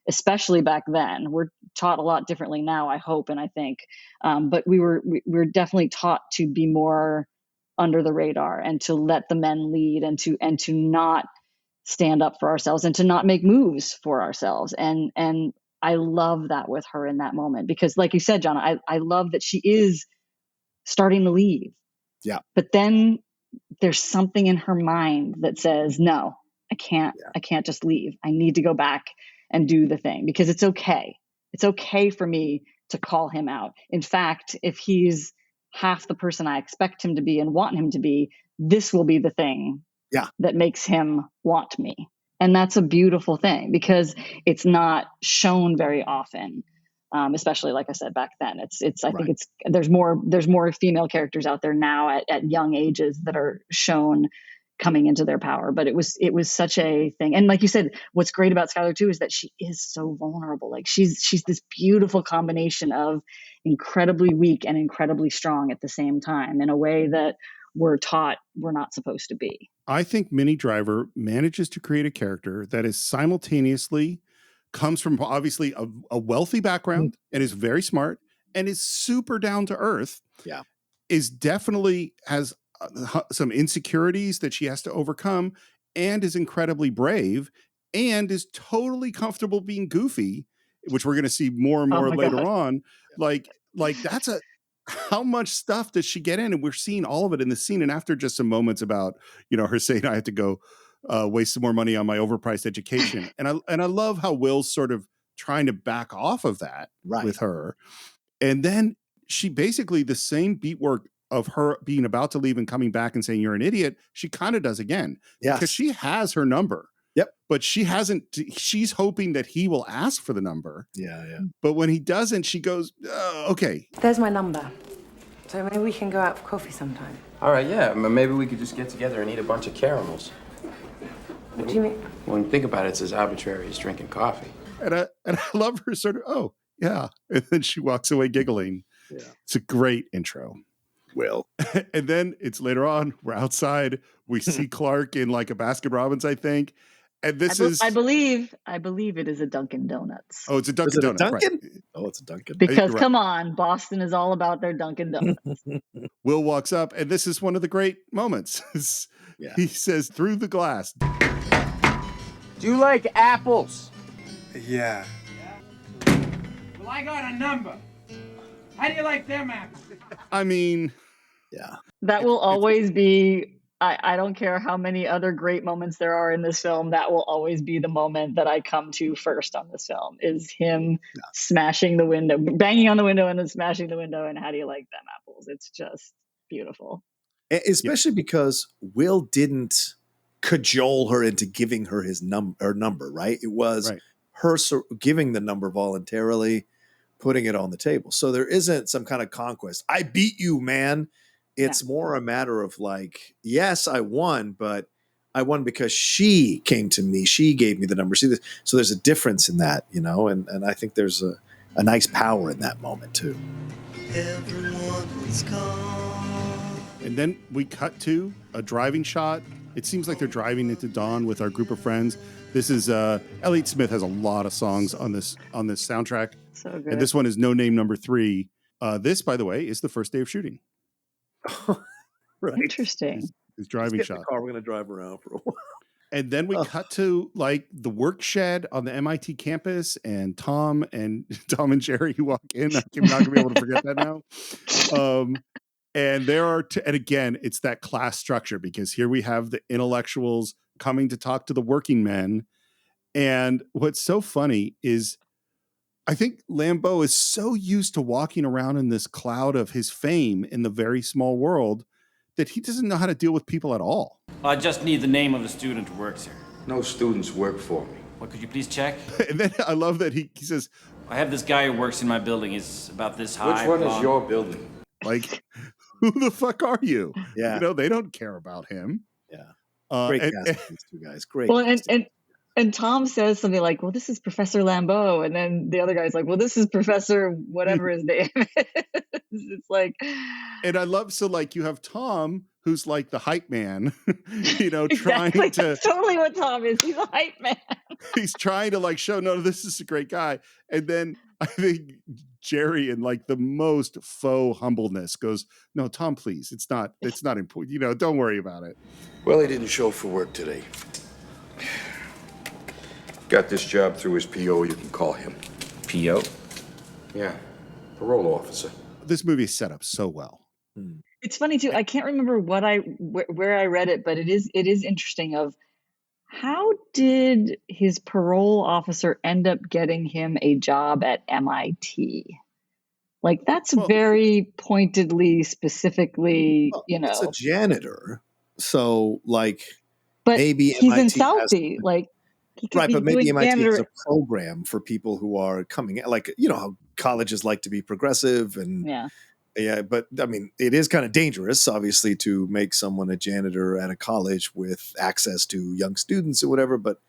especially back then, were taught a lot differently now, I hope and I think. But we were definitely taught to be more under the radar and to let the men lead and to not stand up for ourselves and to not make moves for ourselves. And I love that with her in that moment, because like you said, John, I love that she is starting to leave. Yeah. But then there's something in her mind that says, no, I can't just leave. I need to go back and do the thing, because it's okay. It's okay for me to call him out. In fact, if he's half the person I expect him to be and want him to be, this will be the thing that makes him want me. And that's a beautiful thing, because it's not shown very often. Especially, like I said, back then, I think there's more female characters out there now at young ages that are shown coming into their power. But it was such a thing. And like you said, what's great about Skylar too is that she is so vulnerable. Like, she's this beautiful combination of incredibly weak and incredibly strong at the same time, in a way that we're taught we're not supposed to be. I think Minnie Driver manages to create a character that is simultaneously comes from obviously a wealthy background and is very smart and is super down to earth. Yeah. Is definitely has some insecurities that she has to overcome, and is incredibly brave, and is totally comfortable being goofy, which we're going to see more and more later on. Like that's how much stuff does she get in? And we're seeing all of it in the scene. And after just some moments about, you know, her saying, I have to go waste some more money on my overpriced education. And I love how Will's sort of trying to back off of that with her. And then she basically, the same beat work of her being about to leave and coming back and saying, you're an idiot, she kind of does again. Because she has her number. Yep. But she hasn't, she's hoping that he will ask for the number. Yeah. But when he doesn't, she goes, okay. There's my number. So maybe we can go out for coffee sometime. All right, yeah. Maybe we could just get together and eat a bunch of caramels. What do you mean? When you think about it, it's as arbitrary as drinking coffee. And I love her sort of, oh, yeah. And then she walks away giggling. Yeah. It's a great intro. Will. And then it's later on, we're outside. We see Clark in like a Baskin Robbins, I think. And this I believe it is a Dunkin' Donuts. Oh, it's a Dunkin' Donuts. Dunkin'? Right. Oh, it's a Dunkin'. Because come on, Boston is all about their Dunkin' Donuts. Will walks up, and this is one of the great moments. He says through the glass, Do you like apples? Yeah. Well, I got a number. How do you like them apples? I mean, yeah. That will always be, I don't care how many other great moments there are in this film, that will always be the moment that I come to first on this film, is him smashing the window, banging on the window and then smashing the window, and how do you like them apples? It's just beautiful. Especially because Will didn't cajole her into giving her her number, right? It was her giving the number voluntarily, putting it on the table. So there isn't some kind of conquest. I beat you, man. It's more a matter of like, yes, I won, but I won because she came to me. She gave me the number. See, so there's a difference in that, you know, and I think there's a nice power in that moment too. Everyone's gone. And then we cut to a driving shot. It seems like they're driving into dawn with our group of friends. This is Elliott Smith has a lot of songs on this soundtrack. So good. And this one is No Name Number 3. This, by the way, is the first day of shooting. Right. Interesting. His driving shot. In the car, we're going to drive around for a while. And then we cut to like the work shed on the MIT campus, and Tom and Jerry walk in. I'm not going to be able to forget that now. And there are, and again, it's that class structure, because here we have the intellectuals coming to talk to the working men. And what's so funny is, I think Lambeau is so used to walking around in this cloud of his fame in the very small world that he doesn't know how to deal with people at all. I just need the name of the student who works here. No students work for me. Well, could you please check? And then I love that he says, I have this guy who works in my building. He's about this high. Which one is your building? Like, who the fuck are you? Yeah. You know, they don't care about him. Yeah. Great casting, these two guys. Great. Well, casting. and Tom says something like, well, this is Professor Lambeau. And then the other guy's like, well, this is Professor whatever his name is. It's like. And I love, so like you have Tom, who's like the hype man, you know, Exactly. trying to. That's totally what Tom is. He's a hype man. He's trying to like show, no, this is a great guy. And then I think Jerry, in like the most faux humbleness, goes, no, Tom, please. It's not important. You know, don't worry about it. Well, he didn't show for work today. Got this job through his PO, you can call him. PO? Yeah, parole officer. This movie is set up so well. It's funny too. I can't remember where I read it, but it is interesting of how did his parole officer end up getting him a job at MIT? Like that's very pointedly, specifically, you know. It's a janitor, so like, but maybe he's MIT in Southie, like. Right, but maybe MIT janitor. has a program for people who are coming, like, you know how colleges like to be progressive and yeah, but I mean, it is kind of dangerous, obviously, to make someone a janitor at a college with access to young students or whatever. But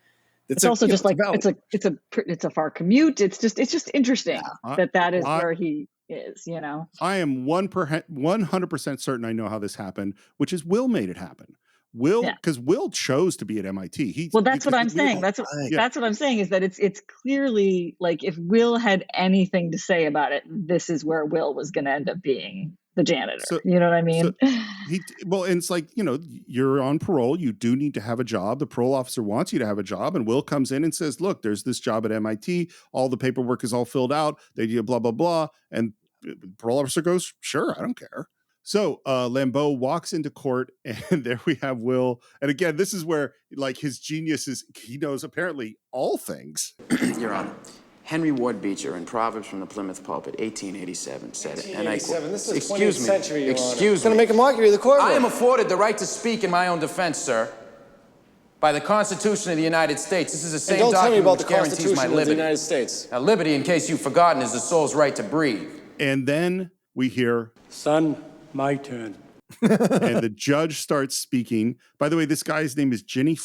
it's also just like it's a far commute. It's just interesting that is where he is. You know, I am 100% certain I know how this happened, which is Will made it happen. Because Will chose to be at MIT. That's what I'm saying. That's what I'm saying is that it's clearly like if Will had anything to say about it, this is where Will was going to end up being the janitor. You know what I mean? And it's like, you know, you're on parole. You do need to have a job. The parole officer wants you to have a job. And Will comes in and says, look, there's this job at MIT. All the paperwork is all filled out. They do blah, blah, blah. And the parole officer goes, sure, I don't care. So Lambeau walks into court, and there we have Will. And again, this is where like his genius is. He knows apparently all things. Your Honor, Henry Ward Beecher in Proverbs from the Plymouth Pulpit, 1887, said it. And I quote, this is the 20th century, Your Honor. Excuse me. Going to make a mockery of the courtroom. I am afforded the right to speak in my own defense, sir. By the Constitution of the United States. This is the same document which guarantees my liberty. Of the United States. Now, liberty, in case you've forgotten, is the soul's right to breathe. And then we hear, son, my turn. And the judge starts speaking. By the way, this guy's name is Jimmy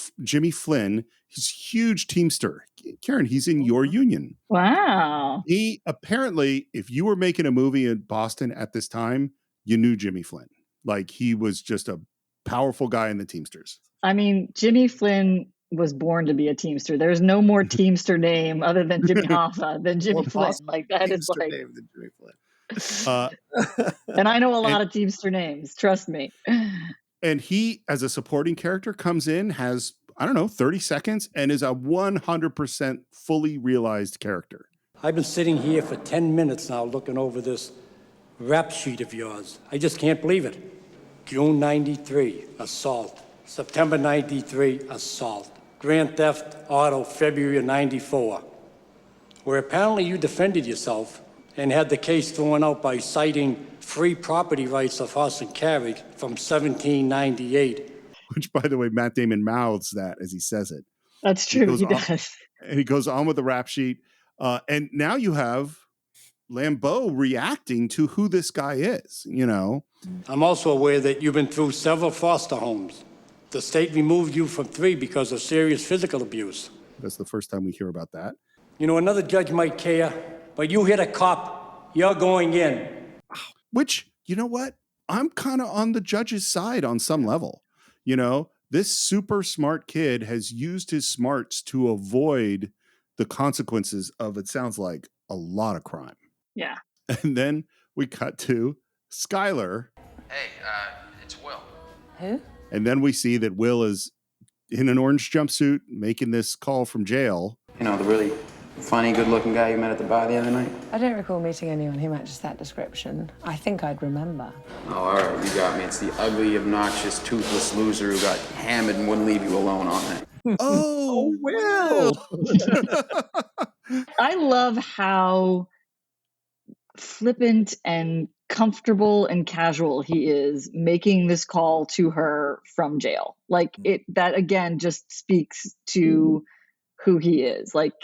Flynn. He's a huge Teamster. Karen, he's in your union. Wow. He apparently, if you were making a movie in Boston at this time, you knew Jimmy Flynn. Like he was just a powerful guy in the Teamsters. I mean, Jimmy Flynn was born to be a Teamster. There's no more Teamster name other than Jimmy Hoffa than Jimmy Flynn. Like that is like name than Jimmy Flynn. And I know a lot of Teamster names, trust me. And he, as a supporting character, comes in, has, 30 seconds, and is a 100% fully realized character. I've been sitting here for 10 minutes now looking over this rap sheet of yours. I just can't believe it. June 93, assault. September 93, assault. Grand theft auto, February of 94. Where apparently you defended yourself and had the case thrown out by citing free property rights of horse and carriage from 1798. Which, by the way, Matt Damon mouths that as he says it. That's true, he does. And he goes on with the rap sheet. And now you have Lambeau reacting to who this guy is, you know. I'm also aware that you've been through several foster homes. The state removed you from 3 because of serious physical abuse. That's the first time we hear about that. You know, another judge might care, but you hit a cop, you're going in. Which, you know what? I'm kind of on the judge's side on some level. You know, this super smart kid has used his smarts to avoid the consequences of, it sounds like, a lot of crime. Yeah. And then we cut to Skylar. Hey, it's Will. Who? And then we see that Will is in an orange jumpsuit making this call from jail. You know, the really funny, good-looking guy you met at the bar the other night? I don't recall meeting anyone who matches that description. I think I'd remember. Oh, all right, you got me. It's the ugly, obnoxious, toothless loser who got hammered and wouldn't leave you alone all night. Oh, Will! I love how flippant and comfortable and casual he is making this call to her from jail. Like that again just speaks to who he is. Like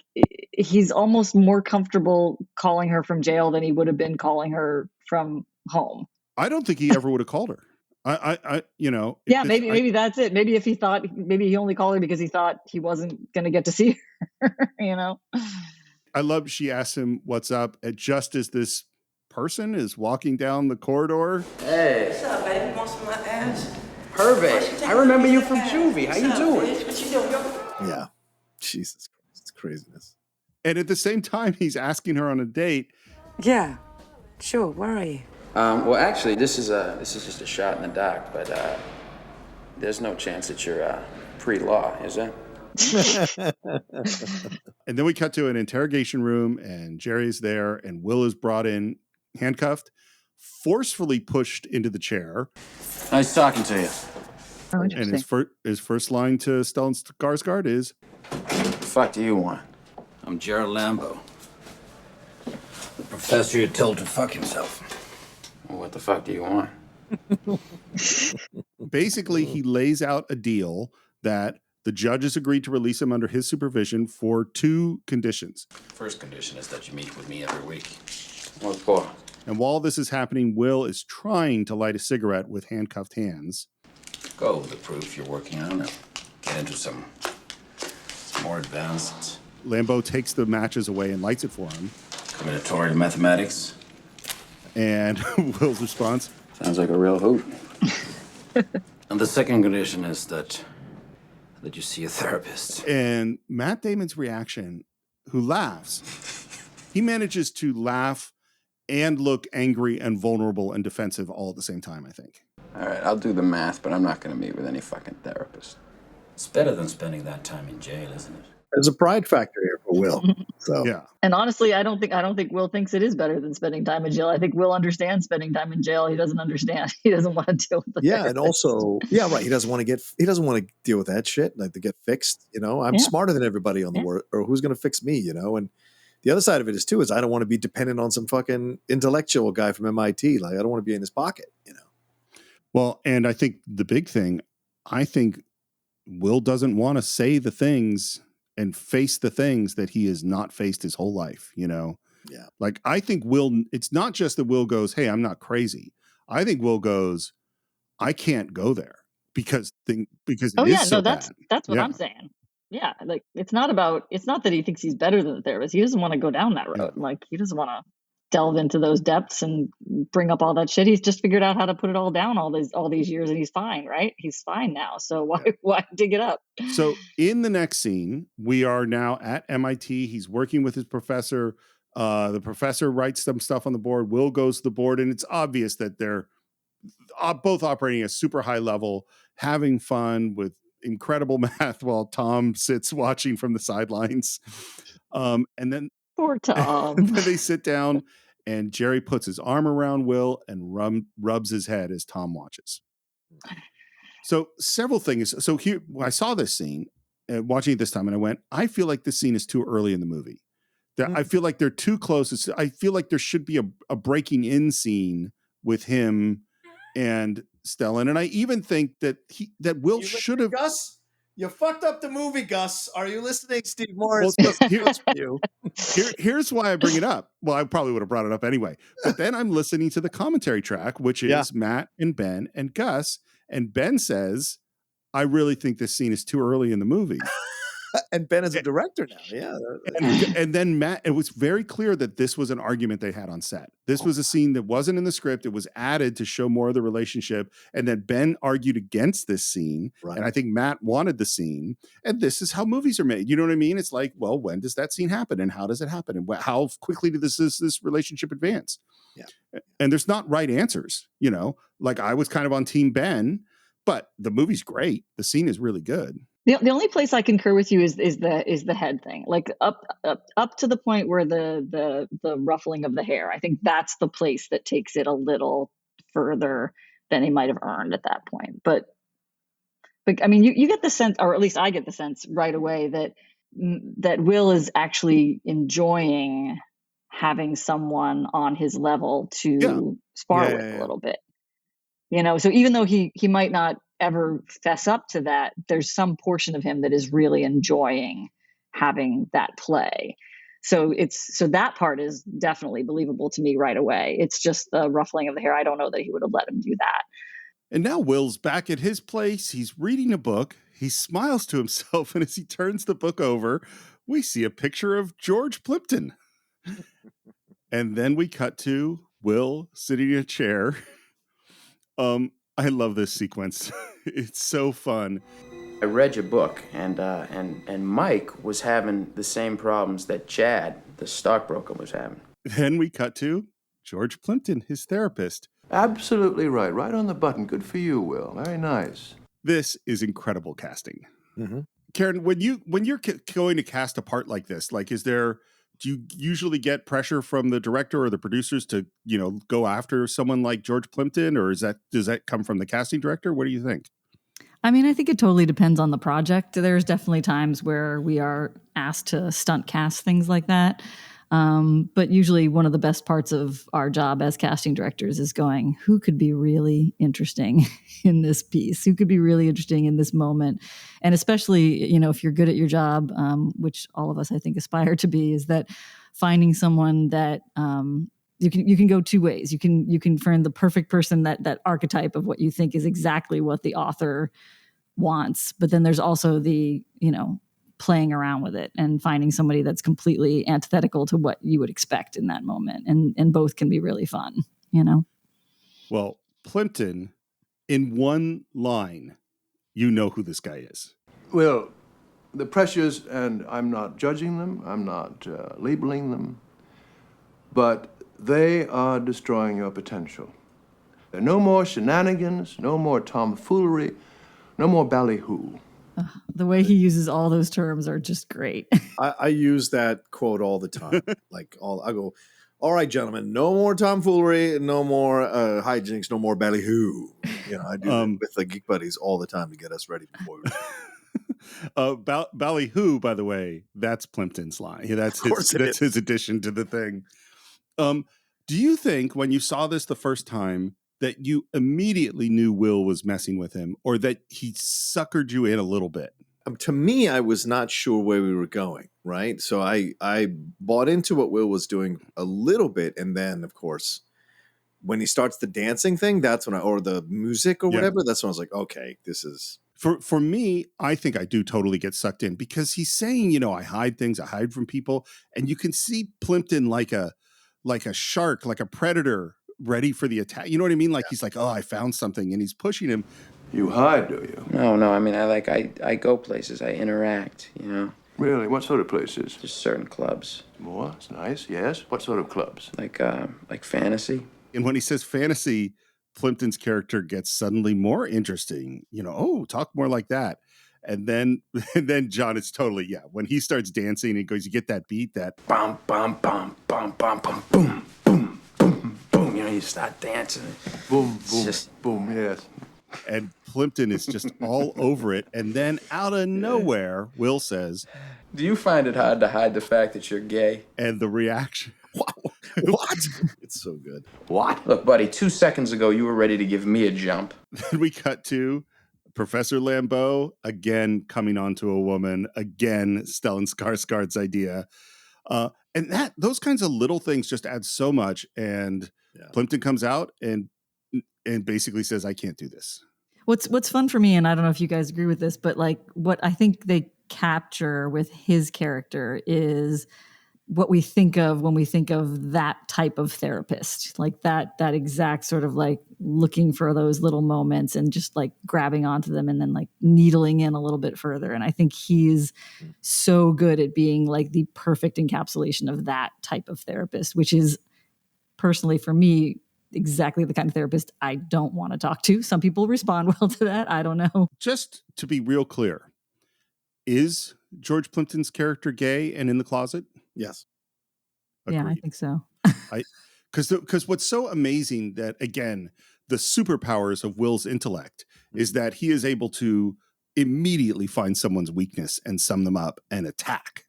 he's almost more comfortable calling her from jail than he would have been calling her from home. I don't think he ever would have called her. I you know. Yeah, maybe that's it. Maybe if he thought, maybe he only called her because he thought he wasn't going to get to see her, you know? I love she asked him what's up just as this person is walking down the corridor. Hey. What's up, baby? You want some of my ass? Hervé, I remember you from Juvie. How you doing? What you doing, yo? Yeah. Jesus Christ. It's craziness. And at the same time, he's asking her on a date. Yeah, sure. Where are you? Well, actually, this is just a shot in the dark, but there's no chance that you're pre-law, is there? And then we cut to an interrogation room, and Jerry's there, and Will is brought in, handcuffed, forcefully pushed into the chair. Nice talking to you. Oh, and his first line to Stellan Skarsgard is, "What the fuck do you want?" I'm Gerald Lambo. The professor you told to fuck himself. Well, what the fuck do you want? Basically, he lays out a deal that the judges agreed to release him under his supervision for 2 conditions. First condition is that you meet with me every week. What for? And while this is happening, Will is trying to light a cigarette with handcuffed hands. Go with the proof you're working on and get into some more advanced. Lambeau takes the matches away and lights it for him. Combinatorial mathematics. And Will's response, sounds like a real hoot. And the second condition is that you see a therapist. And Matt Damon's reaction, who laughs, he manages to laugh and look angry and vulnerable and defensive all at the same time, I think. All right, I'll do the math, but I'm not going to meet with any fucking therapist. It's better than spending that time in jail, isn't it? There's a pride factor here for Will. So yeah. And honestly, I don't think Will thinks it is better than spending time in jail. I think Will understands spending time in jail. He doesn't understand. He doesn't want to deal with the yeah, therapist. and also, yeah, right. He doesn't want to deal with that shit, like to get fixed. You know, I'm smarter than everybody on the world, or who's going to fix me? You know, and the other side of it is too is I don't want to be dependent on some fucking intellectual guy from MIT. Like I don't want to be in his pocket. You know. Well, and I think the big thing, I think Will doesn't want to say the things and face the things that he has not faced his whole life, you know? Yeah. Like, I think Will, it's not just that Will goes, hey, I'm not crazy. I think Will goes, I can't go there because it is so bad. That's what I'm saying. Yeah. Like, it's not that he thinks he's better than the therapist. He doesn't want to go down that road. Yeah. Like, he doesn't want to delve into those depths and bring up all that shit. He's just figured out how to put it all down all these years, and he's fine, right? He's fine now. So why dig it up? So in the next scene, we are now at MIT. He's working with his professor. The professor writes some stuff on the board. Will goes to the board, and it's obvious that they're both operating at a super high level, having fun with incredible math while Tom sits watching from the sidelines. And then poor Tom. And then they sit down, and Jerry puts his arm around Will and rubs his head as Tom watches. So several things. So here, when I saw this scene, watching it this time, and I went, I feel like this scene is too early in the movie. I feel like they're too close. I feel like there should be a breaking in scene with him and Stellan. And I even think that Will should have. Gus, you fucked up the movie, Gus. Are you listening, Steve Morris? Well, here's why I bring it up. Well, I probably would have brought it up anyway. But then I'm listening to the commentary track, which is Matt and Ben and Gus. And Ben says, I really think this scene is too early in the movie. And Ben is a director now. Yeah. And then Matt, it was very clear that this was an argument they had on set. This was a scene that wasn't in the script. It was added to show more of the relationship. And then Ben argued against this scene. Right. And I think Matt wanted the scene. And this is how movies are made. You know what I mean? It's like, well, when does that scene happen? And how does it happen? And how quickly did this relationship advance? Yeah. And there's not right answers, you know, like I was kind of on team Ben, but the movie's great. The scene is really good. The only place I concur with you is the head thing, like up to the point where the ruffling of the hair. I think that's the place that takes it a little further than he might have earned at that point. But I mean, you get the sense, or at least I get the sense right away that Will is actually enjoying having someone on his level to spar with a little bit. You know, so even though he might not ever fess up to that, there's some portion of him that is really enjoying having that play. So that part is definitely believable to me right away. It's just the ruffling of the hair. I don't know that he would have let him do that. And now Will's back at his place. He's reading a book. He smiles to himself, and as he turns the book over, we see a picture of George Plimpton. And then we cut to Will sitting in a chair. I love this sequence. It's so fun. I read your book, and Mike was having the same problems that Chad, the stockbroker, was having. Then we cut to George Plimpton, his therapist. Absolutely right. Right on the button. Good for you, Will. Very nice. This is incredible casting. Mm-hmm. Karen, when you're going to cast a part like this, like, do you usually get pressure from the director or the producers to, go after someone like George Plimpton, or does that come from the casting director? What do you think? I mean, I think it totally depends on the project. There's definitely times where we are asked to stunt cast things like that. But usually one of the best parts of our job as casting directors is going, who could be really interesting in this piece? Who could be really interesting in this moment? And especially, if you're good at your job, which all of us, I think, aspire to be, is that finding someone that you can go two ways. You can find the perfect person, that archetype of what you think is exactly what the author wants. But then there's also the, playing around with it and finding somebody that's completely antithetical to what you would expect in that moment. And both can be really fun, Well, Plimpton, in one line, you know who this guy is. Well, the pressures, and I'm not judging them, I'm not labeling them, but they are destroying your potential. There are no more shenanigans, no more tomfoolery, no more ballyhoo. The way he uses all those terms are just great. I use that quote all the time. I go, all right, gentlemen, no more tomfoolery, no more hijinks, no more ballyhoo. I do that with the Geek Buddies all the time to get us ready before we ballyhoo, by the way, that's Plimpton's line. Yeah, that's his addition to the thing. Do you think when you saw this the first time that you immediately knew Will was messing with him, or that he suckered you in a little bit? To me, I was not sure where we were going, right? So I bought into what Will was doing a little bit, and then, of course, when he starts the dancing thing, or the music or whatever, that's when I was like, okay, this is... For me, I think I do totally get sucked in, because he's saying, I hide things, I hide from people, and you can see Plimpton like a shark, like a predator, ready for the attack. You know what I mean? Like, he's like, oh, I found something, and he's pushing him. You hide, do you? No. I mean, I go places. I interact. Really? What sort of places? Just certain clubs. More? That's nice. Yes. What sort of clubs? Like fantasy. And when he says fantasy, Plimpton's character gets suddenly more interesting. Talk more like that. And then John, it's totally, when he starts dancing and goes, you get that beat, that bum bum bum bum bum bum boom boom boom boom. You start dancing. Boom boom boom. Yes. And Plimpton is just all over it. And then out of nowhere, Will says, do you find it hard to hide the fact that you're gay? And the reaction. What? It's so good. What? Look, buddy, 2 seconds ago, you were ready to give me a jump. Then we cut to Professor Lambeau, again coming onto a woman, again Stellan Skarsgard's idea. And those kinds of little things just add so much. And Plimpton comes out and basically says, I can't do this. What's fun for me, and I don't know if you guys agree with this, but like what I think they capture with his character is what we think of when we think of that type of therapist, like that exact sort of like looking for those little moments and just like grabbing onto them and then like needling in a little bit further. And I think he's so good at being like the perfect encapsulation of that type of therapist, which is personally for me exactly the kind of therapist I don't want to talk to. Some people respond well to that. I don't know. Just to be real clear, is George Plimpton's character gay and in the closet? Yes. Agreed. Yeah, I think so. Because what's so amazing that, again, the superpowers of Will's intellect is that he is able to immediately find someone's weakness and sum them up and attack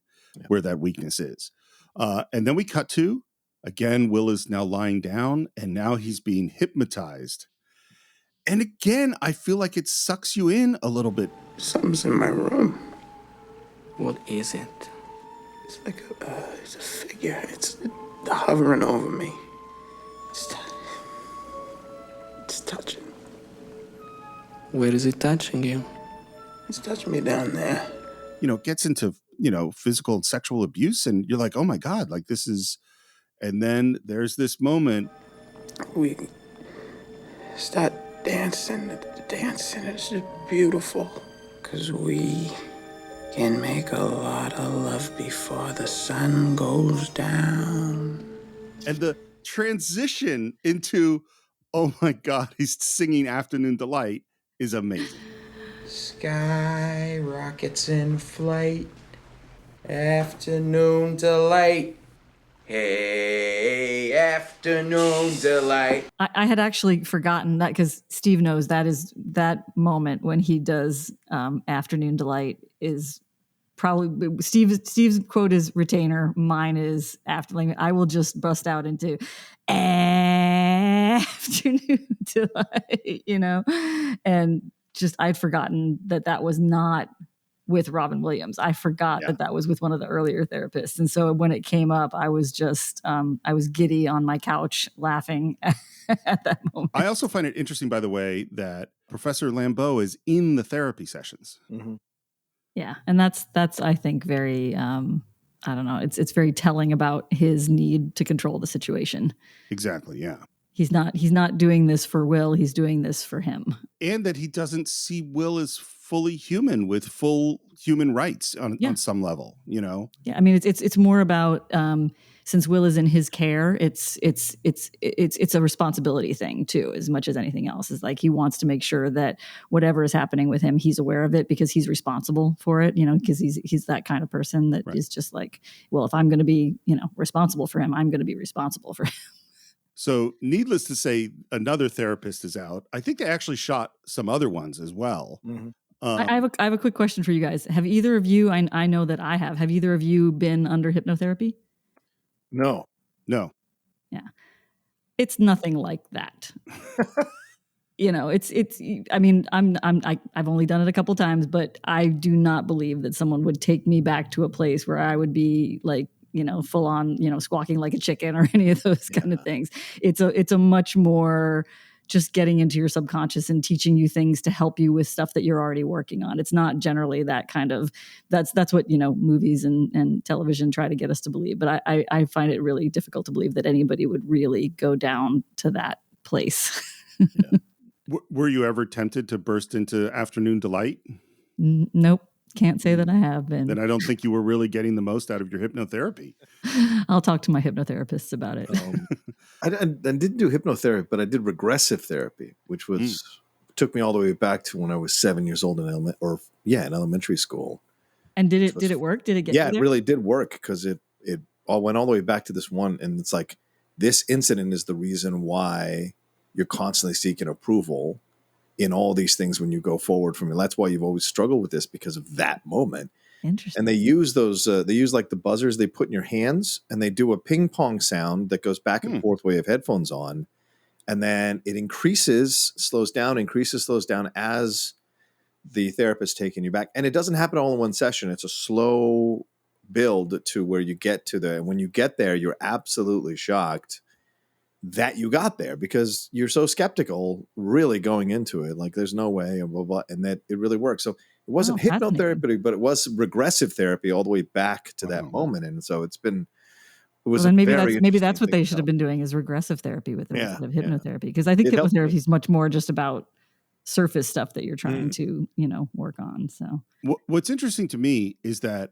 where that weakness is. And then we cut to, again, Will is now lying down and now he's being hypnotized. And again, I feel like it sucks you in a little bit. Something's in my room. What is it? It's like it's a figure. It's hovering over me. It's touching. Where is it touching you? It's touching me down there. Gets into, physical and sexual abuse. And you're like, oh my God, like this is, and then there's this moment. We start dancing. It's just beautiful. Because we can make a lot of love before the sun goes down. And the transition into, oh my God, he's singing Afternoon Delight is amazing. Sky rockets in flight. Afternoon delight. Hey, afternoon delight. I had actually forgotten that because Steve knows that moment when he does Afternoon Delight is probably Steve's quote is retainer. Mine is afternoon. I will just bust out into Afternoon Delight, and just I'd forgotten that was not with Robin Williams. I forgot that was with one of the earlier therapists. And so when it came up, I was just, I was giddy on my couch laughing at that moment. I also find it interesting, by the way, that Professor Lambeau is in the therapy sessions. Mm-hmm. Yeah. And that's, I think, very, I don't know. It's very telling about his need to control the situation. Exactly. Yeah. He's not doing this for Will. He's doing this for him. And that he doesn't see Will as fully human with full human rights on some level, Yeah. I mean, it's more about, since Will is in his care, it's a responsibility thing too, as much as anything else. Is like he wants to make sure that whatever is happening with him, he's aware of it because he's responsible for it, because he's that kind of person that is just like, well, if I'm going to be, responsible for him, I'm going to be responsible for him. So needless to say, another therapist is out. I think they actually shot some other ones as well. Mm-hmm. I have a quick question for you guys. Have either of you, I know that I have either of you been under hypnotherapy? No. Yeah. It's nothing like that. I mean, I've only done it a couple times, but I do not believe that someone would take me back to a place where I would be like, full on, squawking like a chicken or any of those kind of things. It's a much more just getting into your subconscious and teaching you things to help you with stuff that you're already working on. It's not generally that kind of, that's what, movies and television try to get us to believe. But I find it really difficult to believe that anybody would really go down to that place. Were you ever tempted to burst into Afternoon Delight? Nope. Can't say that I have been. Then I don't think you were really getting the most out of your hypnotherapy. I'll talk to my hypnotherapists about it. I didn't do hypnotherapy, but I did regressive therapy, which took me all the way back to when I was 7 years old in elementary school. And did it work? Did it get? Yeah, it really did work because it all went all the way back to this one, and it's like this incident is the reason why you're constantly seeking approval in all these things when you go forward from it. That's why you've always struggled with this because of that moment. Interesting. And they use those, like the buzzers they put in your hands, and they do a ping pong sound that goes back and forth while you have headphones on. And then it slows down as the therapist taking you back. And it doesn't happen all in one session. It's a slow build to where you get to when you get there, you're absolutely shocked that you got there because you're so skeptical really going into it. Like there's no way and blah, blah, and that it really works. So it wasn't hypnotherapy, but it was regressive therapy all the way back to that moment. And so maybe that's what they should have been doing is regressive therapy with instead of hypnotherapy. Because I think hypnotherapy is much more just about surface stuff that you're trying to, work on. So what's interesting to me is that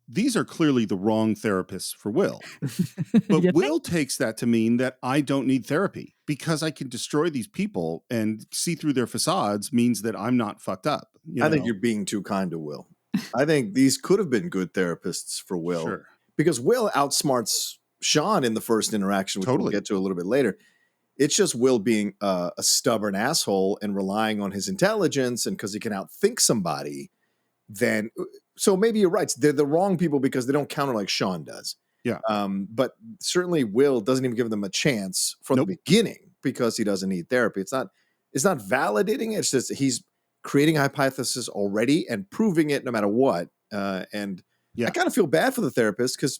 these are clearly the wrong therapists for Will. But Will takes that to mean that I don't need therapy because I can destroy these people and see through their facades means that I'm not fucked up. I think you're being too kind to Will. I think these could have been good therapists for Will because Will outsmarts Sean in the first interaction, which we'll get to a little bit later. It's just Will being a stubborn asshole and relying on his intelligence and because he can outthink somebody. So maybe you're right. They're the wrong people because they don't counter like Sean does. Yeah. But certainly Will doesn't even give them a chance from the beginning because he doesn't need therapy. It's not validating it. It's just he's creating a hypothesis already and proving it no matter what. And Yeah. I kind of feel bad for the therapist because,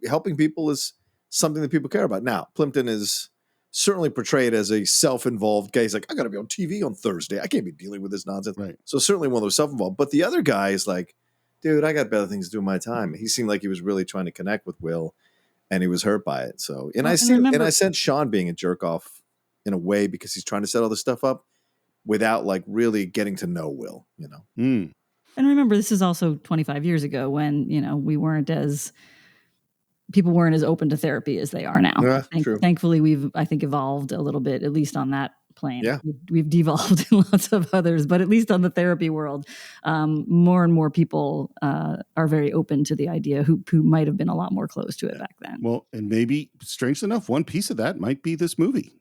helping people is something that people care about. Now, Plimpton is certainly portrayed as a self-involved guy. He's like, I got to be on TV on Thursday. I can't be dealing with this nonsense. Right. So certainly one of those self-involved. But the other guy is like, dude, I got better things to do in my time. He seemed like he was really trying to connect with Will, and he was hurt by it. So, I sense Sean being a jerk off in a way because he's trying to set all this stuff up without like really getting to know Will, Mm. And remember, this is also 25 years ago when, people weren't as open to therapy as they are now. Yeah, true. Thankfully, we've, I think, evolved a little bit, at least on that plane. Yeah. We've devolved in lots of others, but at least on the therapy world, more and more people are very open to the idea who might have been a lot more close to it back then. Well, and maybe, strangely enough, one piece of that might be this movie.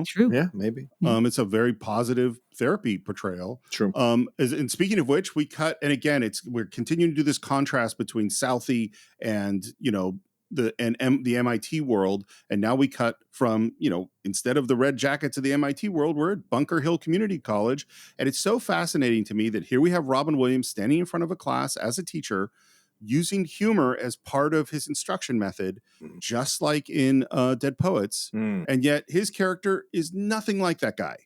True. Yeah, maybe. It's a very positive therapy portrayal. True. And speaking of which, we cut, and again, we're continuing to do this contrast between Southie and the MIT world, and now we cut from instead of the red jackets of the MIT world, we're at Bunker Hill Community College, and it's so fascinating to me that here we have Robin Williams standing in front of a class as a teacher, using humor as part of his instruction method, just like in Dead Poets. And yet his character is nothing like that guy,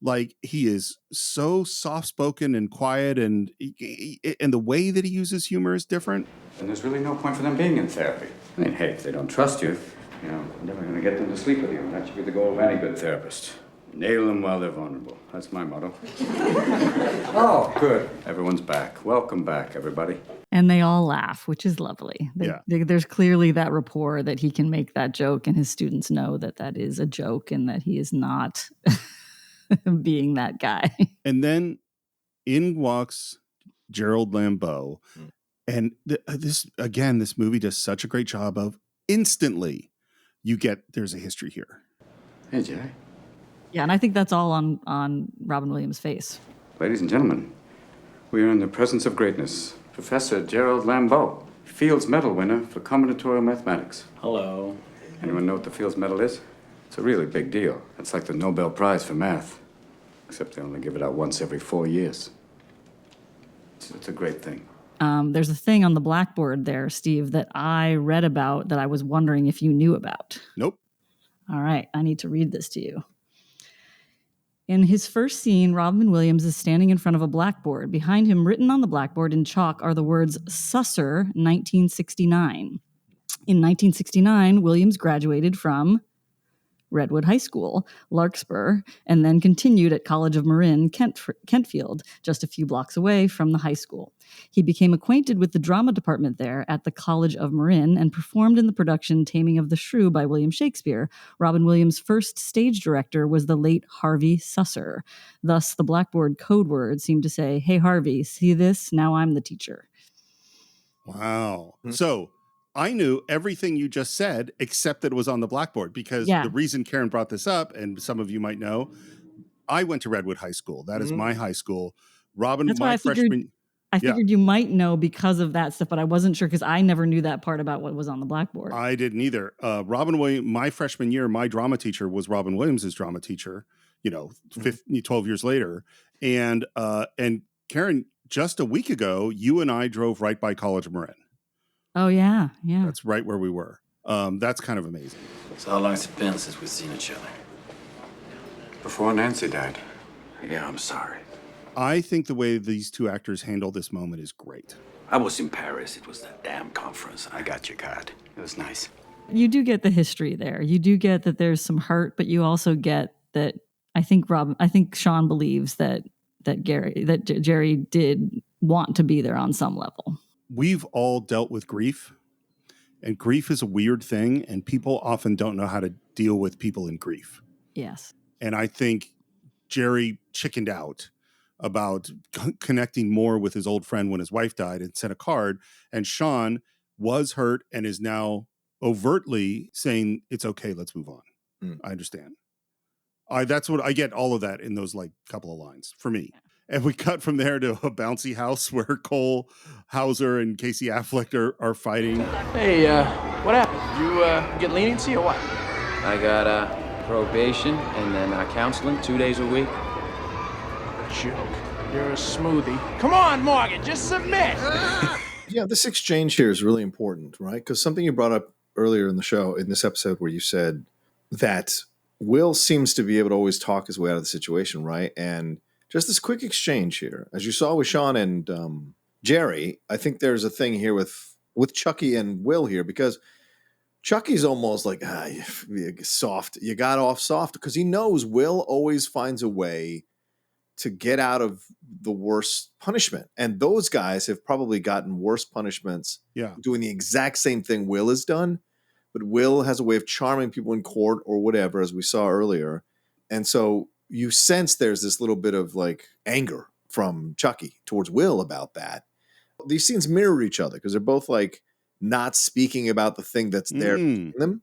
Like, he is so soft-spoken and quiet, and the way that he uses humor is different. And there's really no point for them being in therapy. I mean, hey, if they don't trust you, you're never going to get them to sleep with you. That should be the goal of any good therapist. Nail them while they're vulnerable. That's my motto. Oh, good. Everyone's back. Welcome back, everybody. And they all laugh, which is lovely. There's clearly that rapport that he can make that joke, and his students know that is a joke and that he is not being that guy. And then in walks Gerald Lambeau. And this movie does such a great job of instantly there's a history here. Hey, Jay. Yeah, and I think that's all on Robin Williams' face. Ladies and gentlemen, we are in the presence of greatness. Professor Gerald Lambeau, Fields Medal winner for combinatorial mathematics. Hello. Anyone know what the Fields Medal is? It's a really big deal. It's like the Nobel Prize for math, except they only give it out once every 4 years. It's a great thing. There's a thing on the blackboard there, Steve, that I read about that I was wondering if you knew about. Nope. All right, I need to read this to you. In his first scene, Robin Williams is standing in front of a blackboard. Behind him, written on the blackboard in chalk, are the words Susser 1969. In 1969, Williams graduated from Redwood High School, Larkspur, and then continued at College of Marin, Kentfield, just a few blocks away from the high school. He became acquainted with the drama department there at the College of Marin and performed in the production Taming of the Shrew by William Shakespeare. Robin Williams' first stage director was the late Harvey Susser. Thus, the blackboard code word seemed to say, "Hey, Harvey, see this? Now I'm the teacher." Wow. So I knew everything you just said, except that it was on the blackboard, because the reason Karen brought this up, and some of you might know, I went to Redwood High School. That is my high school. Robin, That's why I figured you might know because of that stuff, but I wasn't sure because I never knew that part about what was on the blackboard. I didn't either. Robin Williams, my freshman year, my drama teacher was Robin Williams' drama teacher, 12 years later. And Karen, just a week ago, you and I drove right by College of Marin. Oh, yeah. That's right where we were. That's kind of amazing. So how long has it been since we've seen each other? Before Nancy died. Yeah, I'm sorry. I think the way these two actors handle this moment is great. I was in Paris. It was that damn conference. I got your card. It was nice. You do get the history there. You do get that there's some hurt, but you also get that I think Sean believes that Jerry did want to be there on some level. We've all dealt with grief, and grief is a weird thing, and people often don't know how to deal with people in grief. Yes. And I think Jerry chickened out about connecting more with his old friend when his wife died and sent a card. And Sean was hurt and is now overtly saying, it's okay, let's move on. I understand. That's what I get, all of that in those couple of lines for me. And we cut from there to a bouncy house where Cole Hauser and Casey Affleck are fighting. Hey, what happened? You get leniency or what? I got probation and then counseling 2 days a week. Joke. You're a smoothie. Come on, Morgan, just submit. Yeah, this exchange here is really important, right? Because something you brought up earlier in the show, in this episode, where you said that Will seems to be able to always talk his way out of the situation, right? And just this quick exchange here, as you saw with Sean and Jerry, I think there's a thing here with Chucky and Will here, because Chucky's almost like, soft. You got off soft, because he knows Will always finds a way to get out of the worst punishment. And those guys have probably gotten worse punishments doing the exact same thing Will has done. But Will has a way of charming people in court or whatever, as we saw earlier. And so you sense there's this little bit of like anger from Chucky towards Will about that. These scenes mirror each other because they're both like not speaking about the thing that's there between them.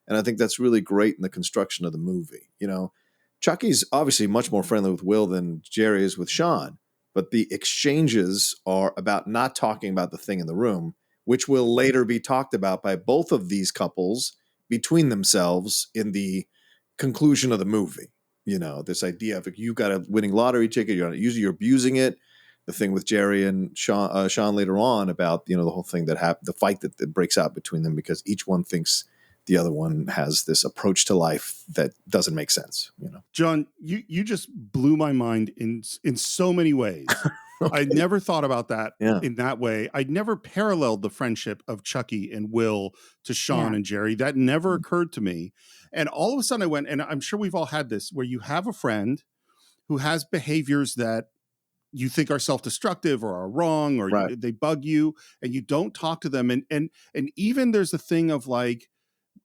And I think that's really great in the construction of the movie. You know, Chucky's obviously much more friendly with Will than Jerry is with Sean, but the exchanges are about not talking about the thing in the room, which will later be talked about by both of these couples between themselves in the conclusion of the movie. You know, this idea of you got a winning lottery ticket, you're not using, you're abusing it. The thing with Jerry and Sean later on about, you know, the whole thing that happened, the fight that breaks out between them because each one thinks the other one has this approach to life that doesn't make sense. You know, John, you just blew my mind in so many ways. Okay. I never thought about that in that way. I'd never paralleled the friendship of Chucky and Will to Sean and Jerry. That never occurred to me. And all of a sudden I went, and I'm sure we've all had this, where you have a friend who has behaviors that you think are self-destructive or are wrong, or they bug you, and you don't talk to them. And even there's a thing of like,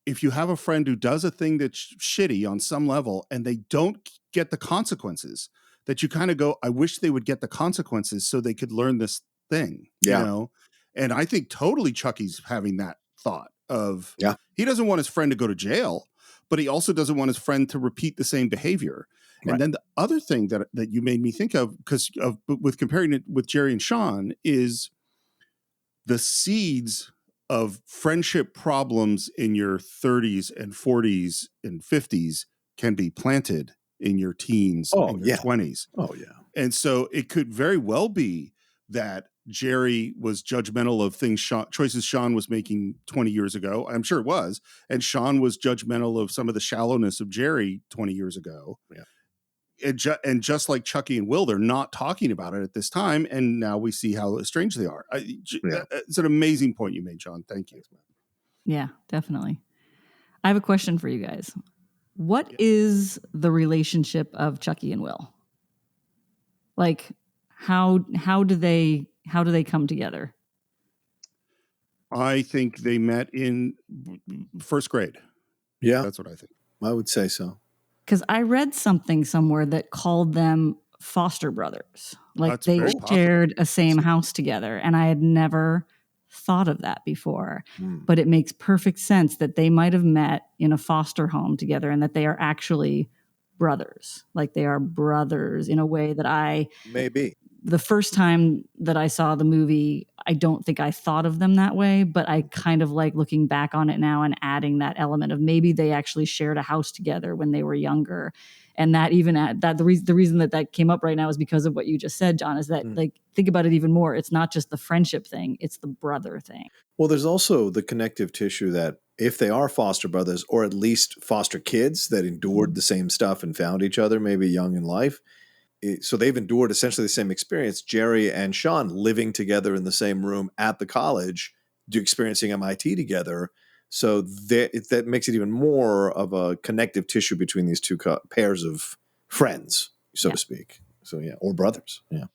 if you have a friend who does a thing that's shitty on some level and they don't get the consequences, that you kind of go, I wish they would get the consequences so they could learn this thing, you know? And I think totally Chucky's having that thought of, he doesn't want his friend to go to jail, but he also doesn't want his friend to repeat the same behavior. And then the other thing that you made me think of, with comparing it with Jerry and Sean, is the seeds of friendship problems in your 30s and 40s and 50s can be planted in your teens and your 20s. Oh, yeah. And so it could very well be that Jerry was judgmental of things, choices Sean was making 20 years ago. I'm sure it was. And Sean was judgmental of some of the shallowness of Jerry 20 years ago. Yeah. And just like Chucky and Will, they're not talking about it at this time. And now we see how estranged they are. It's an amazing point you made, John. Thank you. Yeah, definitely. I have a question for you guys. What is the relationship of Chucky and Will? Like, how do they come together? I think they met in first grade. Yeah. That's what I think. I would say so. Because I read something somewhere that called them foster brothers. Like That's they shared a same possible. house together. And I had never thought of that before. But it makes perfect sense that they might have met in a foster home together and that they are actually brothers. Like they are brothers in a way that maybe. The first time that I saw the movie, I don't think I thought of them that way, but I kind of like looking back on it now and adding that element of maybe they actually shared a house together when they were younger. And that even the reason that came up right now is because of what you just said, John, is that like, think about it even more. It's not just the friendship thing, it's the brother thing. Well, there's also the connective tissue that if they are foster brothers, or at least foster kids that endured the same stuff and found each other maybe young in life, so they've endured essentially the same experience. Jerry and Sean living together in the same room at the college, experiencing MIT together. So that makes it even more of a connective tissue between these two pairs of friends, so to speak. So or brothers. Yeah.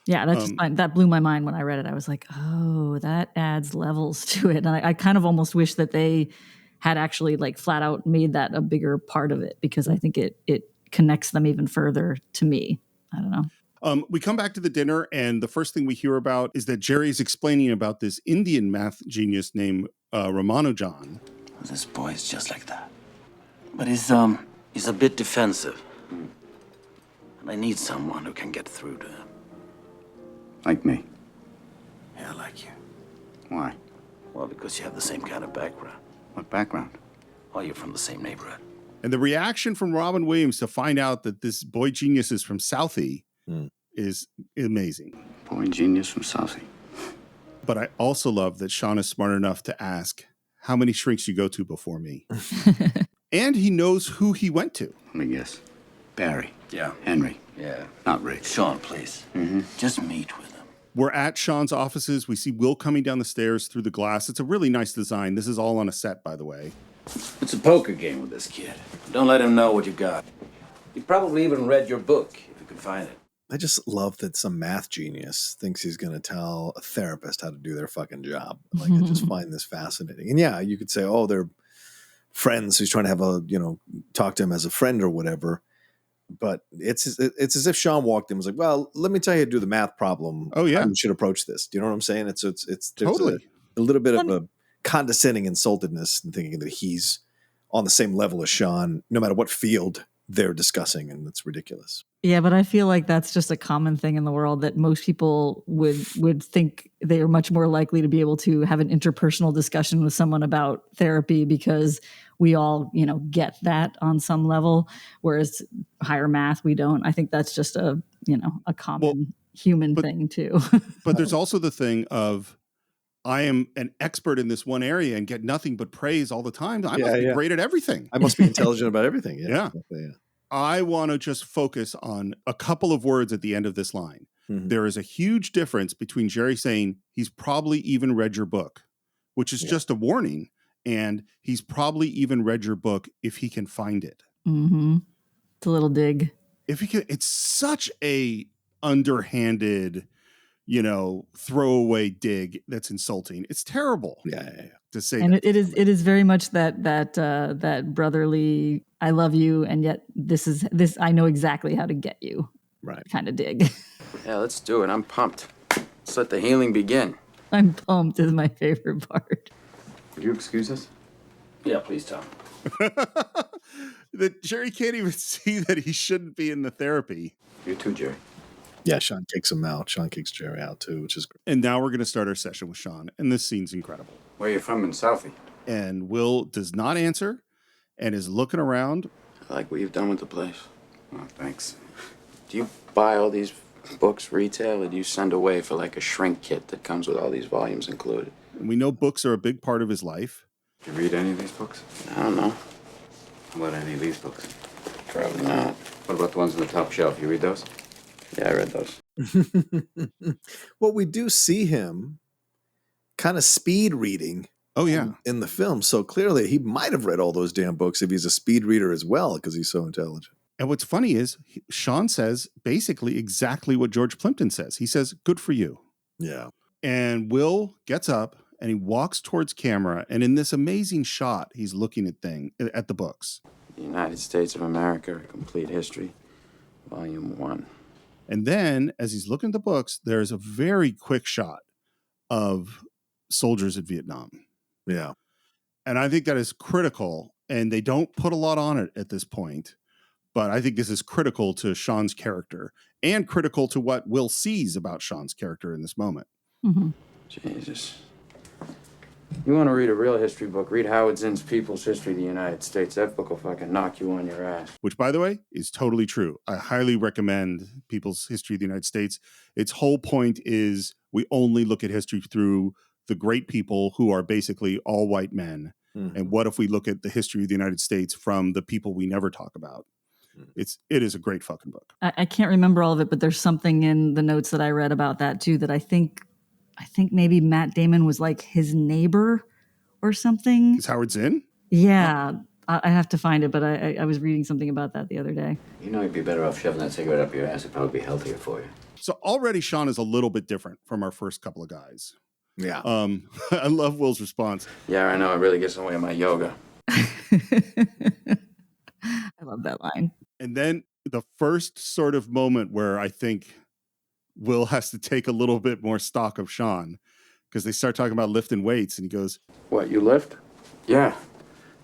Yeah, that blew my mind when I read it. I was like, oh, that adds levels to it. And I kind of almost wish that they had actually like flat out made that a bigger part of it, because I think it connects them even further to me. I don't know. We come back to the dinner, and the first thing we hear about is that Jerry's explaining about this Indian math genius named Ramanujan. This boy is just like that. But he's a bit defensive. And I need someone who can get through to him. Like me. Yeah, like you. Why? Well, because you have the same kind of background. What background? Well, you're from the same neighborhood. And the reaction from Robin Williams to find out that this boy genius is from Southie is amazing. Boy genius from Southie. But I also love that Sean is smart enough to ask how many shrinks you go to before me. And he knows who he went to. Let me guess. Barry. Yeah. Henry. Yeah. Not Rick. Sean, please. Mm-hmm. Just meet with him. We're at Sean's offices. We see Will coming down the stairs through the glass. It's a really nice design. This is all on a set, by the way. It's a poker game with this kid. Don't let him know what you got. He probably even read your book, if you can find it. I just love that some math genius thinks he's going to tell a therapist how to do their fucking job. Like, I just find this fascinating. And yeah, you could say, oh, they're friends. He's trying to have talk to him as a friend or whatever. But it's as if Sean walked in and was like, well, let me tell you how to do the math problem. Oh, yeah. How you should approach this. Do you know what I'm saying? It's Totally. a little bit of a condescending insultedness and thinking that he's on the same level as Sean, no matter what field they're discussing. And it's ridiculous. Yeah, but I feel like that's just a common thing in the world, that most people would think they are much more likely to be able to have an interpersonal discussion with someone about therapy, because we all, get that on some level, whereas higher math, we don't. I think that's just a common human thing too. But there's also the thing of, I am an expert in this one area and get nothing but praise all the time. I must be great at everything. I must be intelligent about everything. Yeah. I want to just focus on a couple of words at the end of this line. Mm-hmm. There is a huge difference between Jerry saying he's probably even read your book, which is just a warning, and he's probably even read your book if he can find it. Mm-hmm. It's a little dig. If he can, it's such a underhanded, throwaway dig that's insulting. It's terrible. Yeah. To say, and that. it is very much that brotherly, I love you, and yet this I know exactly how to get you, right? Kind of dig. Yeah, let's do it. I'm pumped. Let's let the healing begin. I'm pumped is my favorite part. Would you excuse us? Yeah, please, Tom. That Jerry can't even see that he shouldn't be in the therapy. You too, Jerry. Yeah, Sean kicks him out. Sean kicks Jerry out too, which is great. And now we're going to start our session with Sean, and this scene's incredible. Where you from in Southie? And Will does not answer and is looking around. I like what you've done with the place. Oh, thanks. Do you buy all these books retail, or do you send away for like a shrink kit that comes with all these volumes included? We know books are a big part of his life. You read any of these books? I don't know. How about any of these books? Probably not. What about the ones on the top shelf? You read those? Yeah, I read those. Well, we do see him kind of speed reading. Oh, yeah. In the film. So clearly he might have read all those damn books if he's a speed reader as well, because he's so intelligent. And what's funny is Sean says basically exactly what George Plimpton says. He says, good for you. Yeah. And Will gets up and he walks towards camera. And in this amazing shot, he's looking at the books. The United States of America, A Complete History, Volume 1. And then as he's looking at the books, there's a very quick shot of soldiers at Vietnam. Yeah. And I think that is critical. And they don't put a lot on it at this point. But I think this is critical to Sean's character and critical to what Will sees about Sean's character in this moment. Mm-hmm. Jesus. You want to read a real history book, read Howard Zinn's People's History of the United States. That book will fucking knock you on your ass. Which, by the way, is totally true. I highly recommend People's History of the United States. Its whole point is we only look at history through the great people who are basically all white men. Mm-hmm. And what if we look at the history of the United States from the people we never talk about? It is a great fucking book. I can't remember all of it, but there's something in the notes that I read about that too, that I think maybe Matt Damon was like his neighbor or something. Is Howard Zinn? Yeah. I have to find it, but I was reading something about that the other day. You know you'd be better off shoving that cigarette up your ass. It'd probably be healthier for you. So already Sean is a little bit different from our first couple of guys. Yeah. I love Will's response. Yeah, I know. It really gets in the way of my yoga. I love that line. And then the first sort of moment where I think Will has to take a little bit more stock of Sean, because they start talking about lifting weights and he goes, "What, you lift?" Yeah,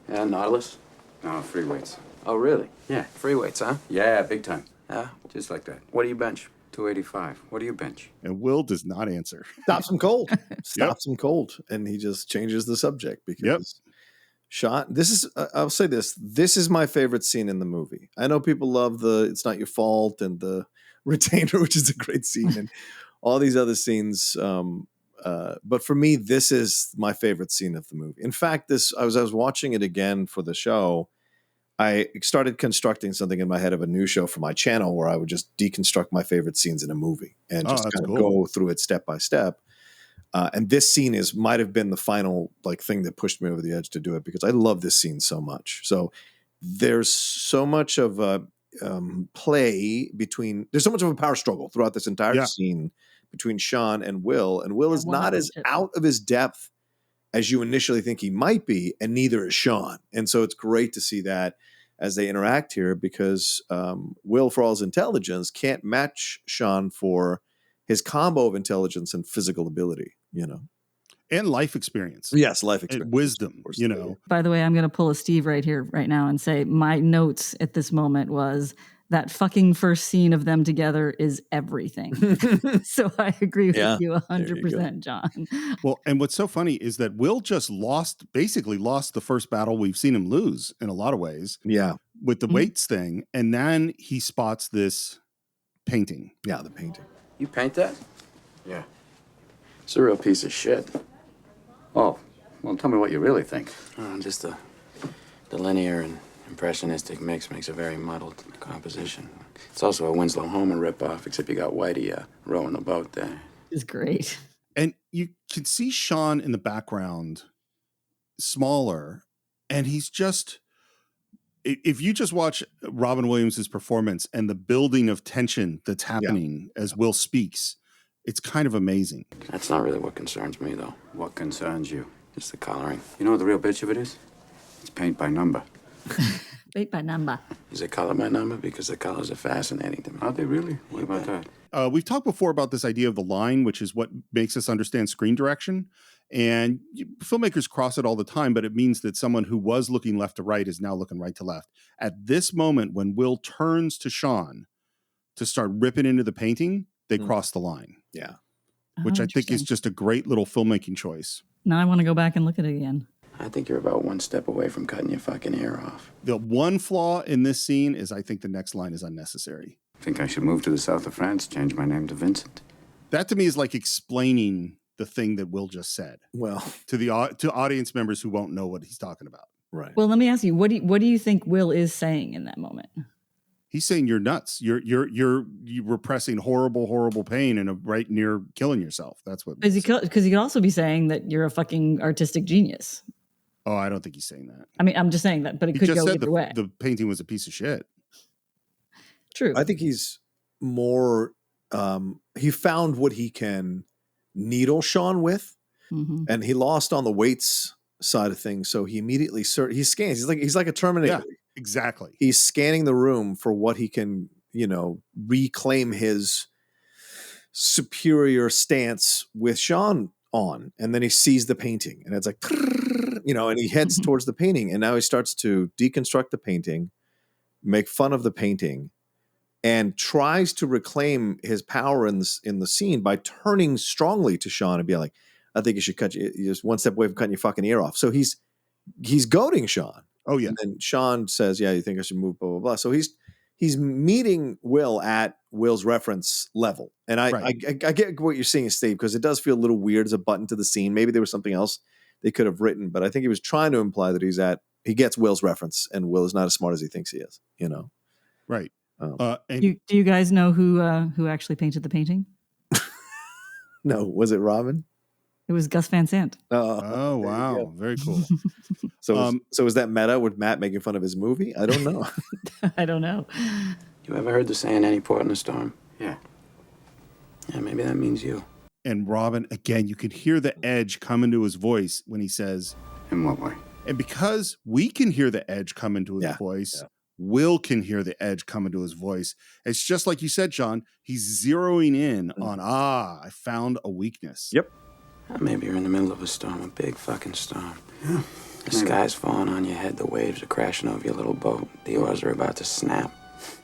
Nautilus. No, free weights. Oh, really? Yeah, free weights, huh? Yeah, big time. Yeah, just like that. What do you bench? 285. What do you bench? And Will does not answer. Stops him cold. Stops him cold. And he just changes the subject because Sean, I'll say this is my favorite scene in the movie. I know people love it's not your fault and the retainer, which is a great scene, and all these other scenes. But for me, this is my favorite scene of the movie. In fact, as I was watching it again for the show, I started constructing something in my head of a new show for my channel where I would just deconstruct my favorite scenes in a movie and just kind of go through it step by step. And this scene might have been the final thing that pushed me over the edge to do it, because I love this scene so much. So there's so much of a play between. There's so much of a power struggle throughout this entire scene between Sean and Will is not as out of his depth as you initially think he might be, and neither is Sean. And so it's great to see that as they interact here, because Will, for all his intelligence, can't match Sean for his combo of intelligence and physical ability, And life experience. Yes, life experience. And wisdom, By the way, I'm going to pull a Steve right now and say my notes at this moment was that fucking first scene of them together is everything. So I agree with you 100%, John. Well, and what's so funny is that Will just basically lost the first battle we've seen him lose in a lot of ways. Yeah. With the weights thing. And then he spots this painting. Yeah, the painting. You paint that? Yeah. It's a real piece of shit. Oh, well, tell me what you really think. Just the linear and impressionistic mix makes a very muddled composition. It's also a Winslow Homer ripoff, except you got Whitey rowing the boat there. It's great. And you can see Sean in the background, smaller, and he's just... If you just watch Robin Williams' performance and the building of tension that's happening as Will speaks, it's kind of amazing. That's not really what concerns me, though. What concerns you? It's the coloring. You know what the real bitch of it is? It's paint by number. Paint by number. Is it color by number? Because the colors are fascinating to me. Are they really? What about that? We've talked before about this idea of the line, which is what makes us understand screen direction. And filmmakers cross it all the time, but it means that someone who was looking left to right is now looking right to left. At this moment, when Will turns to Sean to start ripping into the painting, they cross the line. Yeah. Which I think is just a great little filmmaking choice. Now I want to go back and look at it again. I think you're about one step away from cutting your fucking ear off. The one flaw in this scene is I think the next line is unnecessary. Think I should move to the south of France, change my name to Vincent? That to me is like explaining the thing that Will just said. Well, to audience members who won't know what he's talking about. Right. Well, let me ask you, what do you think Will is saying in that moment? He's saying you're nuts. You're repressing horrible pain and right near killing yourself. That's what. Because he could also be saying that you're a fucking artistic genius. Oh, I don't think he's saying that. I mean, I'm just saying that, but it could go either way. The painting was a piece of shit. True. I think he's more. He found what he can needle Sean with, and he lost on the weights side of things. So he immediately he scans. He's like a Terminator. Yeah, exactly. He's scanning the room for what he can, reclaim his superior stance with Sean on, and then he sees the painting, and it's like, and he heads towards the painting, and now he starts to deconstruct the painting, make fun of the painting, and tries to reclaim his power in the scene by turning strongly to Sean and being like, I think you should you're just one step away from cutting your fucking ear off. So he's goading Sean. Oh yeah. And then Sean says, yeah, you think I should move, blah, blah, blah. So he's meeting Will at Will's reference level. And I get what you're saying, Steve, because it does feel a little weird as a button to the scene. Maybe there was something else they could have written, but I think he was trying to imply that he gets Will's reference, and Will is not as smart as he thinks he is, Right. Do you guys know who actually painted the painting? No, was it Robin? It was Gus Van Sant. Oh wow, very cool. So is that meta with Matt making fun of his movie? I don't know. I don't know. You ever heard the saying, any port in a storm? Yeah. Yeah, maybe that means you. And Robin, again, you could hear the edge come into his voice when he says, in what way? And because we can hear the edge come into his voice, Will can hear the edge come into his voice. It's just like you said, John, he's zeroing in on, I found a weakness. Yep. Maybe you're in the middle of a storm, a big fucking storm. Yeah. The sky's falling on your head, the waves are crashing over your little boat, the oars are about to snap.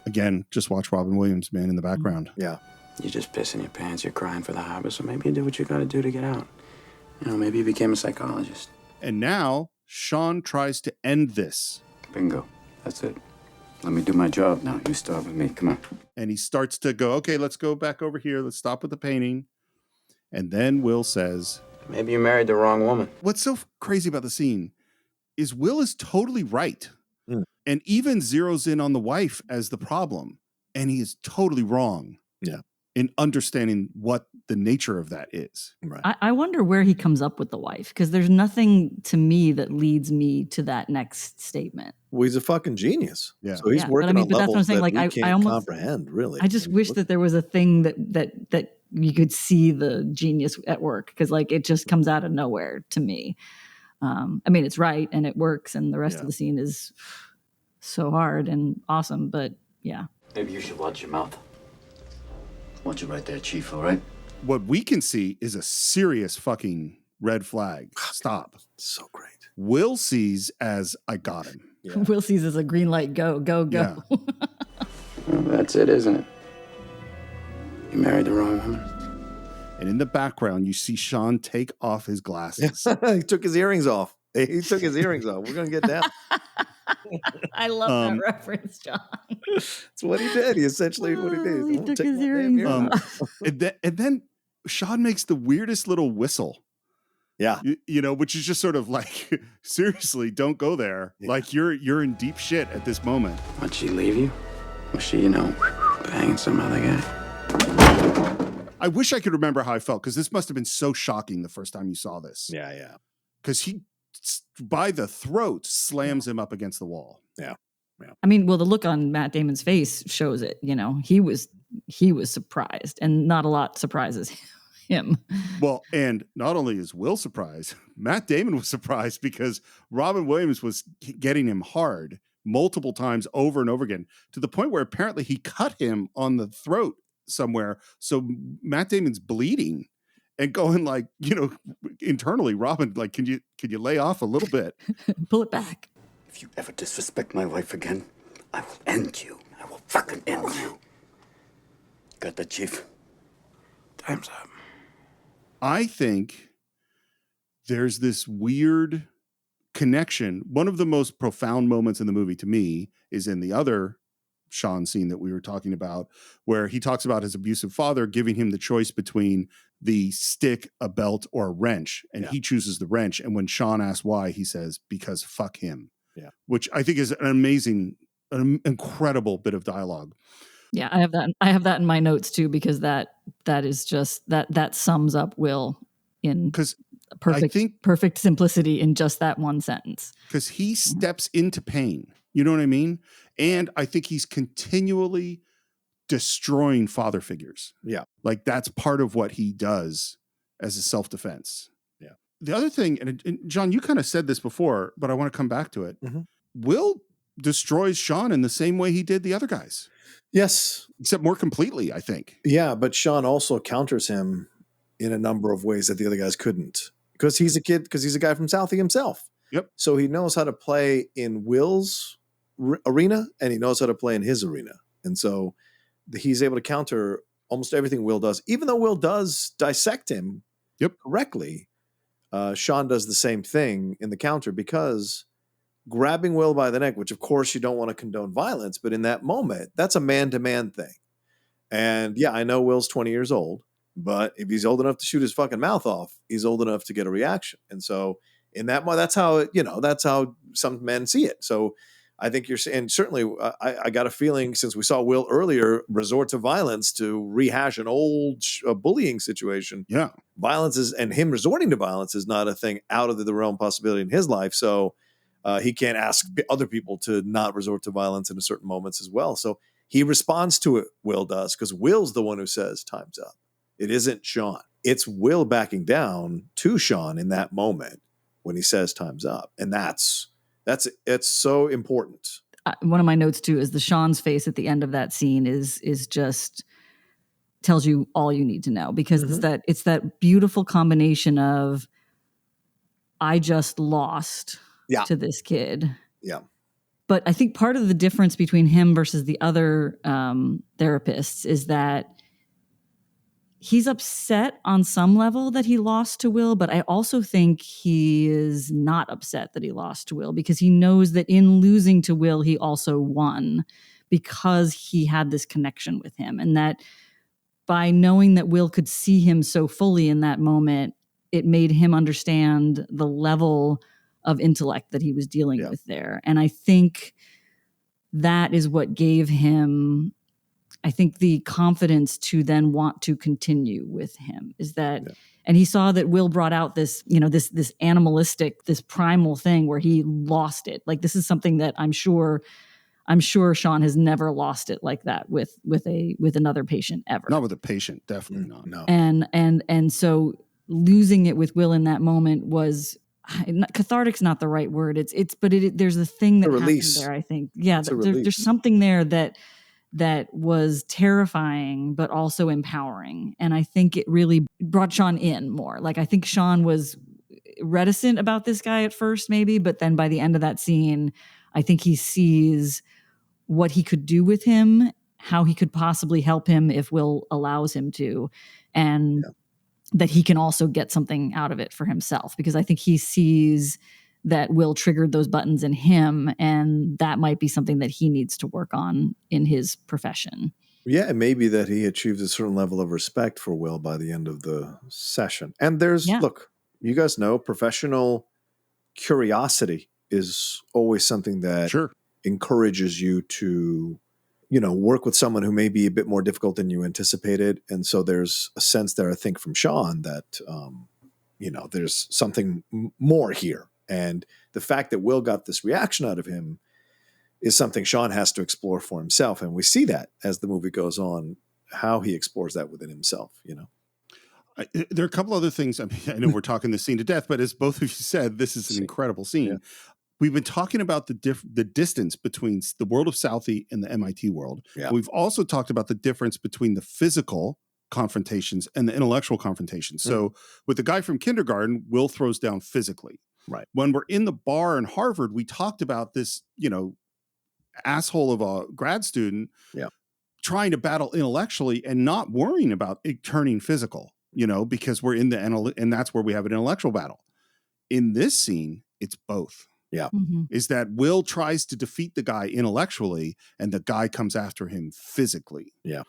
Again, just watch Robin Williams, man, in the background. Yeah. You're just pissing your pants, you're crying for the harbor, so maybe you did what you gotta do to get out. Maybe you became a psychologist. And now, Sean tries to end this. Bingo. That's it. Let me do my job now. You start with me. Come on. And he starts to go, okay, let's go back over here. Let's stop with the painting. And then Will says, Maybe you married the wrong woman. what's so crazy about the scene is Will is totally right. Mm. And even zeroes in on the wife as the problem. And he is totally wrong. Yeah. In understanding what the nature of that is. Right. I wonder where he comes up with the wife, because there's nothing to me that leads me to that next statement. Well, he's a fucking genius. Yeah. So he's Yeah, working on but that's what I'm levels saying. that Like, we I can't almost comprehend, really. I just wish that there was a thing that you could see the genius at work, because like it just comes out of nowhere to me. I mean, it's right and it works, and the rest of the scene is so hard and awesome. But yeah, Maybe you should watch your mouth. Watch it right there, Chief, all right? What we can see is a serious fucking red flag. Stop. So great. Will sees as I got him. Yeah. Will sees as a green light. Go, go, go. Yeah. Well, that's it, isn't it? You married the wrong woman. And in the background, you see Sean take off his glasses. He took his earrings off. He took his earrings off. We're going to get down. I love that reference, John. That's what he did. He essentially what he did. He took his earrings off. And then Sean makes the weirdest little whistle. Yeah. You know, which is just sort of like, seriously, don't go there. Yeah. Like you're in deep shit at this moment. Why'd she leave you? Was she, banging some other guy? I wish I could remember how I felt, because this must have been so shocking the first time you saw this. Yeah, yeah. Because he, by the throat, slams him up against the wall. Yeah. I mean, well, the look on Matt Damon's face shows it. He was surprised, and not a lot surprises him. Well, and not only is Will surprised, Matt Damon was surprised, because Robin Williams was getting him hard multiple times over and over again, to the point where apparently he cut him on the throat somewhere. So Matt Damon's bleeding and going like, internally, Robin, like, can you lay off a little bit? Pull it back. If you ever disrespect my wife again, I will end you. I will fucking end you. Got that, Chief? Time's up. I think there's this weird connection. One of the most profound moments in the movie to me is in the other Sean scene that we were talking about, where he talks about his abusive father giving him the choice between the stick, a belt, or a wrench. And he chooses the wrench. And when Sean asks why, he says, because fuck him. Yeah. Which I think is an incredible bit of dialogue. Yeah, I have that in my notes too, because that is just that sums up Will in perfect simplicity in just that one sentence. Because he steps into pain. You know what I mean? And I think he's continually destroying father figures. Yeah. Like that's part of what he does as a self-defense. Yeah. The other thing, and John, you kind of said this before, but I want to come back to it. Mm-hmm. Will destroys Sean in the same way he did the other guys. Yes. Except more completely, I think. Yeah, but Sean also counters him in a number of ways that the other guys couldn't. Because he's a guy from Southie himself. Yep. So he knows how to play in Will's arena, and he knows how to play in his arena. And so he's able to counter almost everything Will does. Even though Will does dissect him correctly, Sean does the same thing in the counter, because grabbing Will by the neck, which of course you don't want to condone violence, but in that moment, that's a man-to-man thing. And yeah, I know Will's 20 years old, but if he's old enough to shoot his fucking mouth off, he's old enough to get a reaction. And so in that moment, that's how some men see it. So I think you're saying, certainly I got a feeling, since we saw Will earlier resort to violence to rehash an old bullying situation. Yeah. Violence and him resorting to violence is not a thing out of the realm possibility in his life. So he can't ask other people to not resort to violence in certain moments as well. So he responds to it, Will does, because Will's the one who says time's up. It isn't Sean. It's Will backing down to Sean in that moment when he says time's up. And it's so important. One of my notes too is the Sean's face at the end of that scene is just tells you all you need to know, because it's that beautiful combination of I just lost to this kid. Yeah. But I think part of the difference between him versus the other therapists is that he's upset on some level that he lost to Will, but I also think he is not upset that he lost to Will because he knows that in losing to Will, he also won because he had this connection with him. And that by knowing that Will could see him so fully in that moment, it made him understand the level of intellect that he was dealing with there. And I think that is what gave him, I think, the confidence to then want to continue with him is that, and he saw that Will brought out this, this animalistic, this primal thing where he lost it. Like, this is something that I'm sure Sean has never lost it like that with another patient ever. Not with a patient, definitely not. No. And so losing it with Will in that moment was cathartic's not the right word. There's a thing that happened there. I think, there's something there that was terrifying, but also empowering. And I think it really brought Sean in more. Like, I think Sean was reticent about this guy at first, maybe, but then by the end of that scene, I think he sees what he could do with him, how he could possibly help him if Will allows him to, and that he can also get something out of it for himself, because I think he sees that Will triggered those buttons in him, and that might be something that he needs to work on in his profession. Yeah, it may be that he achieved a certain level of respect for Will by the end of the session. And look, you guys know professional curiosity is always something that encourages you to, work with someone who may be a bit more difficult than you anticipated. And so there's a sense there, I think, from Sean that, there's something more here. And the fact that Will got this reaction out of him is something Sean has to explore for himself. And we see that as the movie goes on, how he explores that within himself, There are a couple other things. I mean, I know we're talking this scene to death, but as both of you said, this is an incredible scene. Yeah. We've been talking about the distance between the world of Southie and the MIT world. Yeah. We've also talked about the difference between the physical confrontations and the intellectual confrontations. So with the guy from kindergarten, Will throws down physically. Right. When we're in the bar in Harvard, we talked about this, asshole of a grad student trying to battle intellectually and not worrying about it turning physical, because we're in and that's where we have an intellectual battle. In this scene, it's both. Yeah. Mm-hmm. Is that Will tries to defeat the guy intellectually and the guy comes after him physically. Yeah.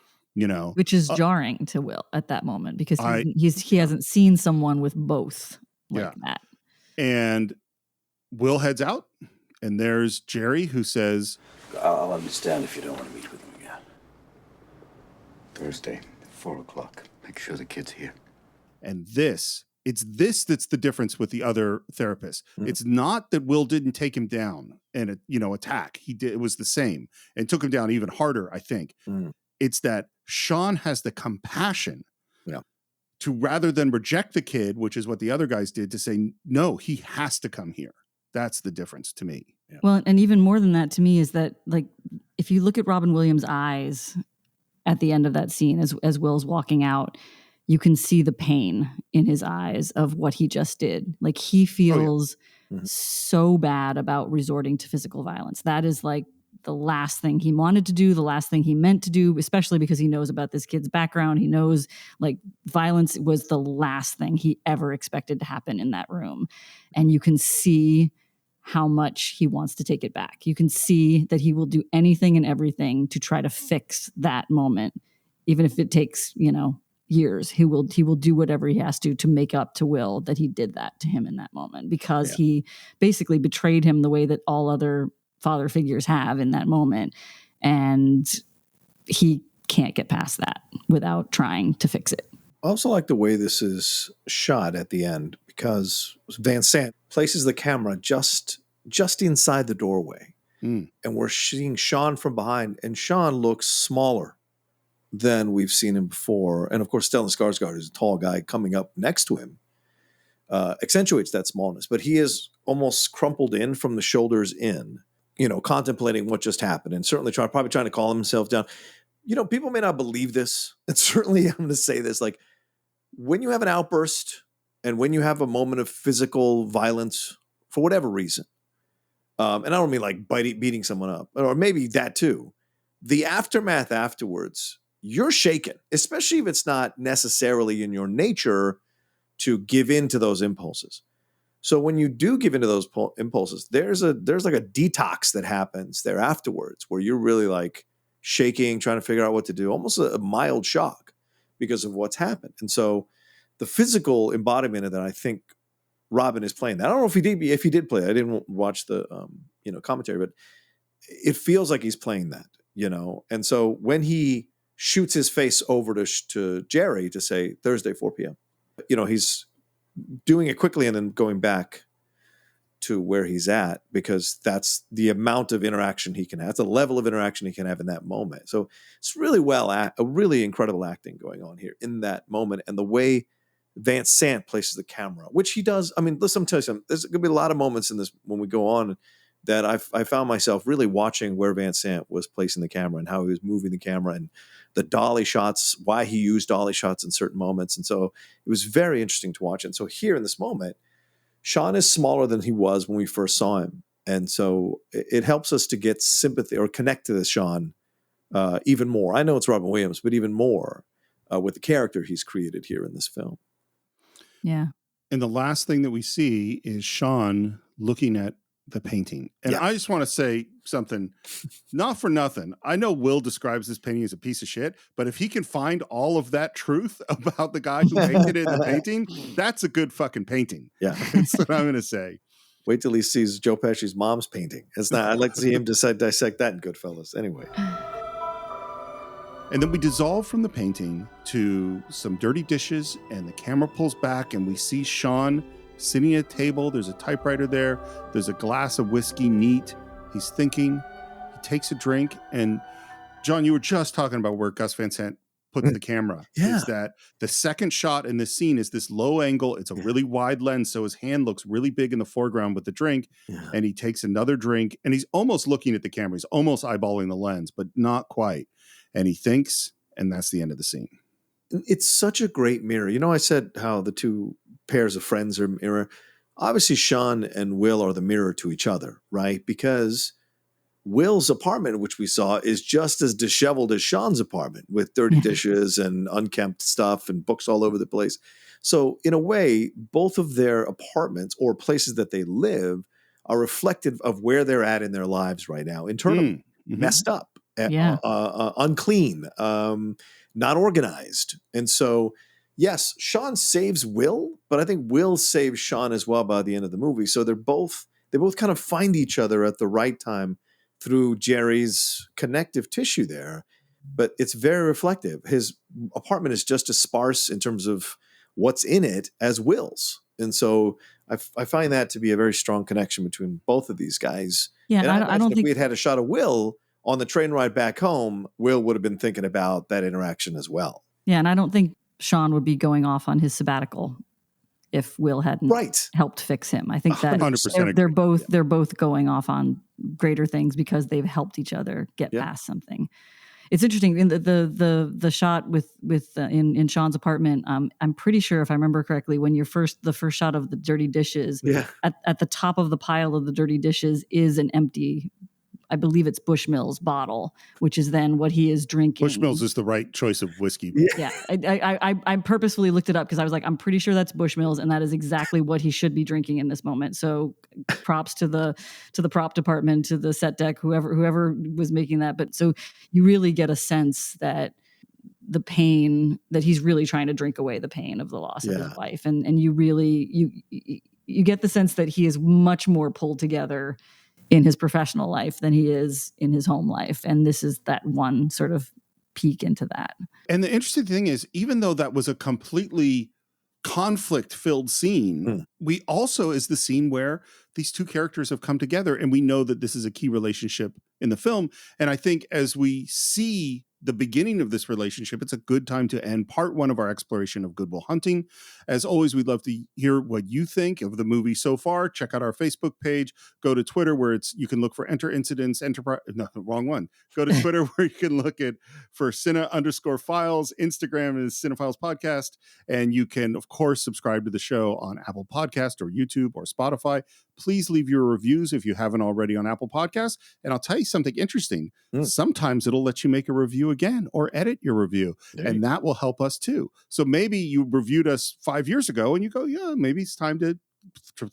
Which is jarring to Will at that moment because he hasn't seen someone with both like that. And Will heads out, and there's Jerry who says, I'll understand if you don't want to meet with him again. Thursday, 4:00. Make sure the kid's here. And it's this that's the difference with the other therapist. It's not that Will didn't take him down and attack. He did. It was the same and took him down even harder, I think. It's that Sean has the compassion to, rather than reject the kid, which is what the other guys did, to say, no, he has to come here. That's the difference to me. Yeah. Well, and even more than that to me is that, like, if you look at Robin Williams' eyes at the end of that scene as Will's walking out, you can see the pain in his eyes of what he just did. Like, he feels so bad about resorting to physical violence. That is like the last thing he wanted to do, the last thing he meant to do, especially because he knows about this kid's background. He knows, like, violence was the last thing he ever expected to happen in that room. And you can see how much he wants to take it back. You can see that he will do anything and everything to try to fix that moment, even if it takes, years. He will do whatever he has to make up to Will that he did that to him in that moment, because he basically betrayed him the way that all other father figures have in that moment. And he can't get past that without trying to fix it. I also like the way this is shot at the end, because Van Sant places the camera just inside the doorway. And we're seeing Sean from behind, and Sean looks smaller than we've seen him before. And of course, Stellan Skarsgard is a tall guy coming up next to him, accentuates that smallness. But he is almost crumpled in from the shoulders in, contemplating what just happened, and certainly probably trying to calm himself down. People may not believe this, and certainly I'm going to say this, like, when you have an outburst and when you have a moment of physical violence for whatever reason, and I don't mean like beating someone up, or maybe that too, the aftermath afterwards you're shaken, especially if it's not necessarily in your nature to give in to those impulses. So when you do give into those impulses, there's like a detox that happens there afterwards where you're really like shaking, trying to figure out what to do, almost a mild shock because of what's happened. And so the physical embodiment of that, I think Robin is playing that. I don't know if he did play it. I didn't watch the commentary, but it feels like he's playing that, And so when he shoots his face over to Jerry to say Thursday, 4 p.m., he's doing it quickly and then going back to where he's at because that's the amount of interaction he can have. That's the level of interaction he can have in that moment. So it's really a really incredible acting going on here in that moment, and the way Van Sant places the camera, which he does. I mean, listen, I'm telling you something. There's going to be a lot of moments in this when we go on that I found myself really watching where Van Sant was placing the camera and how he was moving the camera and the dolly shots, why he used dolly shots in certain moments. And so it was very interesting to watch. And so here in this moment, Sean is smaller than he was when we first saw him. And so it helps us to get sympathy or connect to this Sean even more. I know it's Robin Williams, but even more with the character he's created here in this film. Yeah. And the last thing that we see is Sean looking at the painting. And I just want to say something, not for nothing. I know Will describes this painting as a piece of shit, but if he can find all of that truth about the guy who painted it in the painting, that's a good fucking painting. Yeah. That's what I'm going to say. Wait till he sees Joe Pesci's mom's painting. I'd like to see him dissect that in Goodfellas. Anyway. And then we dissolve from the painting to some dirty dishes, and the camera pulls back, and we see Sean sitting at a table. There's a typewriter there. There's a glass of whiskey neat. He's thinking. He takes a drink. And John, you were just talking about where Gus Van Sant puts the camera. Yeah. Is that the second shot in this scene is this low angle. It's a really wide lens, so his hand looks really big in the foreground with the drink. Yeah. And he takes another drink, and he's almost looking at the camera. He's almost eyeballing the lens, but not quite. And he thinks, and that's the end of the scene. It's such a great mirror. I said how the two pairs of friends are a mirror. Obviously, Sean and Will are the mirror to each other, right? Because Will's apartment, which we saw, is just as disheveled as Sean's apartment with dirty dishes and unkempt stuff and books all over the place. So in a way, both of their apartments or places that they live are reflective of where they're at in their lives right now. Internally, messed up. Unclean, not organized. And so, yes, Sean saves Will, but I think Will saves Sean as well by the end of the movie. So they both kind of find each other at the right time through Jerry's connective tissue there. But it's very reflective. His apartment is just as sparse in terms of what's in it as Will's. And so I find that to be a very strong connection between both of these guys. Yeah, and I don't if think we had had a shot of Will on the train ride back home, Will would have been thinking about that interaction as well. Yeah, and I don't think Sean would be going off on his sabbatical if Will hadn't helped fix him. I think that 100% they're both going off on greater things because they've helped each other get past something. It's interesting in the shot in Sean's apartment. I'm pretty sure, if I remember correctly, when the first shot of the dirty dishes, at the top of the pile of the dirty dishes is an empty, I believe it's Bushmills bottle, which is then what he is drinking. Bushmills is the right choice of whiskey. Yeah, I purposefully looked it up because I was like, I'm pretty sure that's Bushmills, and that is exactly what he should be drinking in this moment. So, props to the prop department, to the set deck, whoever was making that. But so you really get a sense that the pain, that he's really trying to drink away the pain of the loss of his wife, and you really you get the sense that he is much more pulled together in his professional life than he is in his home life. And this is that one sort of peek into that. And the interesting thing is, even though that was a completely conflict-filled scene, we also is the scene where these two characters have come together, and we know that this is a key relationship in the film. And I think as we see the beginning of this relationship, it's a good time to end part one of our exploration of Good Will Hunting. As always, we'd love to hear what you think of the movie so far. Check out our Facebook page. Go to Twitter, where you can look for Enter Incidents Enterprise. No, wrong one. Go to Twitter where you can look for Cine_Files. Instagram is Cine-Files Podcast. And you can, of course, subscribe to the show on Apple Podcast or YouTube or Spotify. Please leave your reviews if you haven't already on Apple Podcasts. And I'll tell you something interesting. Sometimes it'll let you make a review review again or edit your review. And that will help us too. So maybe you reviewed us 5 years ago and you go, yeah, maybe it's time to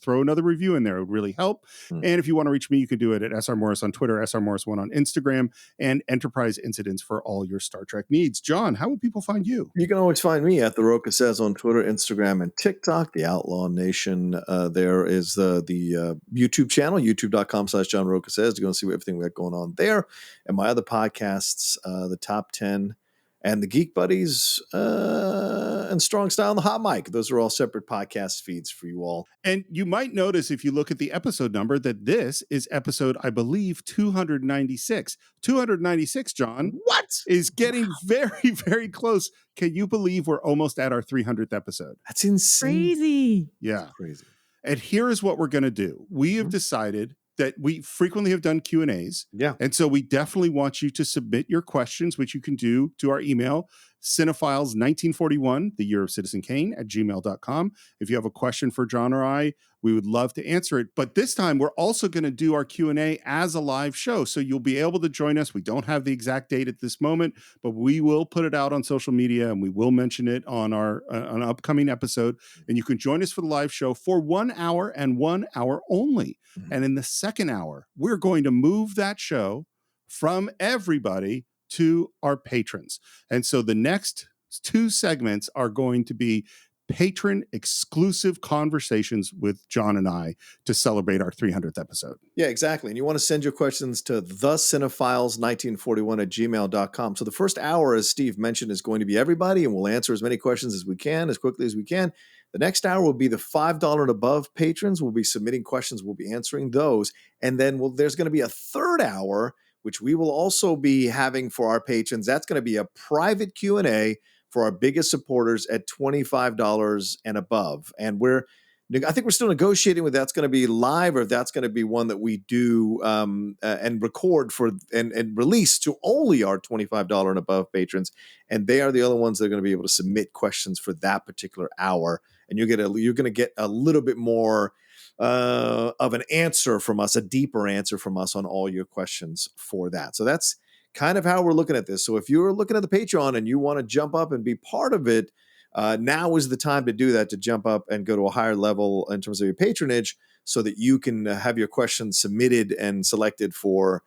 throw another review in there. It would really help. And if you want to reach me, you can do it at SR Morris on Twitter, SR Morris1 on Instagram, and Enterprise Incidents for all your Star Trek needs. John, how would people find you? You can always find me at The Roca Says on Twitter, Instagram, and TikTok. The Outlaw Nation. There is the YouTube channel, youtube.com/John Roca Says. You're going to see everything we got going on there. And my other podcasts, The Top 10 and The Geek Buddies, and Strong Style and The Hot Mic. Those are all separate podcast feeds for you all. And you might notice if you look at the episode number that this is episode, I believe, 296. 296, John. What? Is getting very, very close. Can you believe we're almost at our 300th episode? That's insane. Crazy. Yeah. That's crazy. And here is what we're going to do. We have decided that we frequently have done Q&As. Yeah. And so we definitely want you to submit your questions, which you can do to our email, Cine-Files1941, the year of Citizen Kane, @gmail.com. If you have a question for John or I, we would love to answer it. But this time, we're also going to do our Q&A as a live show. So you'll be able to join us. We don't have the exact date at this moment, but we will put it out on social media and we will mention it on our an upcoming episode. And you can join us for the live show for 1 hour and 1 hour only. And in the second hour, we're going to move that show from everybody to our patrons. And so the next 2 segments are going to be patron exclusive conversations with John and I to celebrate our 300th episode. Yeah, exactly. And you want to send your questions to thecinifiles1941 @gmail.com. So the first hour, as Steve mentioned, is going to be everybody, and we'll answer as many questions as we can, as quickly as we can. The next hour will be the $5 and above patrons. We'll be submitting questions. We'll be answering those. And then there's going to be a third hour, which we will also be having for our patrons. That's going to be a private Q&A for our biggest supporters at $25 and above. And I think we're still negotiating whether that's going to be live or if that's going to be one that we do and record for and release to only our $25 and above patrons. And they are the only ones that are going to be able to submit questions for that particular hour. And you're going to get a little bit more of an answer from us, a deeper answer from us on all your questions for that. So that's kind of how we're looking at this. So if you're looking at the Patreon and you want to jump up and be part of it, now is the time to do that, to jump up and go to a higher level in terms of your patronage so that you can have your questions submitted and selected for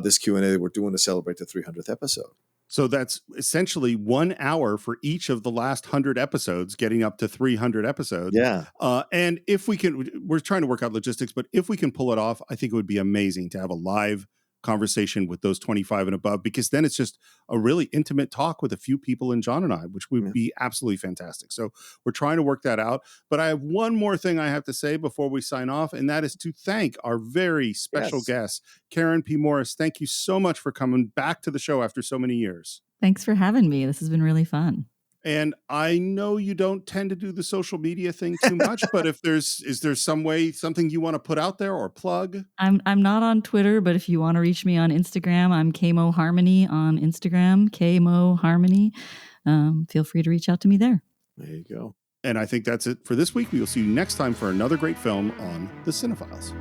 this Q&A that we're doing to celebrate the 300th episode. So that's essentially 1 hour for each of the last 100 episodes, getting up to 300 episodes. Yeah. And if we can, we're trying to work out logistics, but if we can pull it off, I think it would be amazing to have a live conversation with those 25 and above, because then it's just a really intimate talk with a few people and John and I, which would be absolutely fantastic. So we're trying to work that out. But I have one more thing I have to say before we sign off, and that is to thank our very special guest, Karen P. Morris. Thank you so much for coming back to the show after so many years. Thanks for having me. This has been really fun. And I know you don't tend to do the social media thing too much, but is there something you want to put out there or plug? I'm not on Twitter, but if you want to reach me on Instagram, I'm KMO Harmony on Instagram, KMO Harmony. Feel free to reach out to me there. There you go. And I think that's it for this week. We will see you next time for another great film on the Cine-Files.